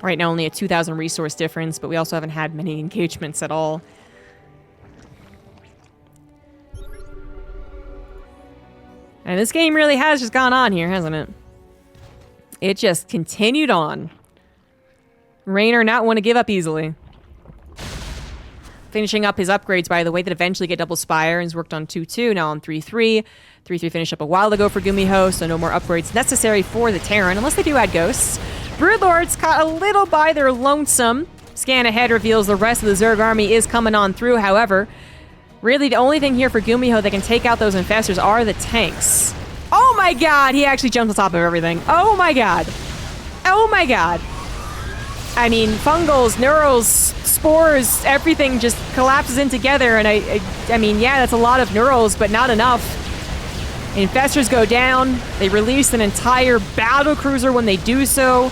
Right now, only a 2,000 resource difference, but we also haven't had many engagements at all. And this game really has just gone on here, hasn't it? It just continued on. Reynor not want to give up easily. Finishing up his upgrades, by the way, that eventually get double spire and has worked on 2-2, now on 3-3. 3-3 finished up a while ago for GuMiHo, so no more upgrades necessary for the Terran, unless they do add ghosts. Broodlords caught a little by their lonesome. Scan ahead reveals the rest of the Zerg army is coming on through, however. Really, the only thing here for GuMiHo that can take out those infestors are the tanks. Oh my god, he actually jumped on top of everything. Oh my god. Oh my god. I mean, fungals, neurals, spores, everything just collapses in together. And I mean, yeah, that's a lot of neurals, but not enough. Infestors go down. They release an entire battle cruiser when they do so.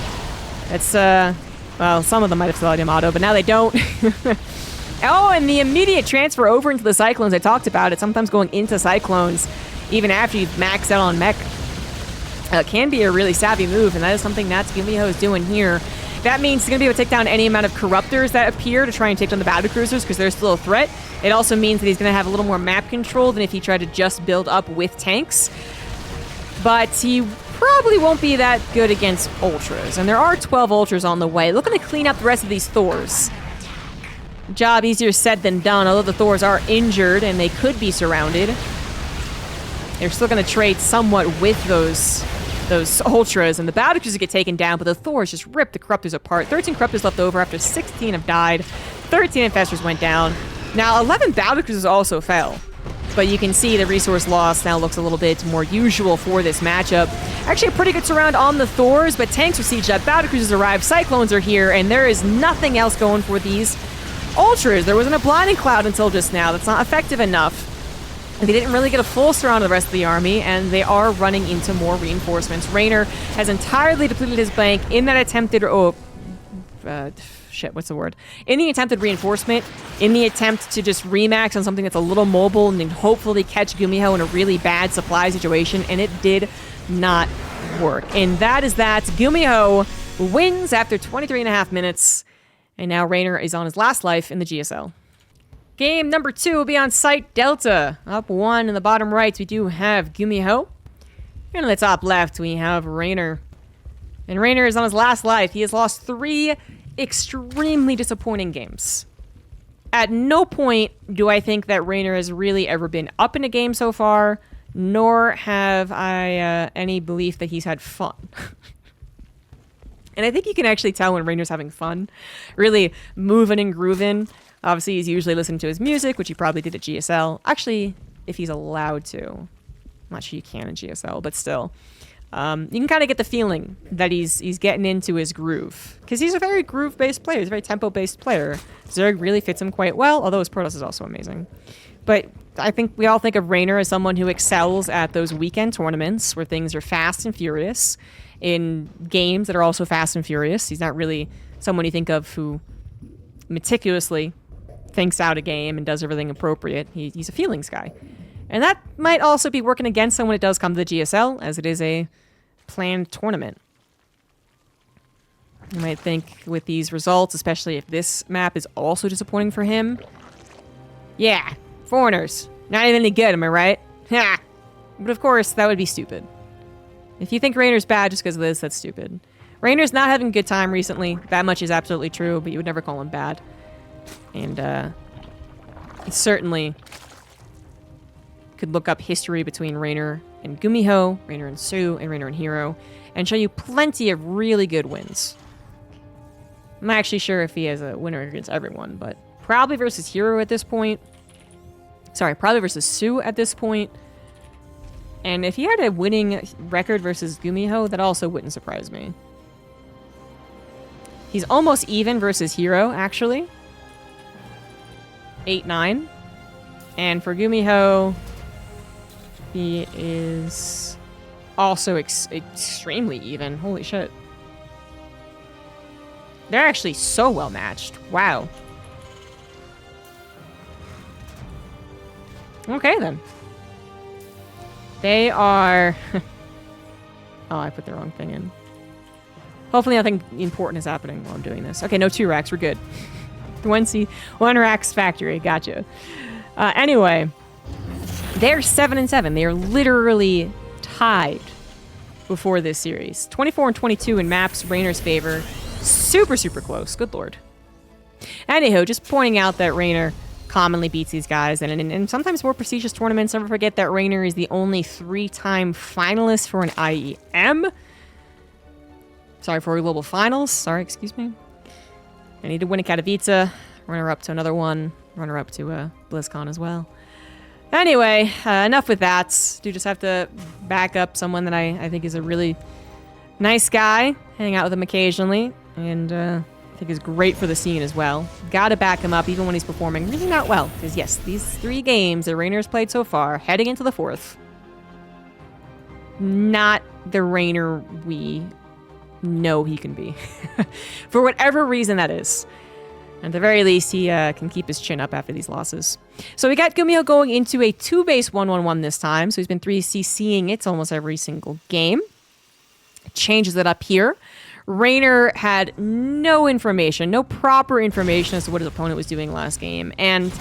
That's, well, some of them might have still had him auto, but now they don't. Oh, and the immediate transfer over into the Cyclones, I talked about it, sometimes going into Cyclones, even after you've maxed out on mech, can be a really savvy move, and that is something that GuMiHo is doing here. That means he's going to be able to take down any amount of corruptors that appear to try and take down the battle cruisers, because they're still a threat. It also means that he's going to have a little more map control than if he tried to just build up with tanks. But he probably won't be that good against Ultras, and there are 12 Ultras on the way. Looking to clean up the rest of these Thors. Job easier said than done, although the Thors are injured and they could be surrounded. They're still going to trade somewhat with those Ultras, and the battle cruisers get taken down, but the Thors just rip the Corruptors apart. 13 Corruptors left over after 16 have died. 13 Infestors went down. Now, 11 battle cruisers also fell, but you can see the resource loss now looks a little bit more usual for this matchup. Actually, a pretty good surround on the Thors, but tanks are sieged up, battle cruisers arrive, Cyclones are here, and there is nothing else going for these Ultras. There wasn't a blinding cloud until just now. That's not effective enough. They didn't really get a full surround of the rest of the army, and they are running into more reinforcements. Reynor has entirely depleted his bank in that attempted... what's the word? In the attempted reinforcement, in the attempt to just remax on something that's a little mobile and then hopefully catch GuMiHo in a really bad supply situation, and it did not work. And that is that. GuMiHo wins after 23.5 minutes, and now Reynor is on his last life in the GSL. Game number 2 will be on Site Delta. Up 1 in the bottom right, we do have GuMiHo. And in the top left, we have Reynor. And Reynor is on his last life. He has lost 3 extremely disappointing games. At no point do I think that Reynor has really ever been up in a game so far, nor have I any belief that he's had fun. And I think you can actually tell when Reynor's having fun, really moving and grooving. Obviously, he's usually listening to his music, which he probably did at GSL. Actually, if he's allowed to. I'm not sure you can in GSL, but still. You can kind of get the feeling that he's getting into his groove. Because he's a very groove-based player. He's a very tempo-based player. Zerg really fits him quite well, although his Protoss is also amazing. But I think we all think of Reynor as someone who excels at those weekend tournaments where things are fast and furious. In games that are also fast and furious. He's not really someone you think of who meticulously thinks out a game and does everything appropriate. He's a feelings guy. And that might also be working against him when it does come to the GSL, as it is a planned tournament. You might think with these results, especially if this map is also disappointing for him. Yeah, foreigners. Not even any good, am I right? Ha! But of course, that would be stupid. If you think Reynor's bad just because of this, that's stupid. Reynor's not having a good time recently. That much is absolutely true, but you would never call him bad. And, certainly could look up history between Reynor and GuMiHo, Reynor and soO, and Reynor and herO, and show you plenty of really good wins. I'm not actually sure if he has a winner against everyone, but probably versus herO at this point. Sorry, probably versus soO at this point. And if he had a winning record versus GuMiHo, that also wouldn't surprise me. He's almost even versus herO, actually. 8-9. And for GuMiHo, he is also extremely even. Holy shit. They're actually so well matched. Wow. Okay, then. They are... oh, I put the wrong thing in. Hopefully nothing important is happening while I'm doing this. Okay, no 2 racks. We're good. 1 racks factory. Gotcha. Anyway, they're 7-7. They are literally tied before this series. 24 and 22 in maps, Reynor's favor. Super, super close. Good lord. Anyhow, just pointing out that Reynor commonly beats these guys, and in sometimes more prestigious tournaments, never forget that Reynor is the only 3-time finalist for an IEM. Sorry, for a global finals. Sorry, excuse me. I need to win a Katowice, runner-up to another one, runner-up to BlizzCon as well. Anyway, enough with that. Do just have to back up someone that I think is a really nice guy. Hang out with him occasionally, and I think is great for the scene as well. Gotta back him up even when he's performing really not well. Because yes, these 3 games that Reynor's played so far, heading into the 4th, not the Reynor we know he can be. For whatever reason that is. At the very least, he can keep his chin up after these losses. So we got GuMiHo going into a 2-base 1-1-1 this time. So he's been 3CCing it almost every single game. Changes it up here. Reynor had no information, no proper information as to what his opponent was doing last game. And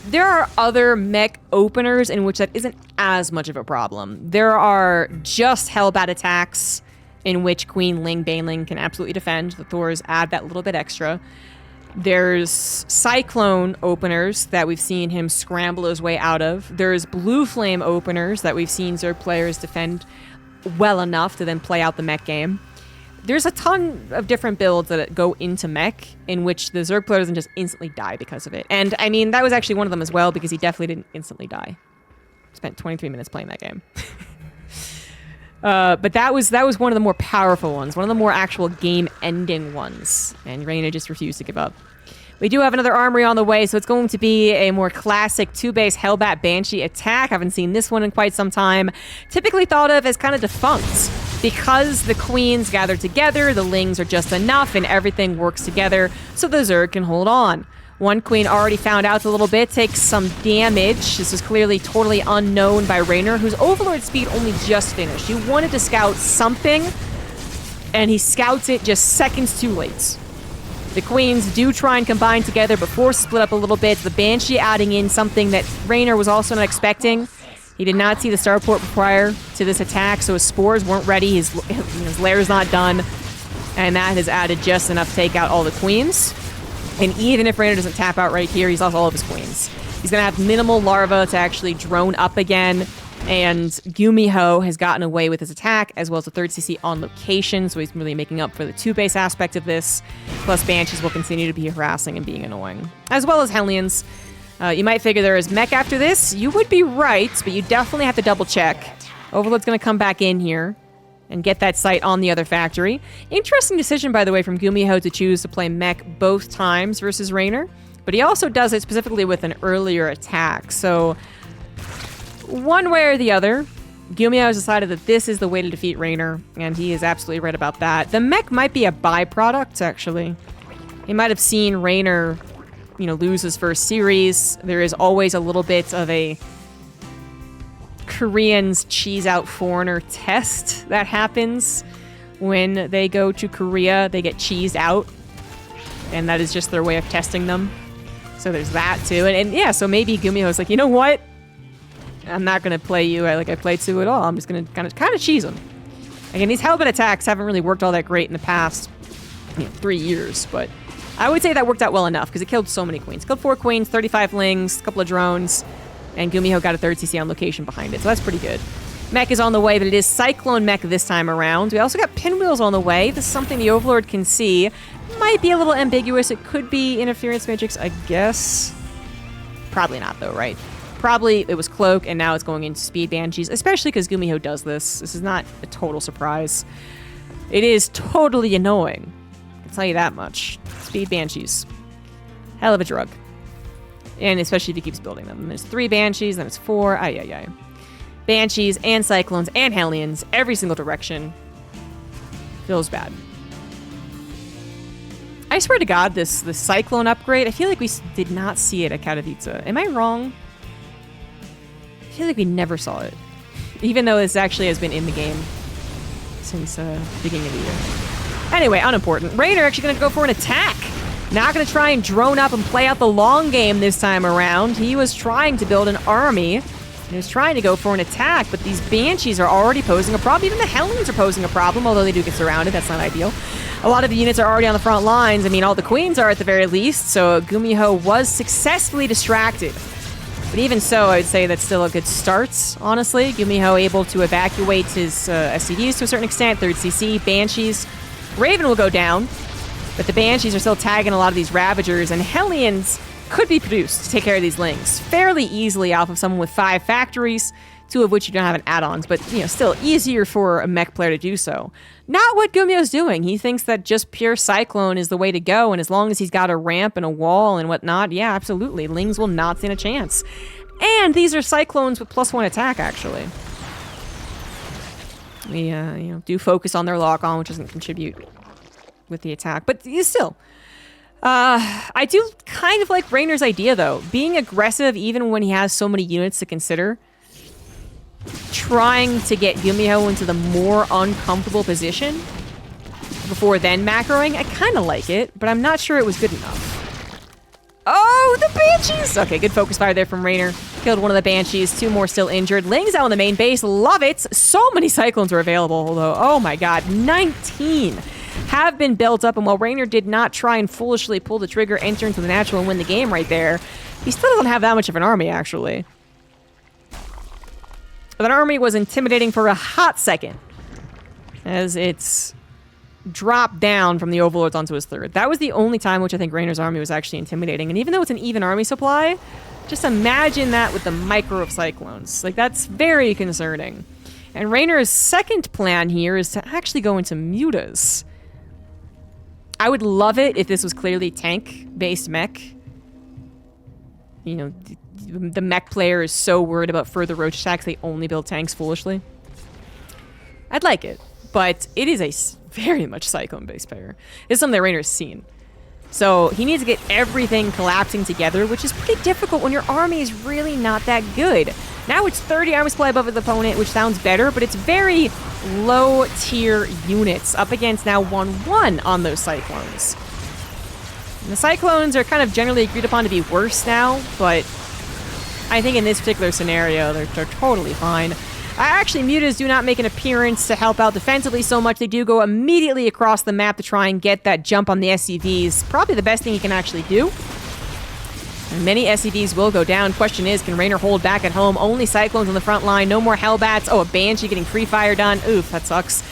there are other mech openers in which that isn't as much of a problem. There are just Hellbat attacks in which Queen Ling Baneling can absolutely defend. The Thors add that little bit extra. There's Cyclone openers that we've seen him scramble his way out of. There's Blue Flame openers that we've seen Zerg players defend well enough to then play out the mech game. There's a ton of different builds that go into mech in which the Zerg player doesn't just instantly die because of it. And I mean, that was actually one of them as well, because he definitely didn't instantly die. Spent 23 minutes playing that game. But that was one of the more powerful ones, one of the more actual game-ending ones, and Reynor just refused to give up. We do have another armory on the way, so it's going to be a more classic 2-base Hellbat Banshee attack. I haven't seen this one in quite some time. Typically thought of as kind of defunct. Because the queens gather together, the lings are just enough, and everything works together, so the Zerg can hold on. One queen already found out a little bit, takes some damage. This is clearly totally unknown by Reynor, whose Overlord speed only just finished. He wanted to scout something, and he scouts it just seconds too late. The queens do try and combine together, but force split up a little bit. The Banshee adding in something that Reynor was also not expecting. He did not see the starport prior to this attack, so his spores weren't ready. His lair's not done, and that has added just enough to take out all the queens. And even if Reynor doesn't tap out right here, he's lost all of his queens. He's going to have minimal larva to actually drone up again, and GuMiHo has gotten away with his attack, as well as the 3rd CC on location, so he's really making up for the 2-base aspect of this. Plus, Banshees will continue to be harassing and being annoying, as well as Hellions. You might figure there is mech after this. You would be right, but you definitely have to double check. Overlord's going to come back in here and get that site on the other factory. Interesting decision, by the way, from GuMiHo to choose to play mech both times versus Reynor, but he also does it specifically with an earlier attack. So one way or the other, GuMiHo has decided that this is the way to defeat Reynor, and he is absolutely right about that. The mech might be a byproduct, actually. He might have seen Reynor lose his first series. There is always a little bit of a Koreans cheese out foreigner test that happens when they go to Korea. They get cheesed out, and that is just their way of testing them. So there's that too. And yeah, so maybe GuMiHo's like, you know what? I'm not going to play you like I played soO at all. I'm just going to kind of cheese him. Again, these Hellbent attacks haven't really worked all that great in the past 3 years, but I would say that worked out well enough because it killed so many queens. Killed 4 queens, 35 lings, a couple of drones, and GuMiHo got a 3rd CC on location behind it, so that's pretty good. Mech is on the way, but it is Cyclone Mech this time around. We also got Pinwheels on the way. This is something the Overlord can see. Might be a little ambiguous. It could be Interference Matrix, I guess. Probably not, though, right? Probably it was Cloak, and now it's going into Speed Banshees, especially because GuMiHo does this. This is not a total surprise. It is totally annoying. I can tell you that much. Speed Banshees. Hell of a drug. And especially if he keeps building them. There's 3 Banshees, then it's 4. Ay. Banshees and Cyclones and Hellions, every single direction. Feels bad. I swear to God, this Cyclone upgrade, I feel like we did not see it at Katowice. Am I wrong? I feel like we never saw it. Even though this actually has been in the game since the beginning of the year. Anyway, unimportant. Reynor actually going to go for an attack. Not going to try and drone up and play out the long game this time around. He was trying to build an army. And he was trying to go for an attack, but these Banshees are already posing a problem. Even the Hellions are posing a problem, although they do get surrounded. That's not ideal. A lot of the units are already on the front lines. I mean, all the queens are at the very least, so GuMiHo was successfully distracted. But even so, I would say that's still a good start, honestly. GuMiHo able to evacuate his SCVs to a certain extent. 3rd CC, Banshees. Raven will go down, but the Banshees are still tagging a lot of these Ravagers, and Hellions could be produced to take care of these Lings fairly easily off of someone with 5 factories, 2 of which you don't have an add-ons, but still easier for a mech player to do so. Not what GuMiHo's doing. He thinks that just pure Cyclone is the way to go, and as long as he's got a ramp and a wall and whatnot, yeah, absolutely. Lings will not stand a chance. And these are Cyclones with +1 attack, actually. We, do focus on their lock-on, which doesn't contribute with the attack, but still. I do kind of like Reynor's idea, though. Being aggressive even when he has so many units to consider. Trying to get GuMiHo into the more uncomfortable position before then macroing. I kind of like it, but I'm not sure it was good enough. Oh, the Banshees! Okay, good focus fire there from Reynor. Killed one of the Banshees, 2 more still injured. Ling's out on the main base, love it! So many Cyclones are available, although, oh my god, 19 have been built up, and while Reynor did not try and foolishly pull the trigger, enter into the natural and win the game right there, he still doesn't have that much of an army, actually. But that army was intimidating for a hot second, as it's dropped down from the Overlords onto his 3rd. That was the only time which I think Reynor's army was actually intimidating, and even though it's an even army supply, just imagine that with the micro of Cyclones. Like, that's very concerning. And Reynor's second plan here is to actually go into mutas. I would love it if this was clearly tank-based mech. The mech player is so worried about further roach attacks, they only build tanks foolishly. I'd like it, but it is a very much Cyclone-based player. It's something that Reynor's seen. So he needs to get everything collapsing together, which is pretty difficult when your army is really not that good. Now it's 30 army supply above his opponent, which sounds better, but it's very low-tier units up against now 1-1 on those Cyclones. And the Cyclones are kind of generally agreed upon to be worse now, but I think in this particular scenario, they're totally fine. Actually, mutas do not make an appearance to help out defensively so much. They do go immediately across the map to try and get that jump on the SCVs. Probably the best thing he can actually do. And many SCVs will go down. Question is, can Reynor hold back at home? Only Cyclones on the front line. No more Hellbats. Oh, a Banshee getting free fire done. Oof, that sucks.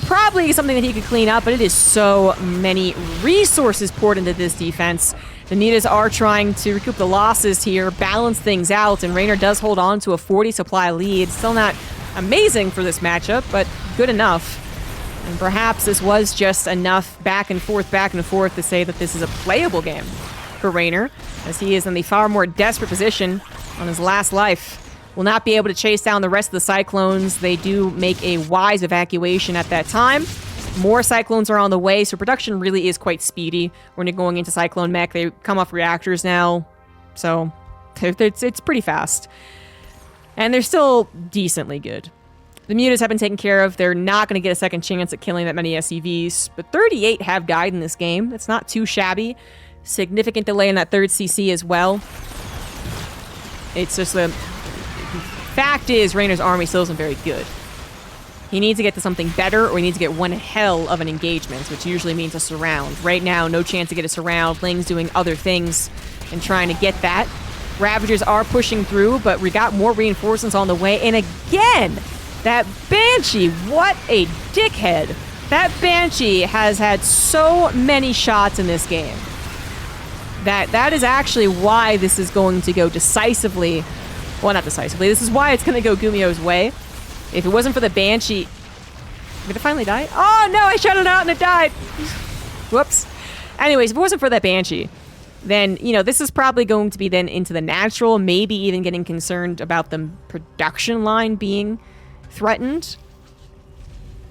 Probably something that he could clean up, but it is so many resources poured into this defense. The mutas are trying to recoup the losses here, balance things out, and Reynor does hold on to a 40 supply lead. Still not amazing for this matchup, but good enough. And perhaps this was just enough back and forth to say that this is a playable game for Reynor, as he is in the far more desperate position on his last life. Will not be able to chase down the rest of the Cyclones. They do make a wise evacuation at that time. More Cyclones are on the way, so production really is quite speedy when you're going into Cyclone Mech. They come off reactors now, so it's pretty fast. And they're still decently good. The mutas have been taken care of. They're not going to get a second chance at killing that many SCVs, but 38 have died in this game. That's not too shabby. Significant delay in that third CC as well. It's just the fact is Reynor's army still isn't very good. He needs to get to something better, or he needs to get one hell of an engagement, which usually means a surround. Right now, no chance to get a surround. Ling's doing other things and trying to get that. Ravagers are pushing through, but we got more reinforcements on the way. And again, that Banshee, what a dickhead. That Banshee has had so many shots in this game. That is actually why this is going to go decisively. Well, not decisively. This is why it's going to go GuMiHo's way. If it wasn't for the Banshee... Did it finally die? Oh, no, I shut it out and it died. Whoops. Anyways, if it wasn't for that Banshee, then, you know, this is probably going to be then into the natural, maybe even getting concerned about the production line being threatened.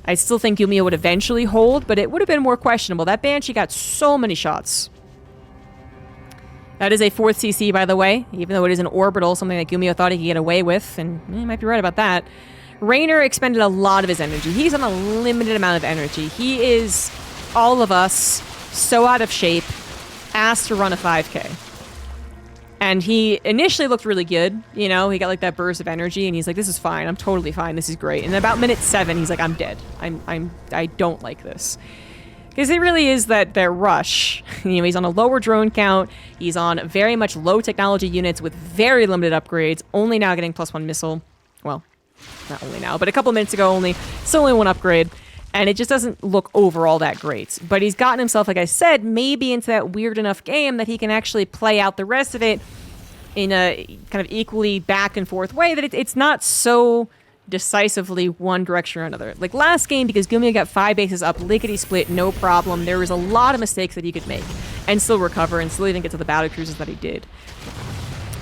I still think GuMiHo would eventually hold, but it would have been more questionable. That Banshee got so many shots. That is a 4th CC, by the way, even though it is an orbital, something that GuMiHo thought he could get away with, and he might be right about that. Reynor expended a lot of his energy. He's on a limited amount of energy. He is, all of us, so out of shape, asked to run a 5K. And he initially looked really good, you know, he got like that burst of energy, and he's like, this is fine, I'm totally fine, this is great. And about minute 7, he's like, I'm dead. I don't like this. Because it really is that rush. You know, he's on a lower drone count, he's on very much low technology units with very limited upgrades, only now getting +1 missile. Well, not only now, but a couple minutes ago only. Still only 1 upgrade. And it just doesn't look overall that great. But he's gotten himself, like I said, maybe into that weird enough game that he can actually play out the rest of it in a kind of equally back and forth way that it's not so decisively one direction or another. Like last game, because GuMiHo got 5 bases up, lickety split, no problem. There was a lot of mistakes that he could make and still recover and still even get to the battle cruises that he did.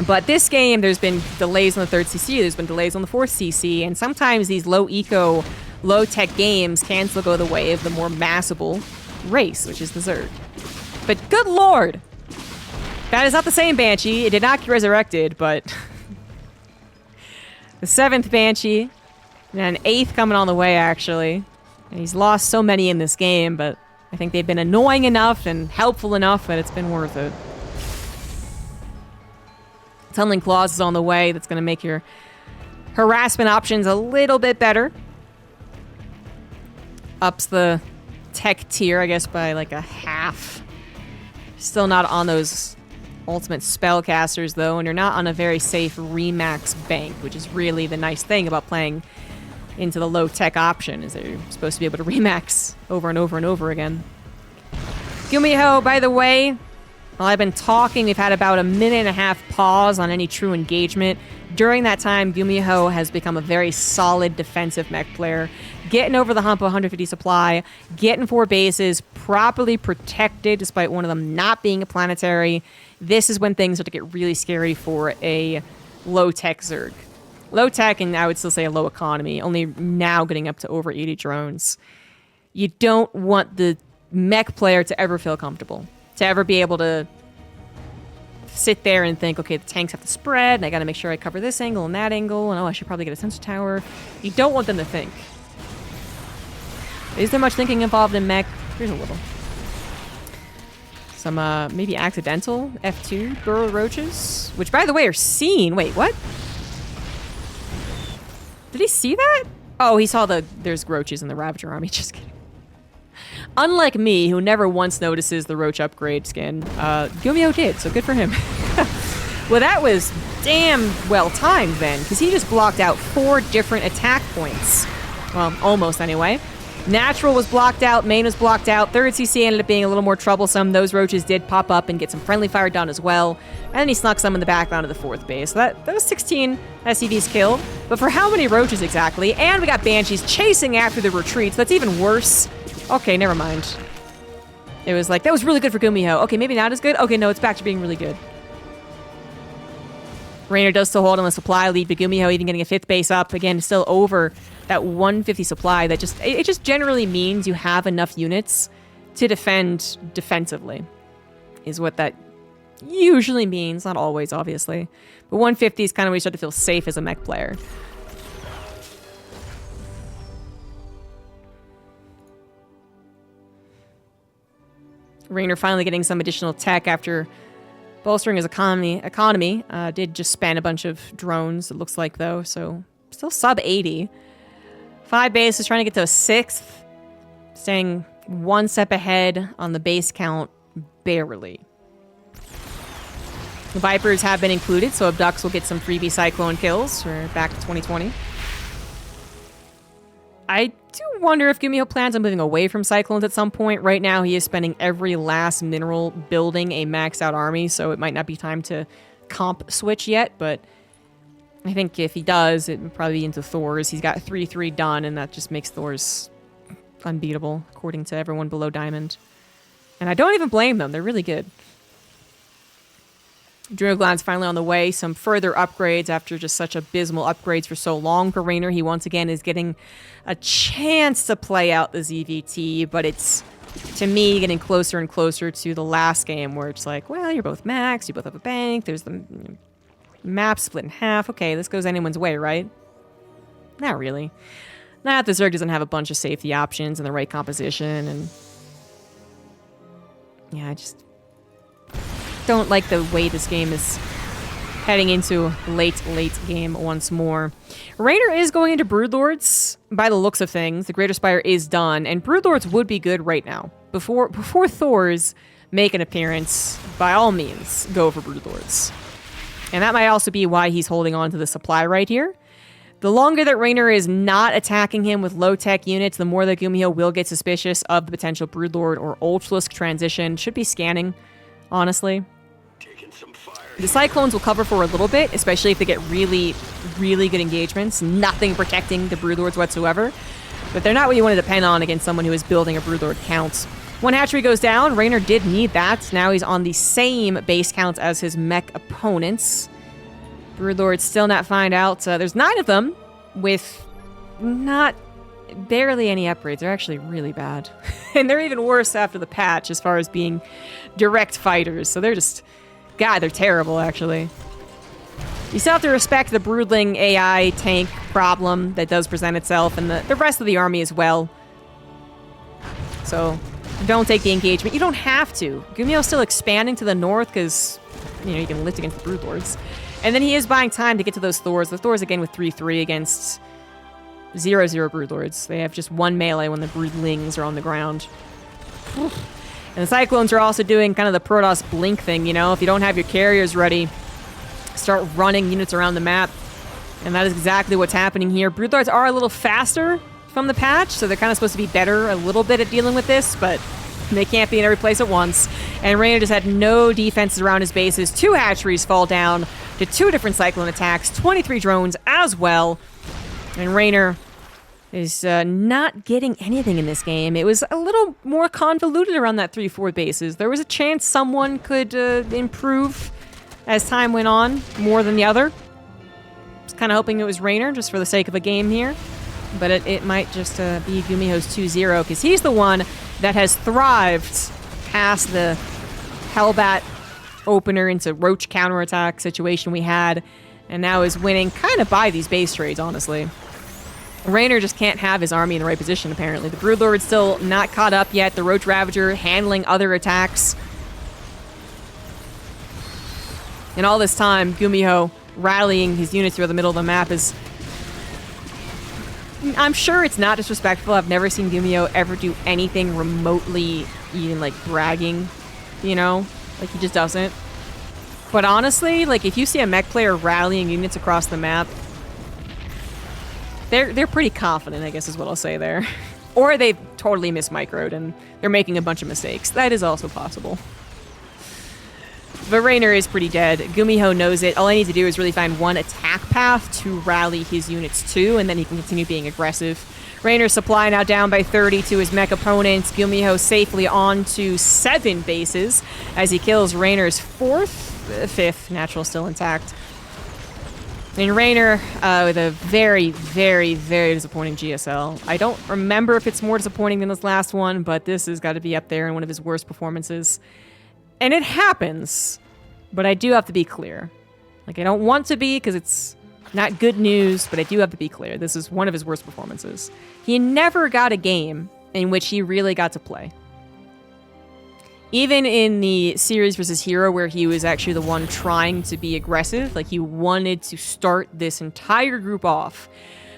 But this game, there's been delays on the 3rd CC, there's been delays on the 4th CC, and sometimes these low-eco, low-tech games can still go the way of the more massable race, which is the Zerg. But good lord! That is not the same Banshee. It did not get resurrected, but... the 7th Banshee, and an 8th coming on the way, actually. And he's lost so many in this game, but I think they've been annoying enough and helpful enough that it's been worth it. Tunneling Claws is on the way. That's going to make your harassment options a little bit better. Ups the tech tier, I guess, by like a half. Still not on those ultimate spellcasters, though, and you're not on a very safe Remax bank, which is really the nice thing about playing into the low-tech option, is that you're supposed to be able to Remax over and over and over again. GuMiHo, by the way, while I've been talking, we've had about a minute and a half pause on any true engagement. During that time, GuMiHo has become a very solid defensive mech player, getting over the hump of 150 supply, getting 4 bases, properly protected despite one of them not being a planetary. This is when things start to get really scary for a low-tech Zerg. Low-tech, and I would still say a low economy, only now getting up to over 80 drones. You don't want the mech player to ever feel comfortable, to ever be able to sit there and think, okay, the tanks have to spread, and I gotta make sure I cover this angle and that angle, and oh, I should probably get a sensor tower. You don't want them to think. Is there much thinking involved in mech? Here's a little. Some, maybe accidental F2 burrow roaches, which, by the way, are seen. Wait, what? Did he see that? Oh, he saw there's roaches in the Ravager army. Just kidding. Unlike me, who never once notices the roach upgrade skin, GuMiHo did, so good for him. Well, that was damn well timed then, because he just blocked out 4 different attack points. Well, almost anyway. Natural was blocked out, main was blocked out, 3rd CC ended up being a little more troublesome. Those roaches did pop up and get some friendly fire done as well. And then he snuck some in the background of the 4th base. So that was 16 SCVs killed. But for how many roaches exactly? And we got Banshees chasing after the retreats. That's even worse. Okay, never mind. It was like, that was really good for GuMiHo. Okay, maybe not as good? Okay, no, it's back to being really good. Reynor does still hold on the supply lead, but GuMiHo even getting a 5th base up. Again, still over that 150 supply that it just generally means you have enough units to defend defensively, is what that usually means. Not always, obviously. But 150 is kind of where you start to feel safe as a mech player. Reynor finally getting some additional tech after bolstering his economy. Did just span a bunch of drones, it looks like, though, so still sub 80. 5 bases, trying to get to a 6th. Staying one step ahead on the base count, barely. The Vipers have been included, so Abducts will get some freebie Cyclone kills. We're back to 2020. I do wonder if GuMiHo plans on moving away from Cyclones at some point. Right now, he is spending every last mineral building a maxed out army, so it might not be time to comp switch yet, but I think if he does, it would probably be into Thors. He's got 3-3 done, and that just makes Thors unbeatable, according to everyone below Diamond. And I don't even blame them. They're really good. Droogland's finally on the way. Some further upgrades after just such abysmal upgrades for so long for Reynor. He once again is getting a chance to play out the ZVT, but it's, to me, getting closer and closer to the last game where it's like, well, you're both max, you both have a bank, there's the map split in half. Okay, this goes anyone's way, right? Not really. Not if the Zerg doesn't have a bunch of safety options and the right composition, and yeah, I just don't like the way this game is heading into late game once more. Reynor is going into Broodlords by the looks of things. The Greater Spire is done, and Broodlords would be good right now. Before Thors make an appearance, by all means, go for Broodlords. And that might also be why he's holding on to the supply right here. The longer that Reynor is not attacking him with low-tech units, the more that GuMiHo will get suspicious of the potential Broodlord or Ultralisk transition. Should be scanning, honestly. The Cyclones will cover for a little bit, especially if they get really, really good engagements. Nothing protecting the Broodlords whatsoever. But they're not what you want to depend on against someone who is building a Broodlord count. One hatchery goes down. Reynor did need that. Now he's on the same base count as his mech opponents. Broodlords still not find out. There's 9 of them with barely any upgrades. They're actually really bad. And they're even worse after the patch as far as being direct fighters. So they're just... God, they're terrible, actually. You still have to respect the Broodling AI tank problem that does present itself, and the rest of the army as well. So, don't take the engagement. You don't have to. GuMiHo's still expanding to the north because, you can lift against the Broodlords. And then he is buying time to get to those Thors. The Thors, again, with 3-3 against 0-0 Broodlords. They have just 1 melee when the Broodlings are on the ground. Oof. And the Cyclones are also doing kind of the Protoss blink thing, If you don't have your carriers ready, start running units around the map. And that is exactly what's happening here. Broodlords are a little faster from the patch, so they're kind of supposed to be better a little bit at dealing with this, but they can't be in every place at once. And Reynor just had no defenses around his bases. 2 hatcheries fall down to 2 different Cyclone attacks, 23 drones as well. And Reynor is not getting anything in this game. It was a little more convoluted around that 3-4 bases. There was a chance someone could improve as time went on more than the other. I was kind of hoping it was Reynor just for the sake of a game here. But it might just be GuMiHo's 2-0 because he's the one that has thrived past the Hellbat opener into Roach counterattack situation we had, and now is winning kind of by these base trades, honestly. Reynor just can't have his army in the right position, apparently. The Broodlord's still not caught up yet. The Roach Ravager handling other attacks. And all this time, GuMiHo rallying his units through the middle of the map is... I'm sure it's not disrespectful. I've never seen GuMiHo ever do anything remotely even, bragging, Like, he just doesn't. But honestly, if you see a mech player rallying units across the map, they're pretty confident, I guess is what I'll say there. Or they've totally mismicroed and they're making a bunch of mistakes. That is also possible. But Reynor is pretty dead. GuMiHo knows it. All I need to do is really find one attack path to rally his units to, and then he can continue being aggressive. Reynor's supply now down by 30 to his mech opponents. GuMiHo safely on to 7 bases as he kills Reynor's 5th natural still intact. And Reynor with a very, very, very disappointing GSL. I don't remember if it's more disappointing than this last one, but this has got to be up there in one of his worst performances. And it happens, but I do have to be clear. Like, I don't want to be because it's not good news, but I do have to be clear. This is one of his worst performances. He never got a game in which he really got to play. Even in the series versus herO, where he was actually the one trying to be aggressive, like he wanted to start this entire group off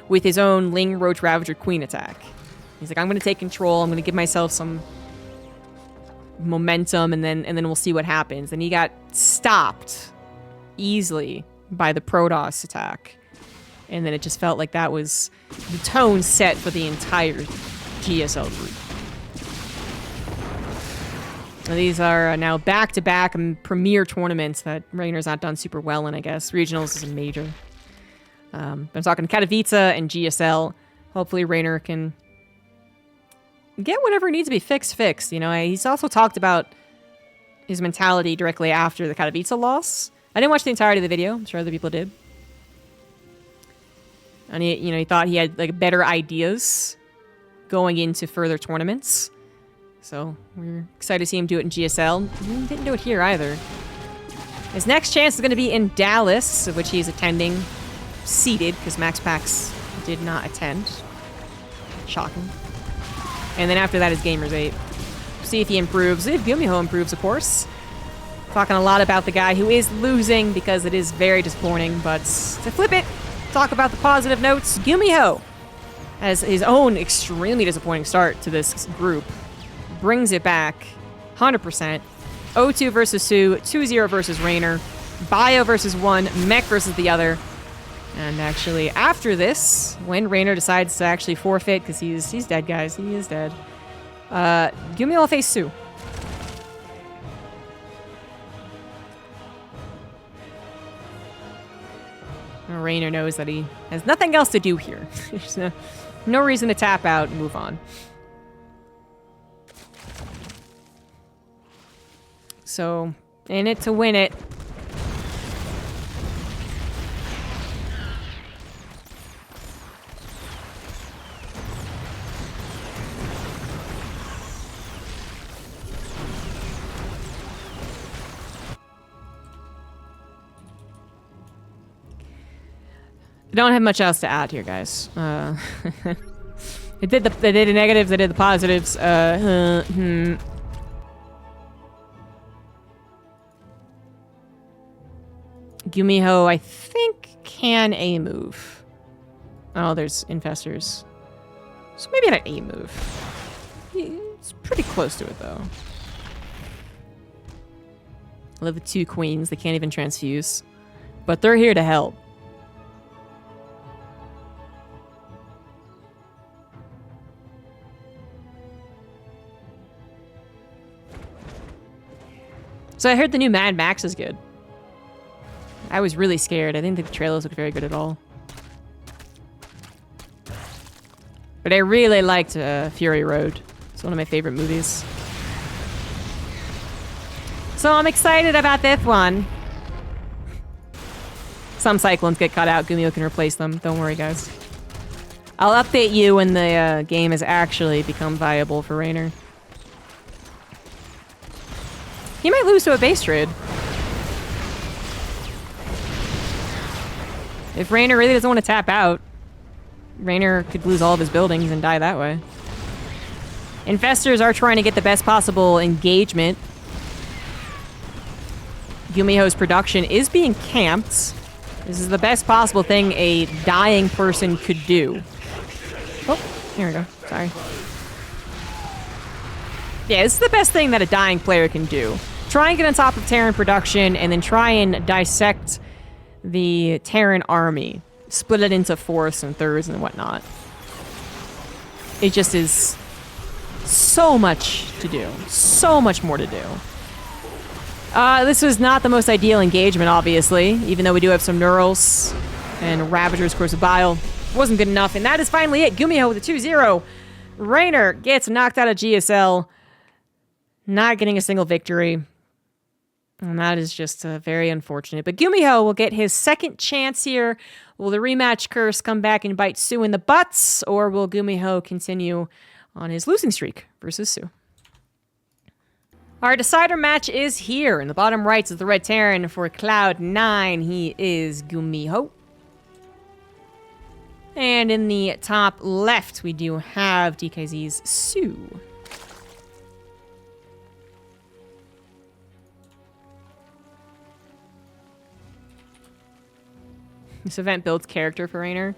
with his own Ling, Roach, Ravager, Queen attack. He's like, I'm going to take control. I'm going to give myself some momentum, and then we'll see what happens. And he got stopped easily by the Protoss attack. And then it just felt like that was the tone set for the entire GSL group. These are now back-to-back premier tournaments that Reynor's not done super well in, I guess. Regionals is a major. I'm talking Katowice and GSL. Hopefully Reynor can get whatever needs to be fixed. You know, he's also talked about his mentality directly after the Katowice loss. I didn't watch the entirety of the video. I'm sure other people did. And he thought he had like better ideas going into further tournaments. So we're excited to see him do it in GSL. He didn't do it here either. His next chance is going to be in Dallas, of which he's attending, seated, because Max Pax did not attend. Shocking. And then after that is Gamers 8. See if he improves. If GuMiHo improves, of course. Talking a lot about the guy who is losing because it is very disappointing, but to flip it, talk about the positive notes. GuMiHo has his own extremely disappointing start to this group. Brings it back 100%. O2 versus soO, 2-0 versus Reynor, Bio versus one, Mech versus the other. And actually, after this, when Reynor decides to actually forfeit, because he's dead, guys, he is dead. GuMiHo will face soO. Reynor knows that he has nothing else to do here. There's no reason to tap out and move on. So, in it to win it. I don't have much else to add here, guys. They did the negatives, they did the positives. GuMiHo, I think, can A move. Oh, there's infestors. So maybe an A move. It's pretty close to it, though. I love the two queens. They can't even transfuse. But they're here to help. So I heard the new Mad Max is good. I was really scared. I didn't think the trailers looked very good at all. But I really liked Fury Road. It's one of my favorite movies. So I'm excited about this one. Some cyclones get cut out. GuMiHo can replace them. Don't worry, guys. I'll update you when the game has actually become viable for Reynor. He might lose to a base trade. If Reynor really doesn't want to tap out, Reynor could lose all of his buildings and die that way. Infestors are trying to get the best possible engagement. GuMiHo's production is being camped. This is the best possible thing a dying person could do. Oh, here we go. Sorry. Yeah, this is the best thing that a dying player can do. Try and get on top of Terran production, and then try and dissect the Terran army. Split it into fourths and thirds and whatnot. It just is so much to do. So much more to do. This was not the most ideal engagement, obviously, even though we do have some Neurals and Ravagers, of course, with Bile. Wasn't good enough, and that is finally it. GuMiHo with a 2-0. Reynor gets knocked out of GSL. Not getting a single victory. And that is just very unfortunate. But GuMiHo will get his second chance here. Will the rematch curse come back and bite soO in the butts? Or will GuMiHo continue on his losing streak versus soO? Our decider match is here. In the bottom right is the red Terran for Cloud9. He is GuMiHo. And in the top left, we do have DKZ's soO. This event builds character for Reynor.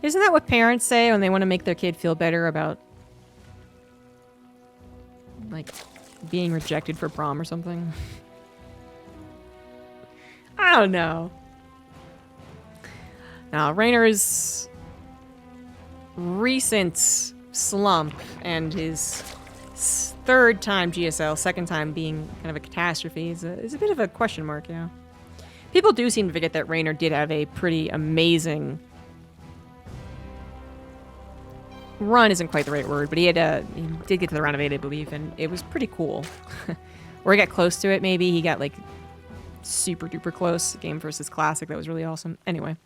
Isn't that what parents say when they want to make their kid feel better about, like, being rejected for prom or something? I don't know. Now, Reynor's recent slump and his third time GSL, second time being kind of a catastrophe, is a bit of a question mark, yeah. People do seem to forget that Reynor did have a pretty amazing run. Isn't quite the right word, but he did get to the round of 8, I believe, and it was pretty cool. Or he got close to it, maybe. He got, like, super duper close. Game versus Classic, that was really awesome. Anyway.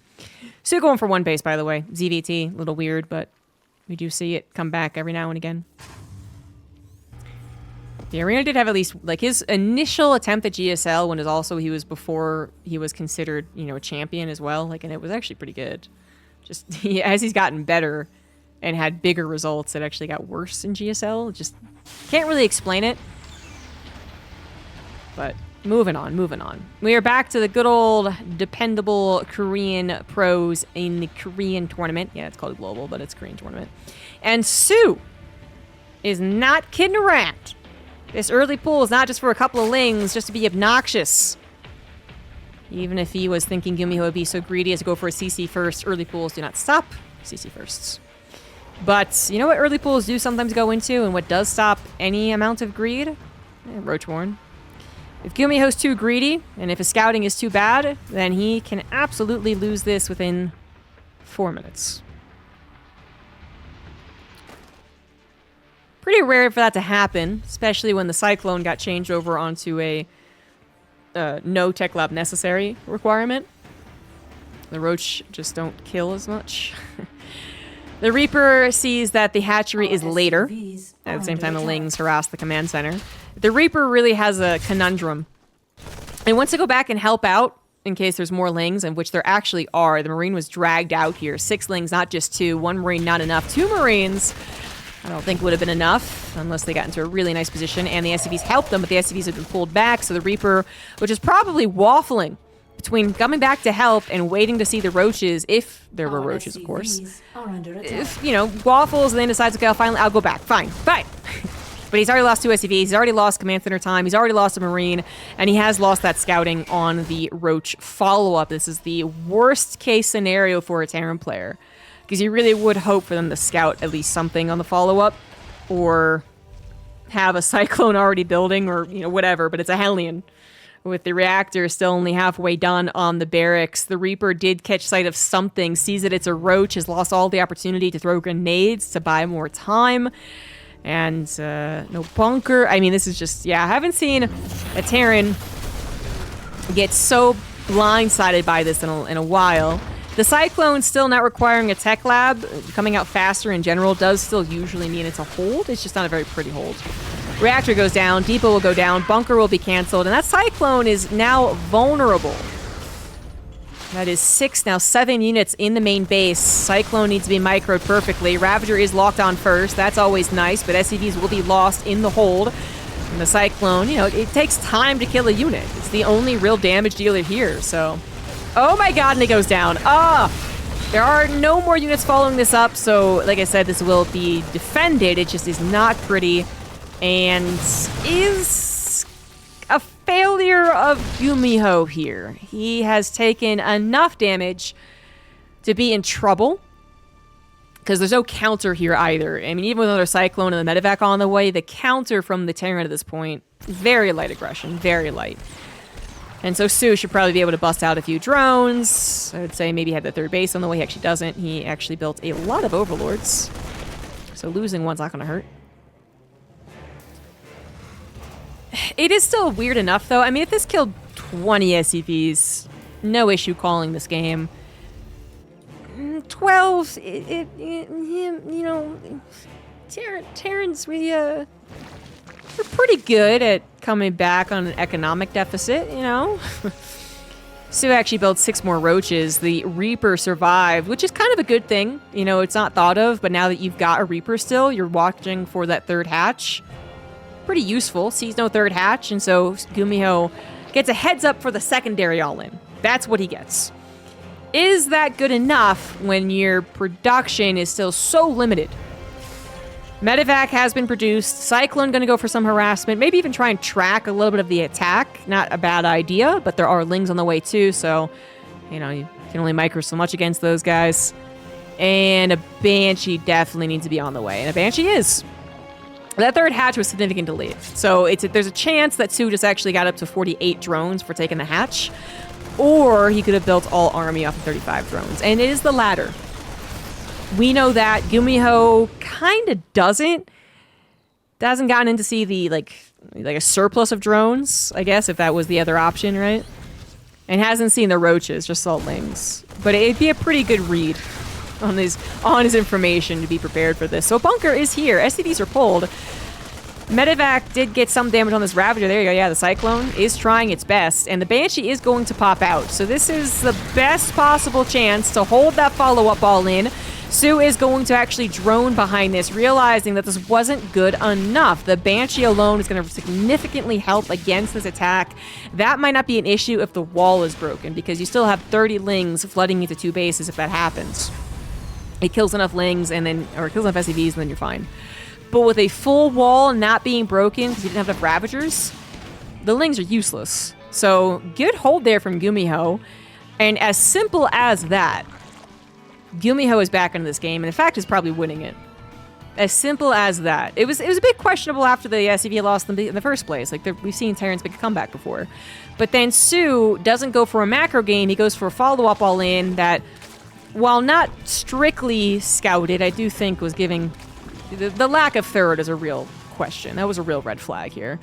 soO going for 1 base, by the way. ZVT, a little weird, but we do see it come back every now and again. Yeah, Reynor did have at least, like, his initial attempt at GSL when he was before he was considered, you know, a champion as well. Like, and it was actually pretty good. Just, as he's gotten better and had bigger results, it actually got worse in GSL. Just can't really explain it. But moving on. We are back to the good old dependable Korean pros in the Korean tournament. Yeah, it's called Global, but it's Korean tournament. And soO is not kidding around. This early pool is not just for a couple of lings, just to be obnoxious. Even if he was thinking GuMiHo would be so greedy as to go for a CC first, early pools do not stop CC firsts. But you know what early pools do sometimes go into, and what does stop any amount of greed? Roachborn. If GuMiHo's too greedy, and if his scouting is too bad, then he can absolutely lose this within 4 minutes. Pretty rare for that to happen, especially when the Cyclone got changed over onto a no tech lab necessary requirement. The Roach just don't kill as much. The Reaper sees that the hatchery is later. At the same time, the Lings harass the command center. The Reaper really has a conundrum. It wants to go back and help out in case there's more Lings, and which there actually are. The Marine was dragged out here. 6 Lings, not just 2. 1 Marine, not enough. 2 Marines, I don't think would have been enough unless they got into a really nice position, and the SCVs helped them, but the SCVs have been pulled back, so the Reaper, which is probably waffling between coming back to help and waiting to see the Roaches, if there were Roaches, of course. If, you know, waffles and then decides, okay, I'll go back. Fine. But he's already lost 2 SCVs, he's already lost command center time, he's already lost a Marine, and he has lost that scouting on the Roach follow-up. This is the worst case scenario for a Terran player. Because you really would hope for them to scout at least something on the follow-up, or have a Cyclone already building, or, you know, whatever, but it's a Hellion. With the reactor still only halfway done on the barracks, the Reaper did catch sight of something, sees that it's a Roach, has lost all the opportunity to throw grenades to buy more time, and no bunker. I mean, this is just, yeah, I haven't seen a Terran get so blindsided by this in a while. The Cyclone still not requiring a tech lab, coming out faster in general, does still usually mean it's a hold. It's just not a very pretty hold. Reactor goes down, depot will go down, bunker will be canceled, and that Cyclone is now vulnerable. That is 6, now 7 units in the main base. Cyclone needs to be microed perfectly. Ravager is locked on first. That's always nice, but SCVs will be lost in the hold. And the Cyclone, you know, it takes time to kill a unit. It's the only real damage dealer here, so... Oh my god, and it goes down. There are no more units following this up, so like I said, this will be defended. It just is not pretty, and is a failure of GuMiHo here. He has taken enough damage to be in trouble, because there's no counter here either. I mean, even with another Cyclone and the medevac on the way, the counter from the Terran at this point, very light aggression, very light. And so soO should probably be able to bust out a few drones. I would say maybe have the 3rd base on the way. He actually doesn't. He actually built a lot of Overlords. So losing one's not going to hurt. It is still weird enough, though. I mean, if this killed 20 SCVs, no issue calling this game. 12, you know, Terrans, we're pretty good at coming back on an economic deficit, you know? soO actually built 6 more roaches. The Reaper survived, which is kind of a good thing. You know, it's not thought of, but now that you've got a Reaper still, you're watching for that 3rd hatch. Pretty useful. Sees no 3rd hatch, and so GuMiHo gets a heads up for the secondary all-in. That's what he gets. Is that good enough when your production is still so limited? Medevac has been produced. Cyclone going to go for some harassment. Maybe even try and track a little bit of the attack. Not a bad idea, but there are Lings on the way too, so, you know, you can only micro so much against those guys. And a Banshee definitely needs to be on the way, and a Banshee is. That 3rd hatch was significant delay. So there's a chance that soO just actually got up to 48 drones for taking the hatch, or he could have built all army off of 35 drones, and it is the latter. We know that. GuMiHo kind of hasn't gotten in to see the, like a surplus of drones, I guess, if that was the other option, right? And hasn't seen the roaches, just saw Lings. But it'd be a pretty good read on his information to be prepared for this. So Bunker is here. SCVs are pulled. Medevac did get some damage on this Ravager. There you go. Yeah, the Cyclone is trying its best, and the Banshee is going to pop out. So this is the best possible chance to hold that follow-up all in. soO is going to actually drone behind this, realizing that this wasn't good enough. The Banshee alone is going to significantly help against this attack. That might not be an issue if the wall is broken, because you still have 30 Lings flooding into 2 bases if that happens. It kills enough Lings, or kills enough SCVs, and then you're fine. But with a full wall not being broken, because you didn't have enough Ravagers, the Lings are useless. So, good hold there from GuMiHo. And as simple as that, GuMiHo is back into this game, and in fact is probably winning it. As simple as that. It was a bit questionable after the SCV lost in the first place. Like, we've seen Terrans make a comeback before. But then soO doesn't go for a macro game, he goes for a follow-up all-in that, while not strictly scouted, I do think was giving... The lack of third is a real question. That was a real red flag here.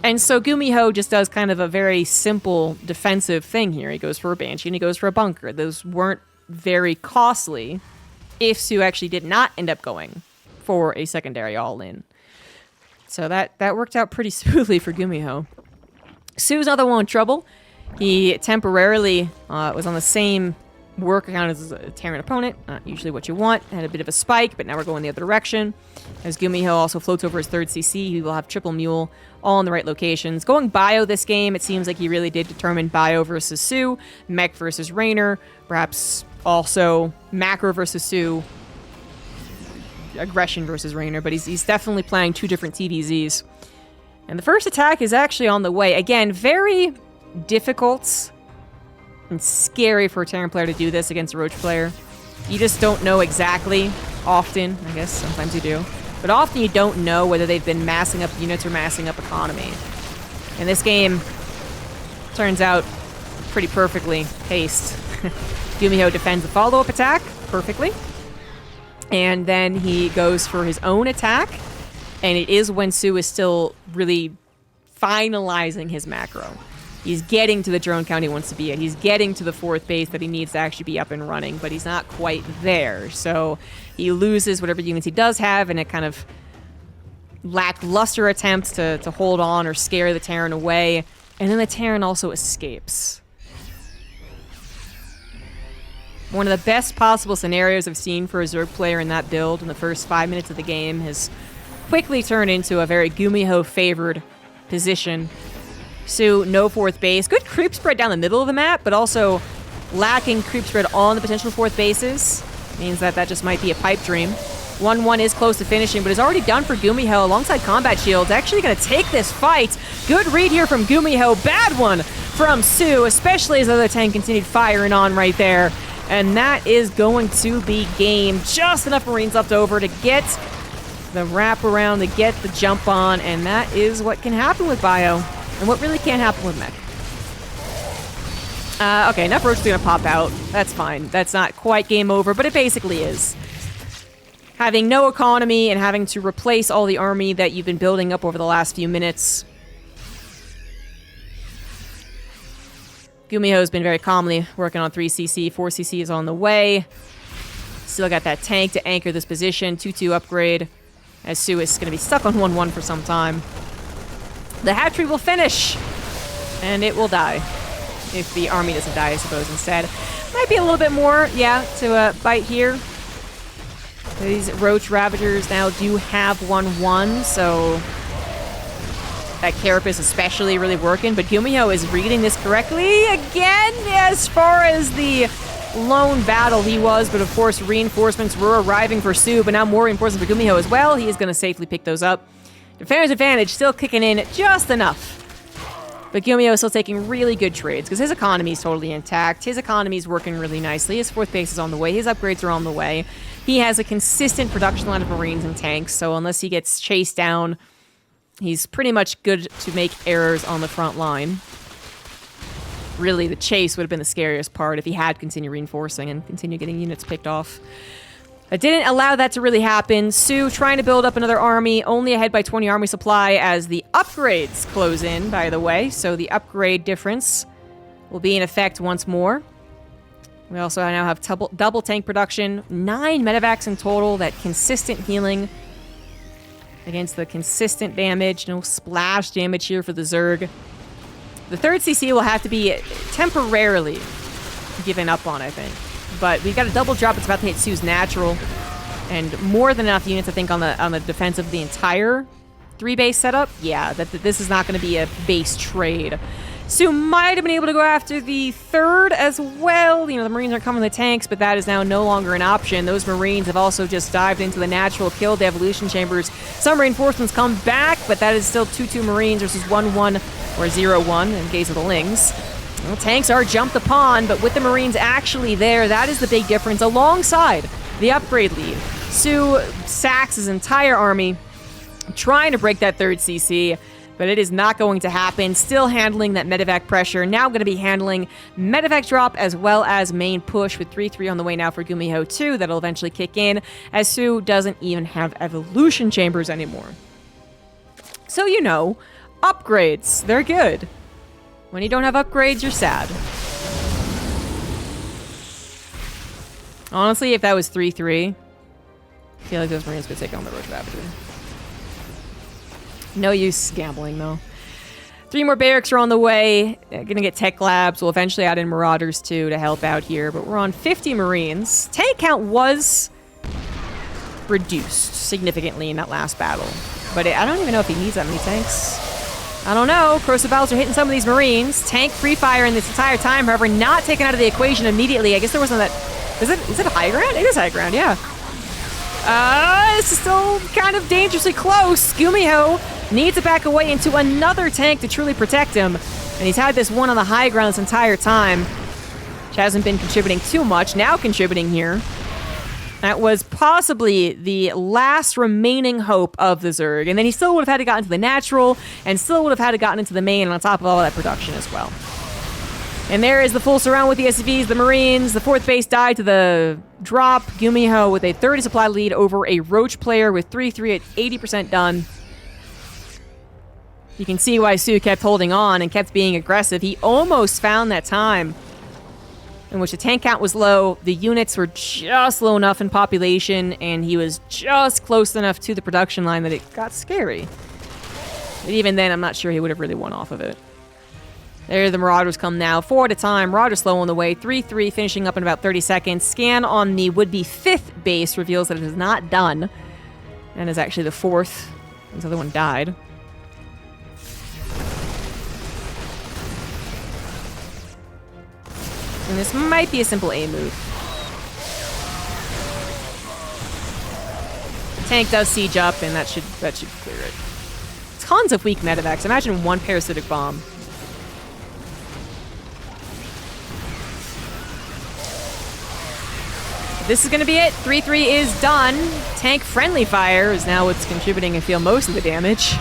And so GuMiHo just does kind of a very simple defensive thing here. He goes for a Banshee and he goes for a Bunker. Those weren't very costly if soO actually did not end up going for a secondary all-in. So that worked out pretty smoothly for GuMiHo. soO's another one in trouble. He temporarily was on the same work account as a Terran opponent. Not usually what you want. Had a bit of a spike, but now we're going the other direction. As GuMiHo also floats over his 3rd CC, he will have triple Mule all in the right locations. Going bio this game, it seems like he really did determine bio versus soO, mech versus Reynor, perhaps also macro versus soO, aggression versus Reynor, but he's definitely playing 2 different TVZs. And the first attack is actually on the way. Again, very difficult and scary for a Terran player to do this against a Roach player. You just don't know exactly. Often, I guess, sometimes you do. But often you don't know whether they've been massing up units or massing up economy. And this game turns out pretty perfectly paced. GuMiHo defends the follow-up attack perfectly. And then he goes for his own attack. And it is when soO is still really finalizing his macro. He's getting to the drone count he wants to be at. He's getting to the 4th base that he needs to actually be up and running, but he's not quite there. So he loses whatever units he does have in a kind of lackluster attempt to hold on or scare the Terran away. And then the Terran also escapes. One of the best possible scenarios I've seen for a Zerg player in that build in the first 5 minutes of the game has quickly turned into a very GuMiHo favored position. soO, no 4th base. Good creep spread down the middle of the map, but also lacking creep spread on the potential 4th bases. Means that just might be a pipe dream. 1-1 is close to finishing, but is already done for GuMiHo alongside Combat Shields. Actually going to take this fight. Good read here from GuMiHo. Bad one from soO, especially as the other 10 continued firing on right there. And that is going to be game. Just enough Marines left over to get the wraparound, to get the jump on, and that is what can happen with bio. And what really can't happen with mech. Okay, enough roaches are gonna pop out. That's fine. That's not quite game over, but it basically is. Having no economy and having to replace all the army that you've been building up over the last few minutes GuMiHo's been very calmly working on 3cc. 4cc is on the way. Still got that tank to anchor this position. 2-2 upgrade. As soO is going to be stuck on 1-1 for some time. The hatchery will finish. And it will die. If the army doesn't die, I suppose, instead. Might be a little bit more, yeah, to bite here. These Roach Ravagers now do have 1-1, so that Carapace especially really working. But GuMiHo is reading this correctly again as far as the lone battle he was. But of course, reinforcements were arriving for soO, but now more reinforcements for GuMiHo as well. He is going to safely pick those up. Defender's advantage still kicking in just enough. But GuMiHo is still taking really good trades because his economy is totally intact. His economy is working really nicely. His fourth base is on the way. His upgrades are on the way. He has a consistent production line of Marines and tanks, so unless he gets chased down, he's pretty much good to make errors on the front line. Really, the chase would have been the scariest part if he had continued reinforcing and continued getting units picked off. It didn't allow that to really happen. soO trying to build up another army, only ahead by 20 army supply as the upgrades close in, by the way. So the upgrade difference will be in effect once more. We also now have double tank production, 9 medevacs in total, that consistent healing against the consistent damage. No splash damage here for the Zerg. The third CC will have to be temporarily given up on, I think. But we've got a double drop. It's about to hit soO's natural. And more than enough units, I think, on the defense of the entire 3-base setup. Yeah, this is not going to be a base trade. soO might have been able to go after the third as well. You know, the Marines are coming with the tanks, but that is now no longer an option. Those Marines have also just dived into the natural, killed the evolution chambers. Some reinforcements come back, but that is still 2-2 Marines versus 1-1 or 0-1 in case of the Lings. Well, tanks are jumped upon, but with the Marines actually there, that is the big difference alongside the upgrade lead. soO sacks his entire army, trying to break that third CC, but it is not going to happen. Still handling that medevac pressure. Now going to be handling medevac drop as well as main push with 3-3 on the way now for GuMiHo 2. That'll eventually kick in as soO doesn't even have evolution chambers anymore. So, you know, upgrades, they're good. When you don't have upgrades, you're sad. Honestly, if that was 3-3, I feel like those Marines could take on the Roach Ravager. No use gambling, though. 3 more barracks are on the way. Gonna get tech labs. We'll eventually add in Marauders, too, to help out here. But we're on 50 Marines. Tank count was reduced significantly in that last battle. But I don't even know if he needs that many tanks. I don't know. Corrosive Battles are hitting some of these Marines. Tank free fire in this entire time, however, not taken out of the equation immediately. I guess there wasn't that... Is it high ground? It is high ground, yeah. This is still kind of dangerously close. GuMiHo needs to back away into another tank to truly protect him. And he's had this one on the high ground this entire time, which hasn't been contributing too much. Now contributing here. That was possibly the last remaining hope of the Zerg. And then he still would have had to gotten into the natural, and still would have had to gotten into the main on top of all that production as well. And there is the full surround with the SCVs, the Marines. The fourth base died to the drop. GuMiHo with a 30 supply lead over a Roach player with 3-3 at 80% done. You can see why soO kept holding on and kept being aggressive. He almost found that time in which the tank count was low, the units were just low enough in population, and he was just close enough to the production line that it got scary. But even then, I'm not sure he would have really won off of it. There the Marauders come now, 4 at a time. Marauders slow on the way, 3-3, finishing up in about 30 seconds. Scan on the would-be 5th base reveals that it is not done, and is actually the 4th. This other one died. And this might be a simple A move. The tank does siege up, and that should clear it. Tons of weak medevacs. Imagine one parasitic bomb. This is going to be it. 3-3 is done. Tank friendly fire is now what's contributing, I feel, most of the damage.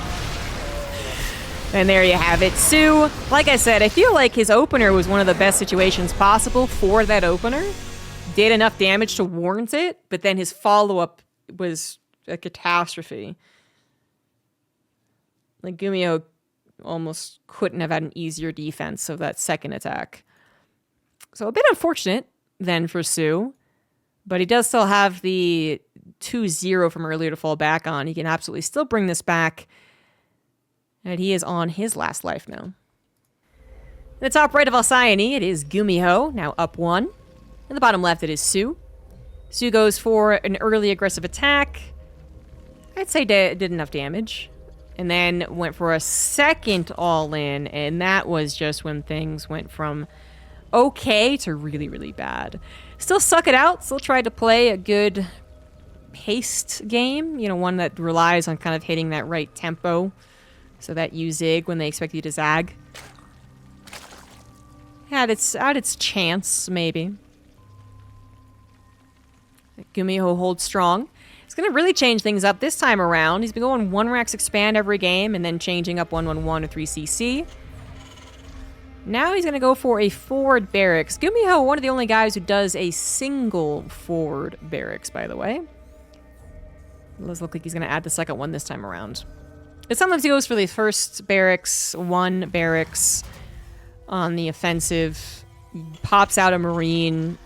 And there you have it. soO, like I said, I feel like his opener was one of the best situations possible for that opener. Did enough damage to warrant it, but then his follow-up was a catastrophe. Like, GuMiHo almost couldn't have had an easier defense of that second attack. So a bit unfortunate then for soO, but he does still have the 2-0 from earlier to fall back on. He can absolutely still bring this back. And he is on his last life now. In the top right of Alcyone, it is GuMiHo, now up 1. In the bottom left, it is soO. soO goes for an early aggressive attack. I'd say did enough damage. And then went for a second all-in, and that was just when things went from okay to really, really bad. Still suck it out. Still tried to play a good paced game. You know, one that relies on kind of hitting that right tempo so that you zig when they expect you to zag. Had its chance, maybe. GuMiHo holds strong. It's going to really change things up this time around. He's been going 1 Rax expand every game and then changing up 1-1-1 or 3CC. Now he's going to go for a forward barracks. GuMiHo, one of the only guys who does a single forward barracks, by the way. It does look like he's going to add the second one this time around. But sometimes he goes for the first barracks, 1 barracks on the offensive, pops out a Marine,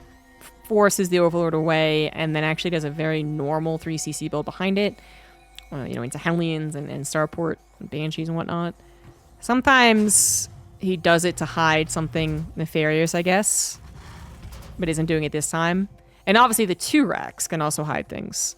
forces the Overlord away, and then actually does a very normal 3CC build behind it. You know, into Hellions and Starport and Banshees and whatnot. Sometimes he does it to hide something nefarious, I guess, but isn't doing it this time. And obviously the 2 racks can also hide things.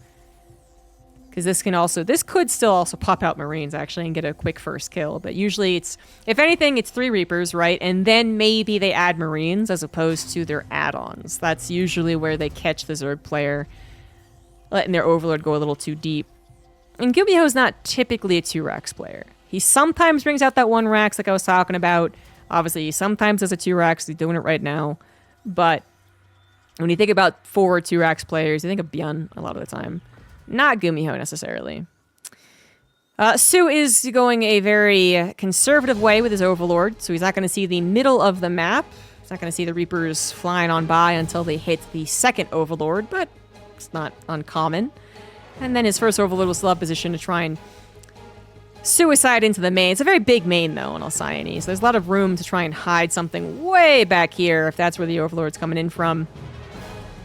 Because this could still also pop out Marines, actually, and get a quick first kill. But usually it's, if anything, it's 3 Reapers, right? And then maybe they add Marines as opposed to their add-ons. That's usually where they catch the Zerg player, letting their Overlord go a little too deep. And GuMiHo's not typically a 2 Rax player. He sometimes brings out that 1 Rax like I was talking about. Obviously, he sometimes does a 2 Rax. He's doing it right now. But when you think about 4 2 Rax players, you think of Bjorn a lot of the time. Not GuMiHo necessarily. soO is going a very conservative way with his Overlord, so he's not going to see the middle of the map. He's not going to see the Reapers flying on by until they hit the second Overlord, but it's not uncommon. And then his first Overlord will still have position to try and suicide into the main. It's a very big main, though, in Alcyone, so there's a lot of room to try and hide something way back here if that's where the Overlord's coming in from.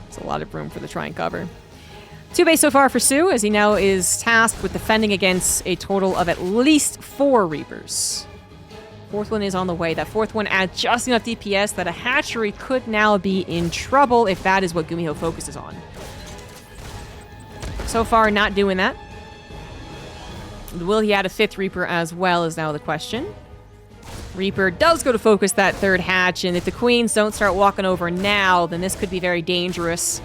There's a lot of room for the try and cover. 2 base so far for soO, as he now is tasked with defending against a total of at least 4 Reapers. 4th one is on the way. That 4th one adds just enough DPS that a hatchery could now be in trouble if that is what GuMiHo focuses on. So far, not doing that. Will he add a 5th Reaper as well is now the question. Reaper does go to focus that 3rd hatch, and if the Queens don't start walking over now, then this could be very dangerous.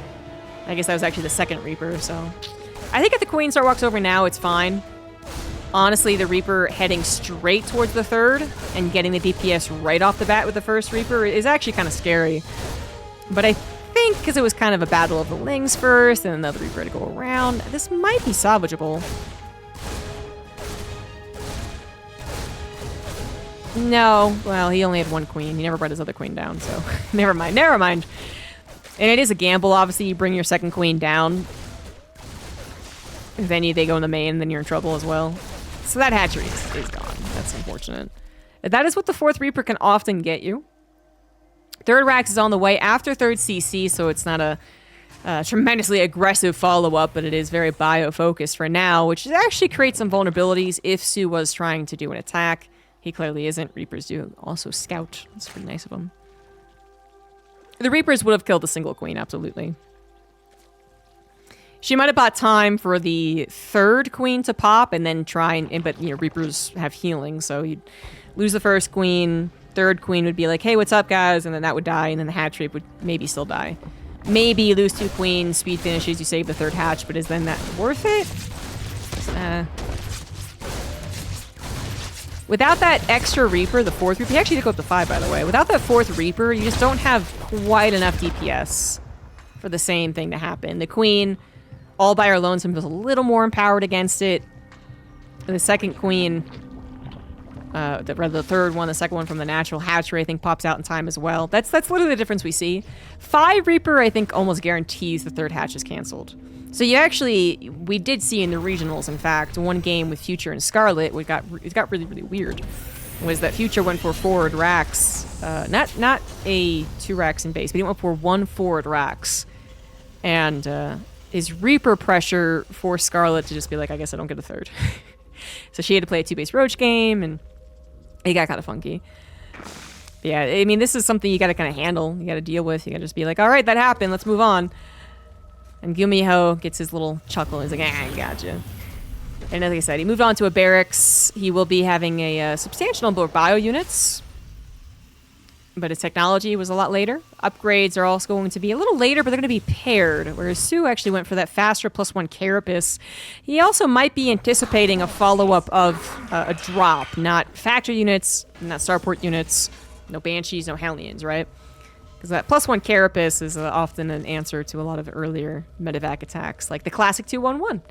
I guess that was actually the 2nd Reaper, so... I think if the Queen start walks over now, it's fine. Honestly, the Reaper heading straight towards the 3rd and getting the DPS right off the bat with the 1st Reaper is actually kind of scary. But I think because it was kind of a battle of the Lings first and another Reaper to go around, this might be salvageable. No. Well, he only had 1 Queen. He never brought his other Queen down, so... never mind. Never mind. And it is a gamble, obviously. You bring your 2nd Queen down. If they go in the main, then you're in trouble as well. So that hatchery is gone. That's unfortunate. That is what the 4th Reaper can often get you. 3rd Rax is on the way after 3rd CC, so it's not a tremendously aggressive follow-up, but it is very bio-focused for now, which actually creates some vulnerabilities if soO was trying to do an attack. He clearly isn't. Reapers do also scout. That's pretty nice of him. The Reapers would have killed a single Queen, absolutely. She might have bought time for the 3rd Queen to pop and then try and... But, you know, Reapers have healing, so you'd lose the 1st Queen. 3rd Queen would be like, hey, what's up, guys? And then that would die, and then the hatchery would maybe still die. Maybe you lose 2 Queens, speed finishes, you save the 3rd hatch, but is then that worth it? Without that extra Reaper, the 4th Reaper, he actually did go up to 5, by the way. Without that 4th Reaper, you just don't have quite enough DPS for the same thing to happen. The Queen, all by her lonesome, was a little more empowered against it. And the 2nd Queen, the 3rd one, the 2nd one from the natural hatchery, I think pops out in time as well. That's literally the difference we see. 5 Reaper, I think, almost guarantees the 3rd hatch is canceled. So we did see in the regionals, in fact, one game with Future and Scarlet, it got really, really weird. was that Future went for forward racks. Not a 2 racks in base, but he went for 1 forward racks. And his Reaper pressure forced Scarlet to just be like, I guess I don't get a 3rd. So she had to play a 2-base Roach game, and it got kind of funky. But yeah, I mean, this is something you gotta kind of handle. You gotta deal with. You gotta just be like, all right, that happened. Let's move on. And GuMiHo gets his little chuckle. He's like, gotcha. And like I said, he moved on to a barracks. He will be having a substantial number of bio units. But his technology was a lot later. Upgrades are also going to be a little later, but they're going to be paired. Whereas soO actually went for that faster +1 carapace. He also might be anticipating a follow-up of a drop. Not factory units, not starport units. No Banshees, no Hellions, right? Because that +1 carapace is often an answer to a lot of earlier medevac attacks. Like the classic 2-1-1.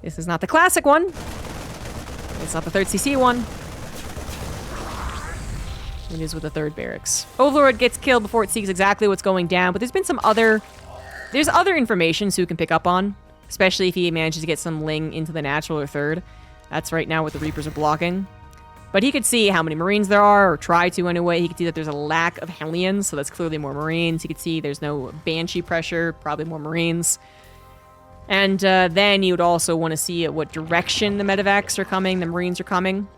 This is not the classic one. It's not the 3rd CC one. It is with the 3rd barracks. Overlord gets killed before it sees exactly what's going down, but there's been some other... There's other information soO can pick up on, especially if he manages to get some Ling into the natural or 3rd. That's right now what the Reapers are blocking. But he could see how many Marines there are, or try to anyway. He could see that there's a lack of Hellions, so that's clearly more Marines. He could see there's no Banshee pressure, probably more Marines. And then you would also want to see at what direction the medevacs are coming, the Marines are coming,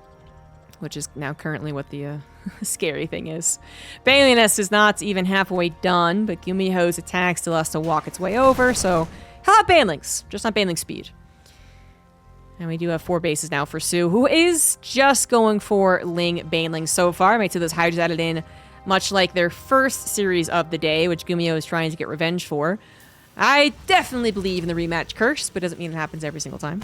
which is now currently what the scary thing is. Baneless is not even halfway done, but GuMiHo's attack still has to walk its way over, so he'll have Banelings, just not Baneling speed. And we do have 4 bases now for soO, who is just going for Ling Baneling so far. Might see those Hydras added in, much like their first series of the day, which GuMiHo is trying to get revenge for. I definitely believe in the rematch curse, but doesn't mean it happens every single time.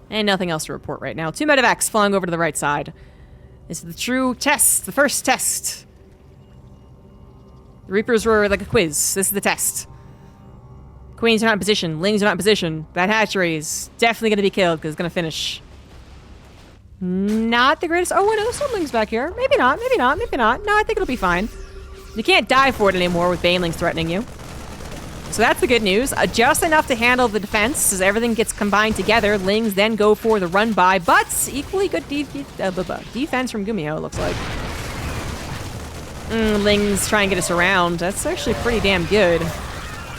And nothing else to report right now. 2 medevacs flying over to the right side. This is the true test, the first test. The Reapers were like a quiz. This is the test. Queens are not in position. Lings are not in position. That hatchery is definitely going to be killed because it's going to finish. Not the greatest. Oh, wait, no, there's some Lings back here. Maybe not, maybe not, maybe not. No, I think it'll be fine. You can't die for it anymore with Banelings threatening you. So that's the good news. Just enough to handle the defense as everything gets combined together. Lings then go for the run-by, but equally good defense from GuMiHo, it looks like. Lings try and get us around. That's actually pretty damn good.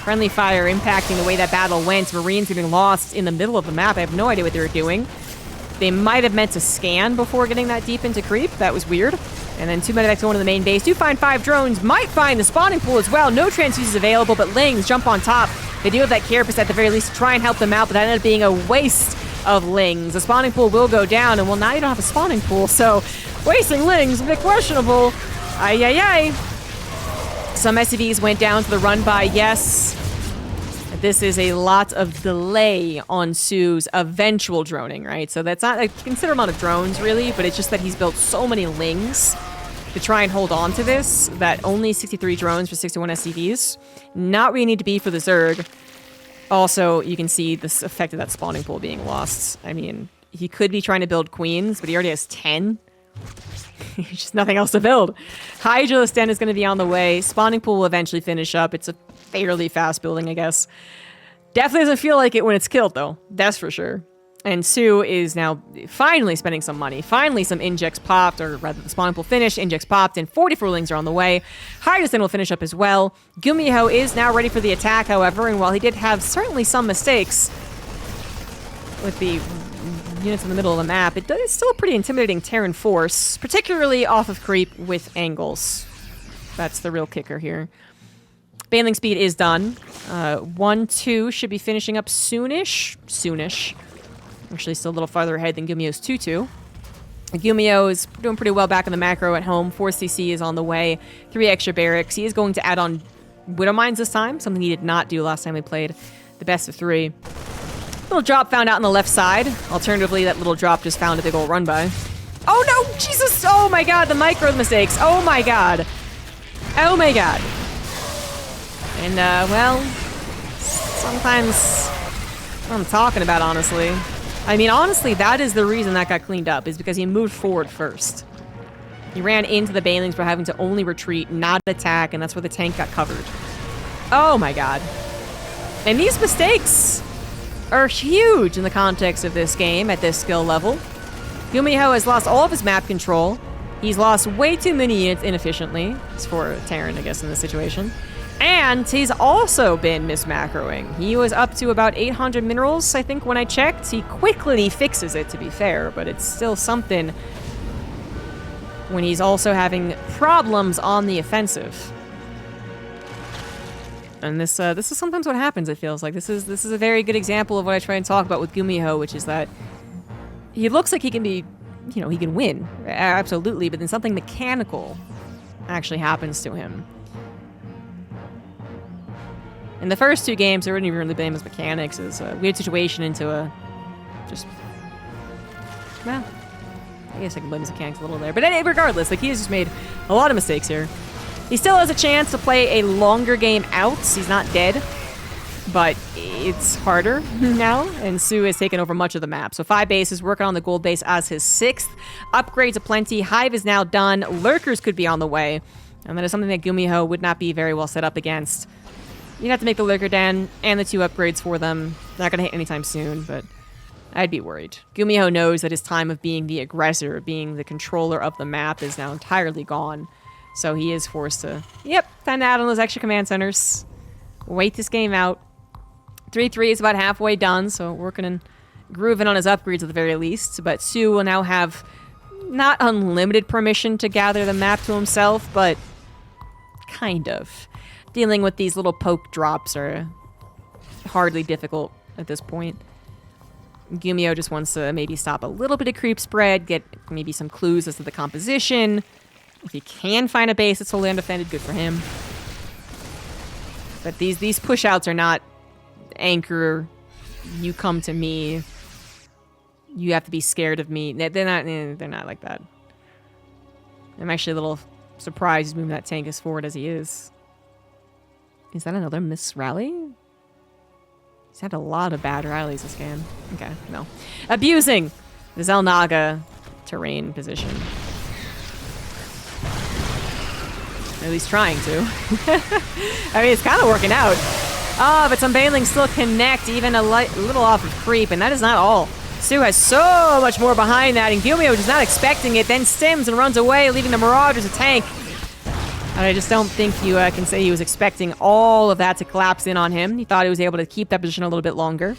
Friendly fire impacting the way that battle went. Marines getting lost in the middle of the map. I have no idea what they were doing. They might have meant to scan before getting that deep into creep. That was weird. And then 2 medevacs going to the main base. Do find 5 drones. Might find the spawning pool as well. No transfuses available, but Lings jump on top. They do have that carapace at the very least to try and help them out, but that ended up being a waste of Lings. The spawning pool will go down, and well, now you don't have a spawning pool, so wasting Lings is a bit questionable. Ay, ay, ay. Some SCVs went down to the run-by, yes. This is a lot of delay on soO's eventual droning, right? So that's not a considerable amount of drones, really, but it's just that he's built so many Lings to try and hold on to this that only 63 drones for 61 SCVs. Not where you need to be for the Zerg. Also, you can see this effect of that spawning pool being lost. I mean, he could be trying to build Queens, but he already has 10. There's just nothing else to build. Hydralisk Den is going to be on the way. Spawning pool will eventually finish up. It's a fairly fast building, I guess. Definitely doesn't feel like it when it's killed, though. That's for sure. And soO is now finally spending some money. Finally, some injects popped, or rather, the spawning pool finished. Injects popped, and 44 Lings are on the way. Hydralisk Den will finish up as well. GuMiHo is now ready for the attack, however, and while he did have certainly some mistakes with the units in the middle of the map, it's still a pretty intimidating Terran force, particularly off of creep with angles. That's the real kicker here. Baneling speed is done. 1-2 should be finishing up soonish. Soonish. Actually, still a little farther ahead than GuMiHo's 2-2. GuMiHo is doing pretty well back in the macro at home. 4 CC is on the way. 3 extra barracks. He is going to add on Widow Mines this time, something he did not do last time we played the best of 3. Little drop found out on the left side. Alternatively, that little drop just found a big old run-by. Oh no! Jesus! Oh my god, the micro mistakes. Oh my god. Oh my god. And, well, sometimes what I'm talking about, honestly. I mean, honestly, that is the reason that got cleaned up, is because he moved forward first. He ran into the Banelings for having to only retreat, not attack, and that's where the tank got covered. Oh my god. And these mistakes are huge in the context of this game at this skill level. GuMiHo has lost all of his map control. He's lost way too many units inefficiently. It's for Terran, I guess, in this situation. And he's also been mismacroing. He was up to about 800 minerals, I think, when I checked. He quickly fixes it, to be fair, but it's still something when he's also having problems on the offensive. And this is sometimes what happens, it feels like. This is a very good example of what I try and talk about with GuMiHo, which is that he looks like he can be, you know, he can win, absolutely, but then something mechanical actually happens to him. In the first two games, I wouldn't even really blame his mechanics. It's a weird situation into a just, well, I guess I can blame his mechanics a little there. But anyway, regardless, like, he has just made a lot of mistakes here. He still has a chance to play a longer game out. He's not dead, but it's harder now, and soO has taken over much of the map. So 5 bases, working on the gold base as his 6th. Upgrades aplenty. Hive is now done. Lurkers could be on the way, and that is something that GuMiHo would not be very well set up against. You'd have to make the Lurker Den and the 2 upgrades for them. Not going to hit anytime soon, but I'd be worried. GuMiHo knows that his time of being the aggressor, being the controller of the map, is now entirely gone. So he is forced to, time to add on those extra command centers. Wait this game out. 3-3 is about halfway done, so working and grooving on his upgrades at the very least. But soO will now have not unlimited permission to gather the map to himself, but kind of. Dealing with these little poke drops are hardly difficult at this point. GuMiHo just wants to maybe stop a little bit of creep spread, get maybe some clues as to the composition. If he can find a base that's totally undefended, good for him. But these push-outs are not anchor, you come to me, you have to be scared of me. They're not like that. I'm actually a little surprised he's moving that tank as forward as he is. Is that another miss rally? He's had a lot of bad rallies this game. Okay, no. Abusing the Xel'Naga terrain position. At least trying to. I mean, it's kind of working out. Oh, but some banelings still connect, even a little off of creep, and that is not all. soO has so much more behind that, and GuMiHo is not expecting it, then stims and runs away, leaving the Marauders a tank. And I just don't think you can say he was expecting all of that to collapse in on him. He thought he was able to keep that position a little bit longer.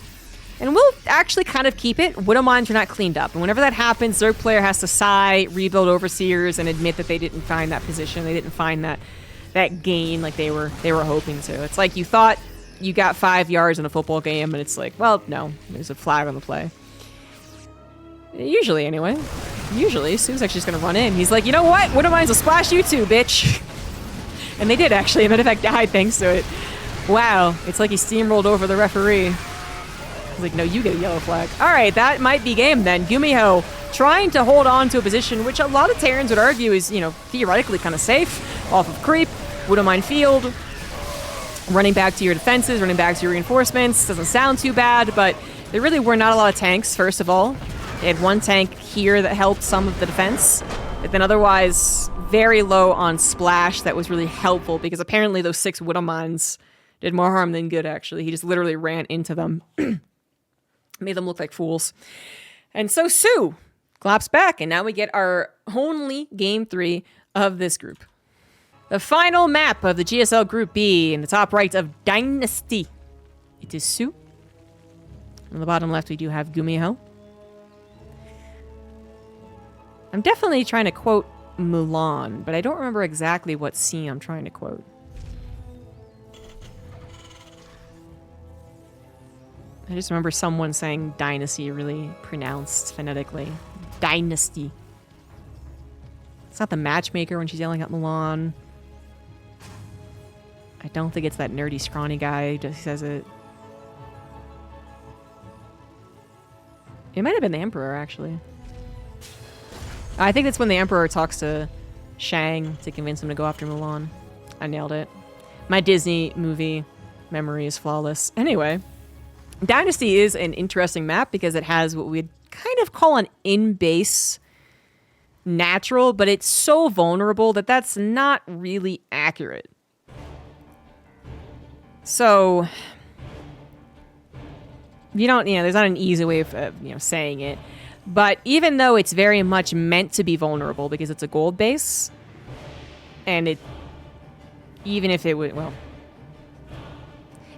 And we'll actually kind of keep it. Widow Mines are not cleaned up. And whenever that happens, Zerg player has to sigh, rebuild Overseers, and admit that they didn't find that position. They didn't find that gain like they were hoping to. It's like you thought you got 5 yards in a football game, and it's like, well, no, there's a flag on the play. Usually, anyway. Usually, soO's actually just going to run in. He's like, you know what? Widow Mines will splash you too, bitch. And they did, actually. Matter of fact, died thanks to it. Wow. It's like he steamrolled over the referee. He's like, no, you get a yellow flag. All right, that might be game then. GuMiHo trying to hold on to a position which a lot of Terrans would argue is, you know, theoretically kind of safe. Off of creep, Widow Mine field, running back to your defenses, running back to your reinforcements. Doesn't sound too bad, but there really were not a lot of tanks, first of all. They had one tank here that helped some of the defense, but then otherwise very low on splash. That was really helpful because apparently those 6 Widow Mines did more harm than good, actually. He just literally ran into them. Made them look like fools. And so soO claps back, and now we get our only game 3 of this group. The final map of the GSL Group B in the top right of Dynasty. It is soO. On the bottom left, we do have GuMiHo. I'm definitely trying to quote Mulan, but I don't remember exactly what scene I'm trying to quote. I just remember someone saying Dynasty really pronounced phonetically. Dynasty. It's not the matchmaker when she's yelling at Mulan. I don't think it's that nerdy, scrawny guy who just says it. It might have been the Emperor, actually. I think that's when the Emperor talks to Shang to convince him to go after Mulan. I nailed it. My Disney movie memory is flawless. Anyway, Dynasty is an interesting map because it has what we'd kind of call an in-base natural, but it's so vulnerable that that's not really accurate. So you don't, there's not an easy way of, saying it. But even though it's very much meant to be vulnerable because it's a gold base, and even if it would, well,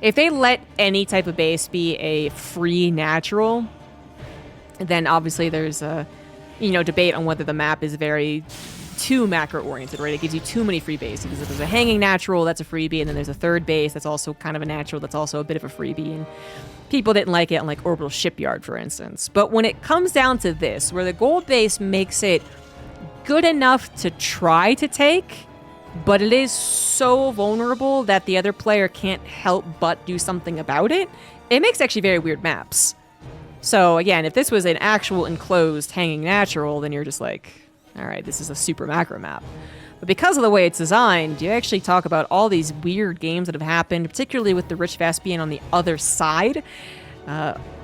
if they let any type of base be a free natural, then obviously there's a, debate on whether the map is very too macro-oriented, right? It gives you too many free bases. Because if there's a hanging natural, that's a freebie, and then there's a third base that's also kind of a natural that's also a bit of a freebie, and people didn't like it on, like, Orbital Shipyard, for instance. But when it comes down to this, where the gold base makes it good enough to try to take, but it is so vulnerable that the other player can't help but do something about it, it makes actually very weird maps. So, again, if this was an actual enclosed hanging natural, then you're just like, all right, this is a super macro map. But because of the way it's designed, you actually talk about all these weird games that have happened, particularly with the Rich Vest being on the other side.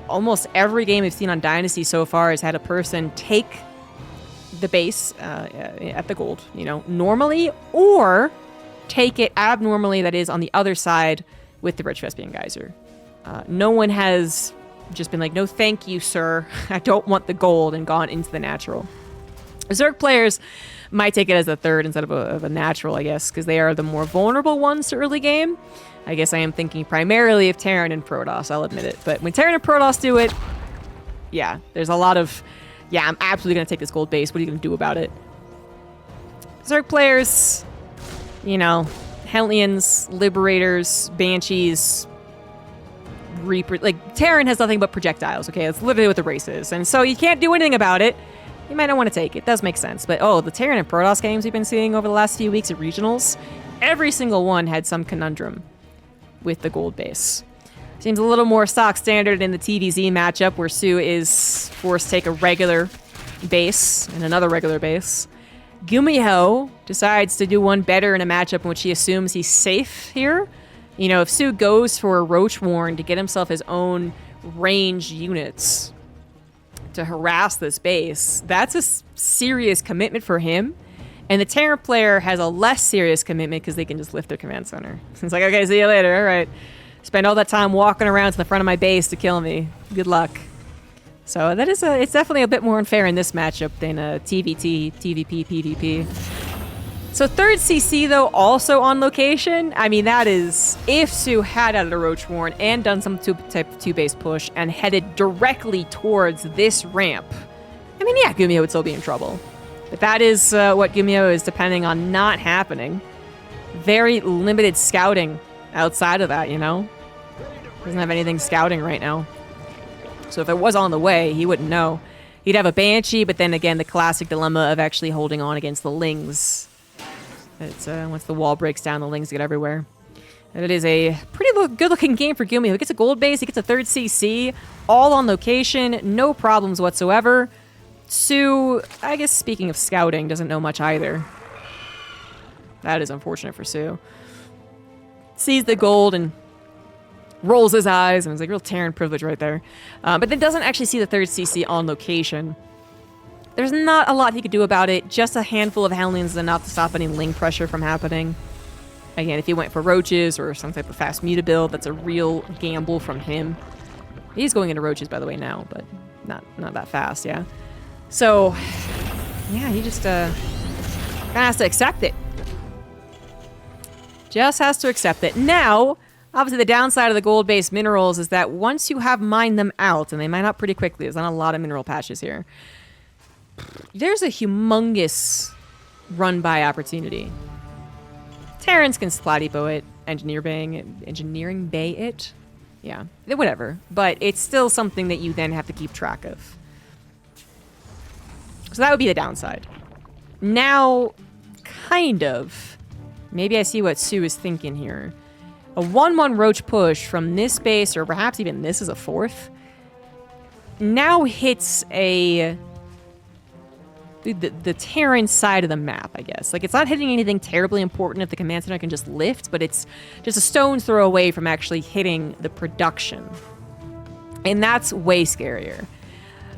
Almost every game we've seen on Dynasty so far has had a person take the base at the gold, normally, or take it abnormally, that is, on the other side with the Rich Vespian Geyser. No one has just been like, no thank you, sir, I don't want the gold, and gone into the natural. Zerg players might take it as a third instead of a natural, I guess, because they are the more vulnerable ones to early game. I guess I am thinking primarily of Terran and Protoss, I'll admit it. But when Terran and Protoss do it, yeah, there's a lot of, yeah, I'm absolutely going to take this gold base. What are you going to do about it? Zerg players, Hellions, Liberators, Banshees, Reaper, like, Terran has nothing but projectiles, okay? That's literally what the race is. And so you can't do anything about it. You might not want to take it. It does make sense. But, the Terran and Protoss games we've been seeing over the last few weeks at regionals, every single one had some conundrum with the gold base. Seems a little more stock standard in the TVZ matchup, where soO is forced to take a regular base and another regular base. GuMiHo decides to do one better in a matchup in which he assumes he's safe here. If soO goes for a Roach Warren to get himself his own ranged units to harass this base, that's a serious commitment for him. And the Terran player has a less serious commitment because they can just lift their command center. It's like, okay, see you later. All right. Spend all that time walking around to the front of my base to kill me. Good luck. So that is it's definitely a bit more unfair in this matchup than a TVT, TVP, PvP. So third CC, though, also on location. I mean, that is, if soO had added a Roach Warren and done some type of two-base push and headed directly towards this ramp, I mean, yeah, GuMiHo would still be in trouble. But that is what GuMiHo is depending on not happening. Very limited scouting outside of that, Doesn't have anything scouting right now. So if it was on the way, he wouldn't know. He'd have a Banshee, but then again, the classic dilemma of actually holding on against the Lings. It's once the wall breaks down, the Lings get everywhere. And it is a pretty good-looking game for GuMiHo. He gets a gold base, he gets a third CC, all on location, no problems whatsoever. soO, I guess speaking of scouting, doesn't know much either. That is unfortunate for soO. Sees the gold and rolls his eyes, and it's like real Terran privilege right there. But then doesn't actually see the third CC on location. There's not a lot he could do about it. Just a handful of Hellions is enough to stop any Ling pressure from happening. Again, if he went for Roaches or some type of fast muta build, that's a real gamble from him. He's going into Roaches, by the way, now, but not that fast, yeah. So, yeah, he just kind of has to accept it. Just has to accept it. Now, obviously the downside of the gold-based minerals is that once you have mined them out, and they mine out pretty quickly, there's not a lot of mineral patches here, there's a humongous run-by opportunity. Terrans can Supply Depot it, engineering bay it. Yeah, whatever. But it's still something that you then have to keep track of. So that would be the downside. Now, kind of, maybe I see what soO is thinking here. A 1-1 Roach push from this base, or perhaps even this is a fourth, now hits the Terran side of the map, I guess. Like, it's not hitting anything terribly important if the command center can just lift, but it's just a stone's throw away from actually hitting the production. And that's way scarier.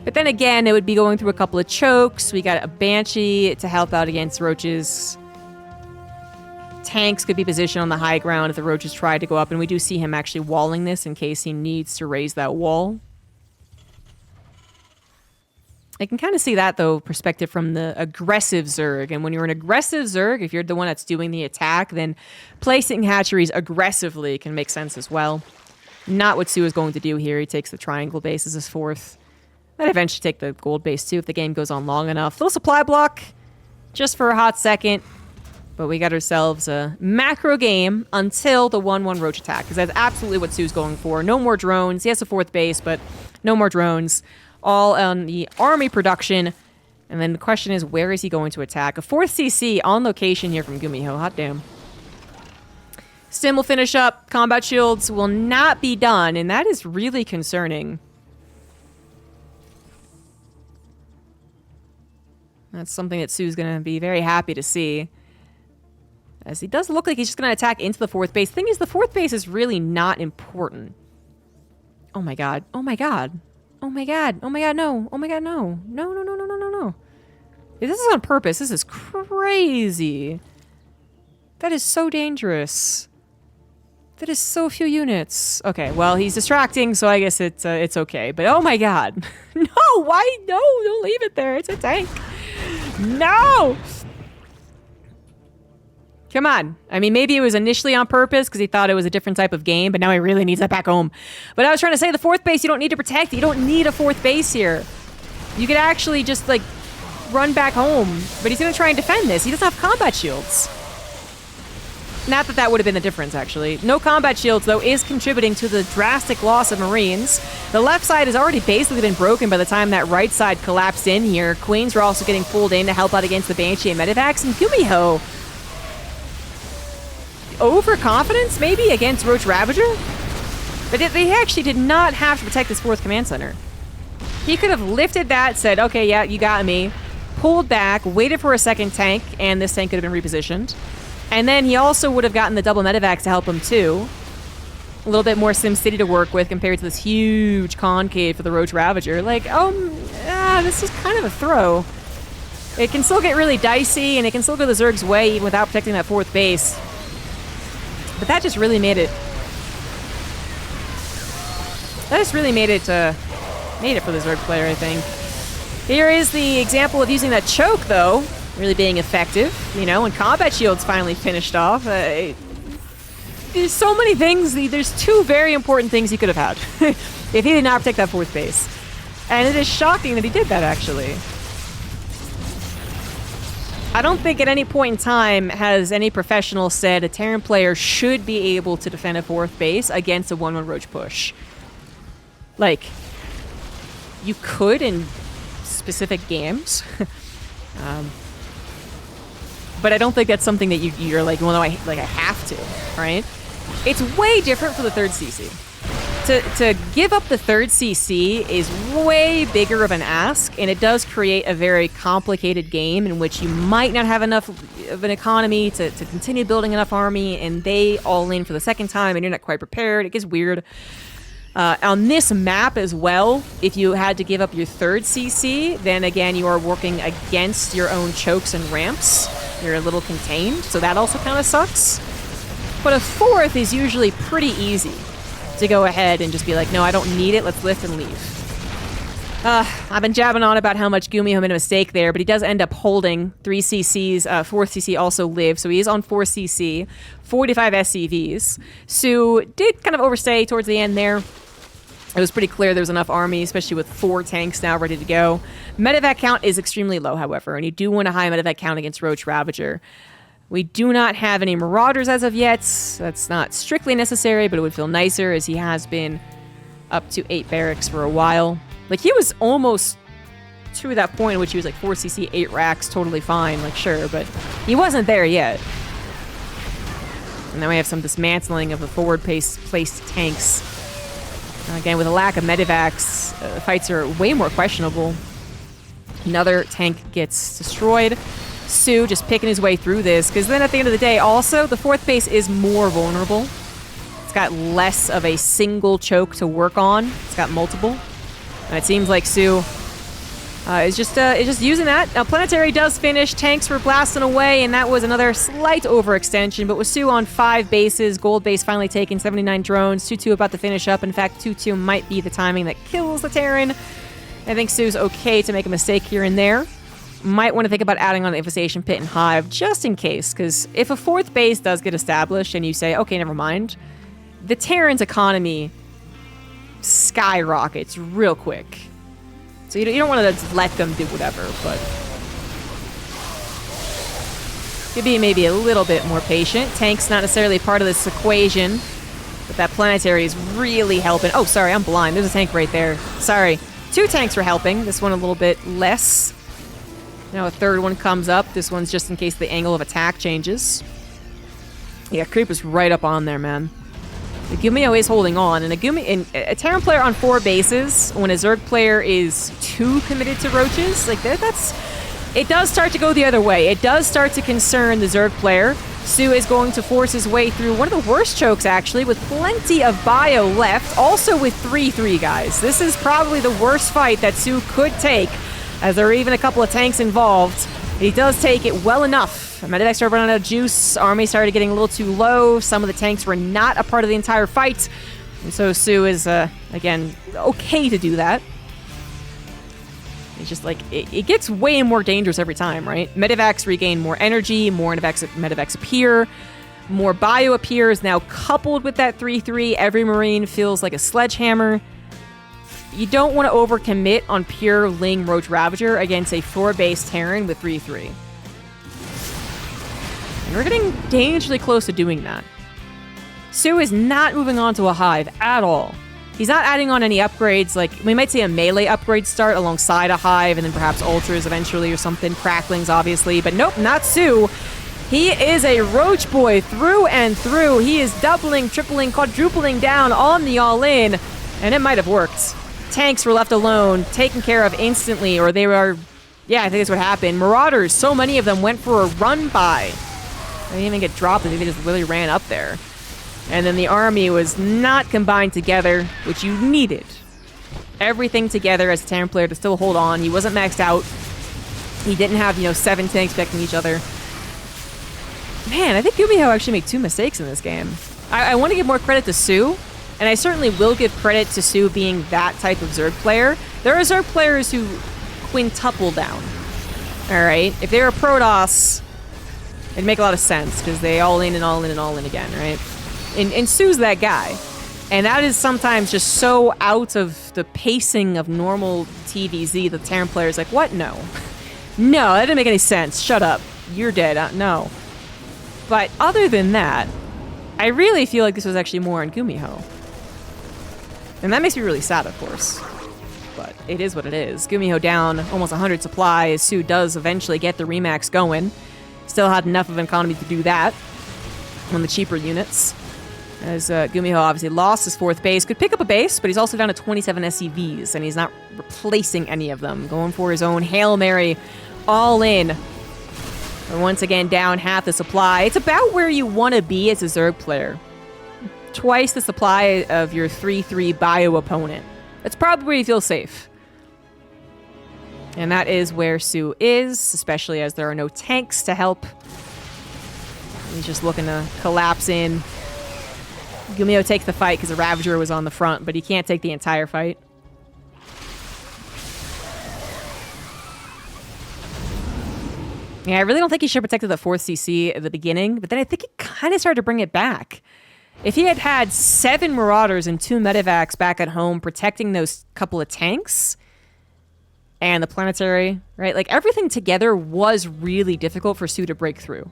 But then again, it would be going through a couple of chokes. We got a Banshee to help out against Roaches. tanks could be positioned on the high ground if the roaches tried to go up, and we do see him actually walling this in case he needs to raise that wall. I can kind of see that, though, perspective from the aggressive Zerg. And when you're an aggressive Zerg, if you're the one that's doing the attack, then placing hatcheries aggressively can make sense as well. Not what soO is going to do here. He takes the triangle base as his fourth. Might eventually take the gold base, too, if the game goes on long enough. Little supply block, just for a hot second. But we got ourselves a macro game until the 1-1 roach attack, because that's absolutely what soO's going for. No more drones. He has a fourth base, but no more drones. All on the army production. And then the question is, where is he going to attack? A fourth CC on location here from GuMiHo. Hot damn. Stim will finish up. Combat shields will not be done, and that is really concerning. That's something that soO's going to be very happy to see. As he does look like he's just going to attack into the fourth base. Thing is, the fourth base is really not important. Oh my god. Oh my god. Oh my god. Oh my god, no. Oh my god, no. No, no, no, no, no, no, no. This is on purpose. This is crazy. That is so dangerous. That is so few units. Okay, well, he's distracting, so I guess it's okay. But oh my god. No, why? No, don't leave it there. It's a tank. No! Come on. I mean, maybe it was initially on purpose because he thought it was a different type of game, but now he really needs that back home. But I was trying to say, the fourth base, you don't need to protect. You don't need a fourth base here. You could actually just, like, run back home. But he's going to try and defend this. He doesn't have combat shields. Not that that would have been the difference, actually. No combat shields, though, is contributing to the drastic loss of Marines. The left side has already basically been broken by the time that right side collapsed in here. Queens were also getting pulled in to help out against the Banshee and Medivacs. And GuMiHo, overconfidence, maybe, against Roach Ravager? But they actually did not have to protect this fourth command center. He could have lifted that, said, okay, yeah, you got me, pulled back, waited for a second tank, and this tank could have been repositioned. And then he also would have gotten the double Medivacs to help him, too. A little bit more SimCity to work with compared to this huge concave for the Roach Ravager. Like, this is kind of a throw. It can still get really dicey, and it can still go the Zerg's way even without protecting that fourth base. But that just really made it. That just really made it for the Zerg player, I think. Here is the example of using that choke, though, really being effective. You know, when combat shields finally finished off. There's so many things. There's two very important things he could have had if he did not protect that fourth base. And it is shocking that he did that, actually. I don't think at any point in time has any professional said a Terran player should be able to defend a fourth base against a 1-1 Roach push. Like, you could in specific games. But I don't think that's something that you're like, well, no, I have to, right? It's way different for the third CC. To give up the third CC is way bigger of an ask, and it does create a very complicated game in which you might not have enough of an economy to continue building enough army, and they all in for the second time, and you're not quite prepared. It gets weird. On this map as well, if you had to give up your third CC, then again, you are working against your own chokes and ramps. You're a little contained, so that also kind of sucks. But a fourth is usually pretty easy to go ahead and just be like, no, I don't need it, let's lift and leave. I've been jabbing on about how much GuMiHo made a mistake there, but he does end up holding 3 CCs. 4th CC also lives, so he is on 4 CC, 45 SCVs. soO did kind of overstay towards the end there. It was pretty clear there was enough army, especially with 4 tanks now ready to go. Medevac count is extremely low, however, and you do want a high medevac count against Roach Ravager. We do not have any Marauders as of yet. That's not strictly necessary, but it would feel nicer as he has been up to 8 barracks for a while. Like, he was almost to that point in which he was like 4 CC, 8 racks, totally fine, like, sure, but he wasn't there yet. And then we have some dismantling of the forward-placed tanks. Again, with a lack of medevacs, fights are way more questionable. Another tank gets destroyed. soO just picking his way through this, because then at the end of the day, also, the 4th base is more vulnerable. It's got less of a single choke to work on. It's got multiple. And it seems like soO It's just using that. Now, Planetary does finish. Tanks were blasting away, and that was another slight overextension. But with soO on 5 bases, gold base finally taken, 79 drones, 2-2 about to finish up. In fact, 2-2 might be the timing that kills the Terran. I think soO's okay to make a mistake here and there. Might want to think about adding on the Infestation Pit and Hive, just in case, because if a 4th base does get established and you say, okay, never mind, the Terran's economy skyrockets real quick. So you don't want to just let them do whatever, but could be maybe a little bit more patient. Tank's not necessarily part of this equation, but that Planetary is really helping. Oh, sorry, I'm blind. There's a tank right there. Sorry. 2 tanks were helping. This one a little bit less. Now a 3rd one comes up. This one's just in case the angle of attack changes. Yeah, creep is right up on there, man. The GuMiHo is holding on, and a Terran player on 4 bases, when a Zerg player is too committed to roaches, like it does start to go the other way. It does start to concern the Zerg player. soO is going to force his way through one of the worst chokes, actually, with plenty of bio left, also with 3-3 guys. This is probably the worst fight that soO could take, as there are even a couple of tanks involved. He does take it well enough. Medivacs started running out of juice. Army started getting a little too low. Some of the tanks were not a part of the entire fight. And so soO is, again, okay to do that. It's just like, it gets way more dangerous every time, right? Medivacs regain more energy, more medivacs appear, more bio appears. Now, coupled with that 3-3, every Marine feels like a sledgehammer. You don't want to overcommit on pure Ling Roach Ravager against a 4-base Terran with 3-3. And we're getting dangerously close to doing that. soO is not moving on to a Hive at all. He's not adding on any upgrades, like, we might see a melee upgrade start alongside a Hive, and then perhaps Ultras eventually or something, Cracklings obviously, but nope, not soO. He is a Roach boy through and through. He is doubling, tripling, quadrupling down on the all-in, and it might have worked. Tanks were left alone, taken care of instantly, or they were, yeah, I think that's what happened. Marauders, so many of them went for a run-by. They didn't even get dropped, they just really ran up there. And then the army was not combined together, which you needed. Everything together as a Terran player to still hold on. He wasn't maxed out. He didn't have, 7 tanks protecting each other. Man, I think GuMiHo actually made 2 mistakes in this game. I want to give more credit to soO, and I certainly will give credit to soO being that type of Zerg player. There are Zerg players who quintuple down. Alright? If they were Protoss, it'd make a lot of sense, because they all in and all in and all in again, right? And soO's that guy. And that is sometimes just so out of the pacing of normal TVZ, the Terran player is like, what? No. No, that didn't make any sense. Shut up. You're dead. No. But other than that, I really feel like this was actually more on GuMiHo. And that makes me really sad, of course. But it is what it is. GuMiHo down almost 100 supply, as soO does eventually get the Remax going. Still had enough of an economy to do that on the cheaper units. As GuMiHo obviously lost his 4th base. Could pick up a base, but he's also down to 27 SCVs, and he's not replacing any of them. Going for his own Hail Mary, all in. We're once again down half the supply. It's about where you want to be as a Zerg player. Twice the supply of your 3-3 bio opponent. That's probably where you feel safe. And that is where soO is, especially as there are no tanks to help. He's just looking to collapse in. GuMiHo takes the fight because the Ravager was on the front, but he can't take the entire fight. Yeah, I really don't think he should have protected the 4th CC at the beginning, but then I think he kind of started to bring it back. If he had had 7 Marauders and 2 Medivacs back at home protecting those couple of tanks, and the Planetary, right? Like, everything together was really difficult for soO to break through.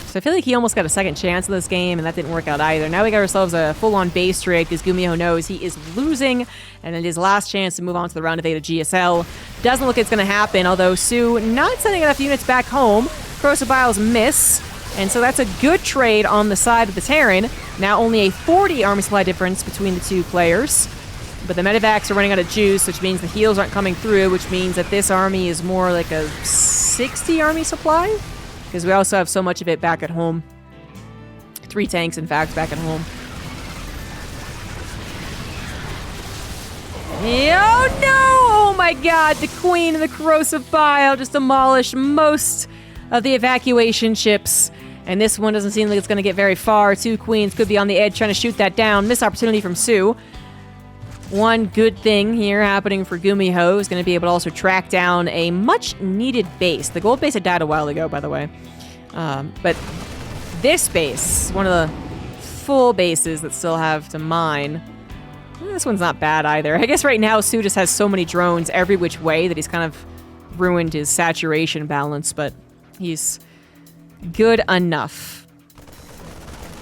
So I feel like he almost got a second chance in this game, and that didn't work out either. Now we got ourselves a full-on base trade, because GuMiHo knows he is losing, and it is his last chance to move on to the round of 8 of GSL. Doesn't look like it's going to happen, although soO not sending enough units back home. Crucibles miss, and so that's a good trade on the side of the Terran. Now only a 40 army supply difference between the 2 players. But the Medivacs are running out of juice, which means the heals aren't coming through, which means that this army is more like a 60 army supply. Because we also have so much of it back at home. 3 tanks, in fact, back at home. Oh no! Oh my god, the Queen of the Corrosive Bile just demolished most of the evacuation ships. And this one doesn't seem like it's going to get very far. 2 queens could be on the edge trying to shoot that down. Missed opportunity from soO. One good thing here happening for GuMiHo is going to be able to also track down a much-needed base. The gold base had died a while ago, by the way. But this base, one of the full bases that still have to mine. This one's not bad either. I guess right now soO just has so many drones every which way that he's kind of ruined his saturation balance, but he's good enough.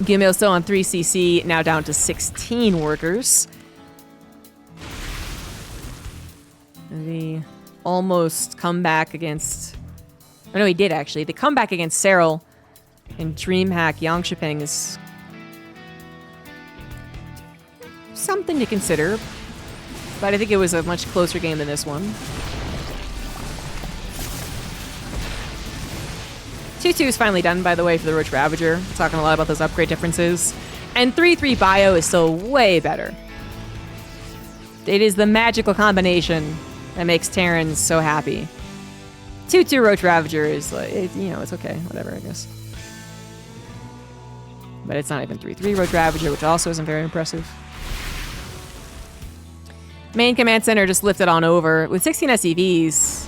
GuMiHo still on 3cc, now down to 16 workers. The almost comeback against... Oh no, he did actually. The comeback against serO and DreamHack Yangshipeng is something to consider, but I think it was a much closer game than this one. 2-2 is finally done, by the way, for the Roach Ravager. Talking a lot about those upgrade differences. And 3-3 Bio is still way better. It is the magical combination that makes Terrans so happy. 2-2 Roach Ravager is like, it's okay, whatever, I guess. But it's not even 3-3 Roach Ravager, which also isn't very impressive. Main command center just lifted on over with 16 SCVs.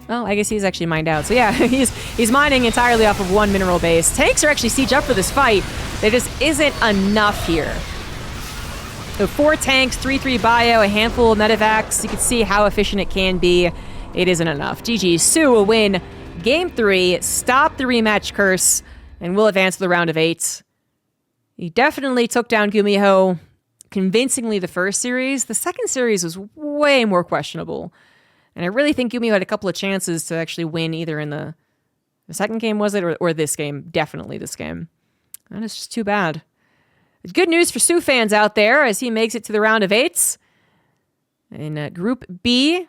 Well, I guess he's actually mined out. So yeah, he's mining entirely off of 1 mineral base. Tanks are actually siege up for this fight. There just isn't enough here. So 4 tanks, 3-3 bio, a handful of medevacs. You can see how efficient it can be. It isn't enough. GG, soO will win Game 3, stop the rematch curse, and will advance to the round of 8. He definitely took down GuMiHo convincingly the first series. The second series was way more questionable. And I really think GuMiHo had a couple of chances to actually win either in the second game, was it, or this game. Definitely this game. And it's just too bad. Good news for soO fans out there as he makes it to the round of 8. In Group B,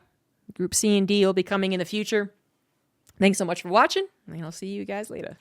Group C and D will be coming in the future. Thanks so much for watching, and I'll see you guys later.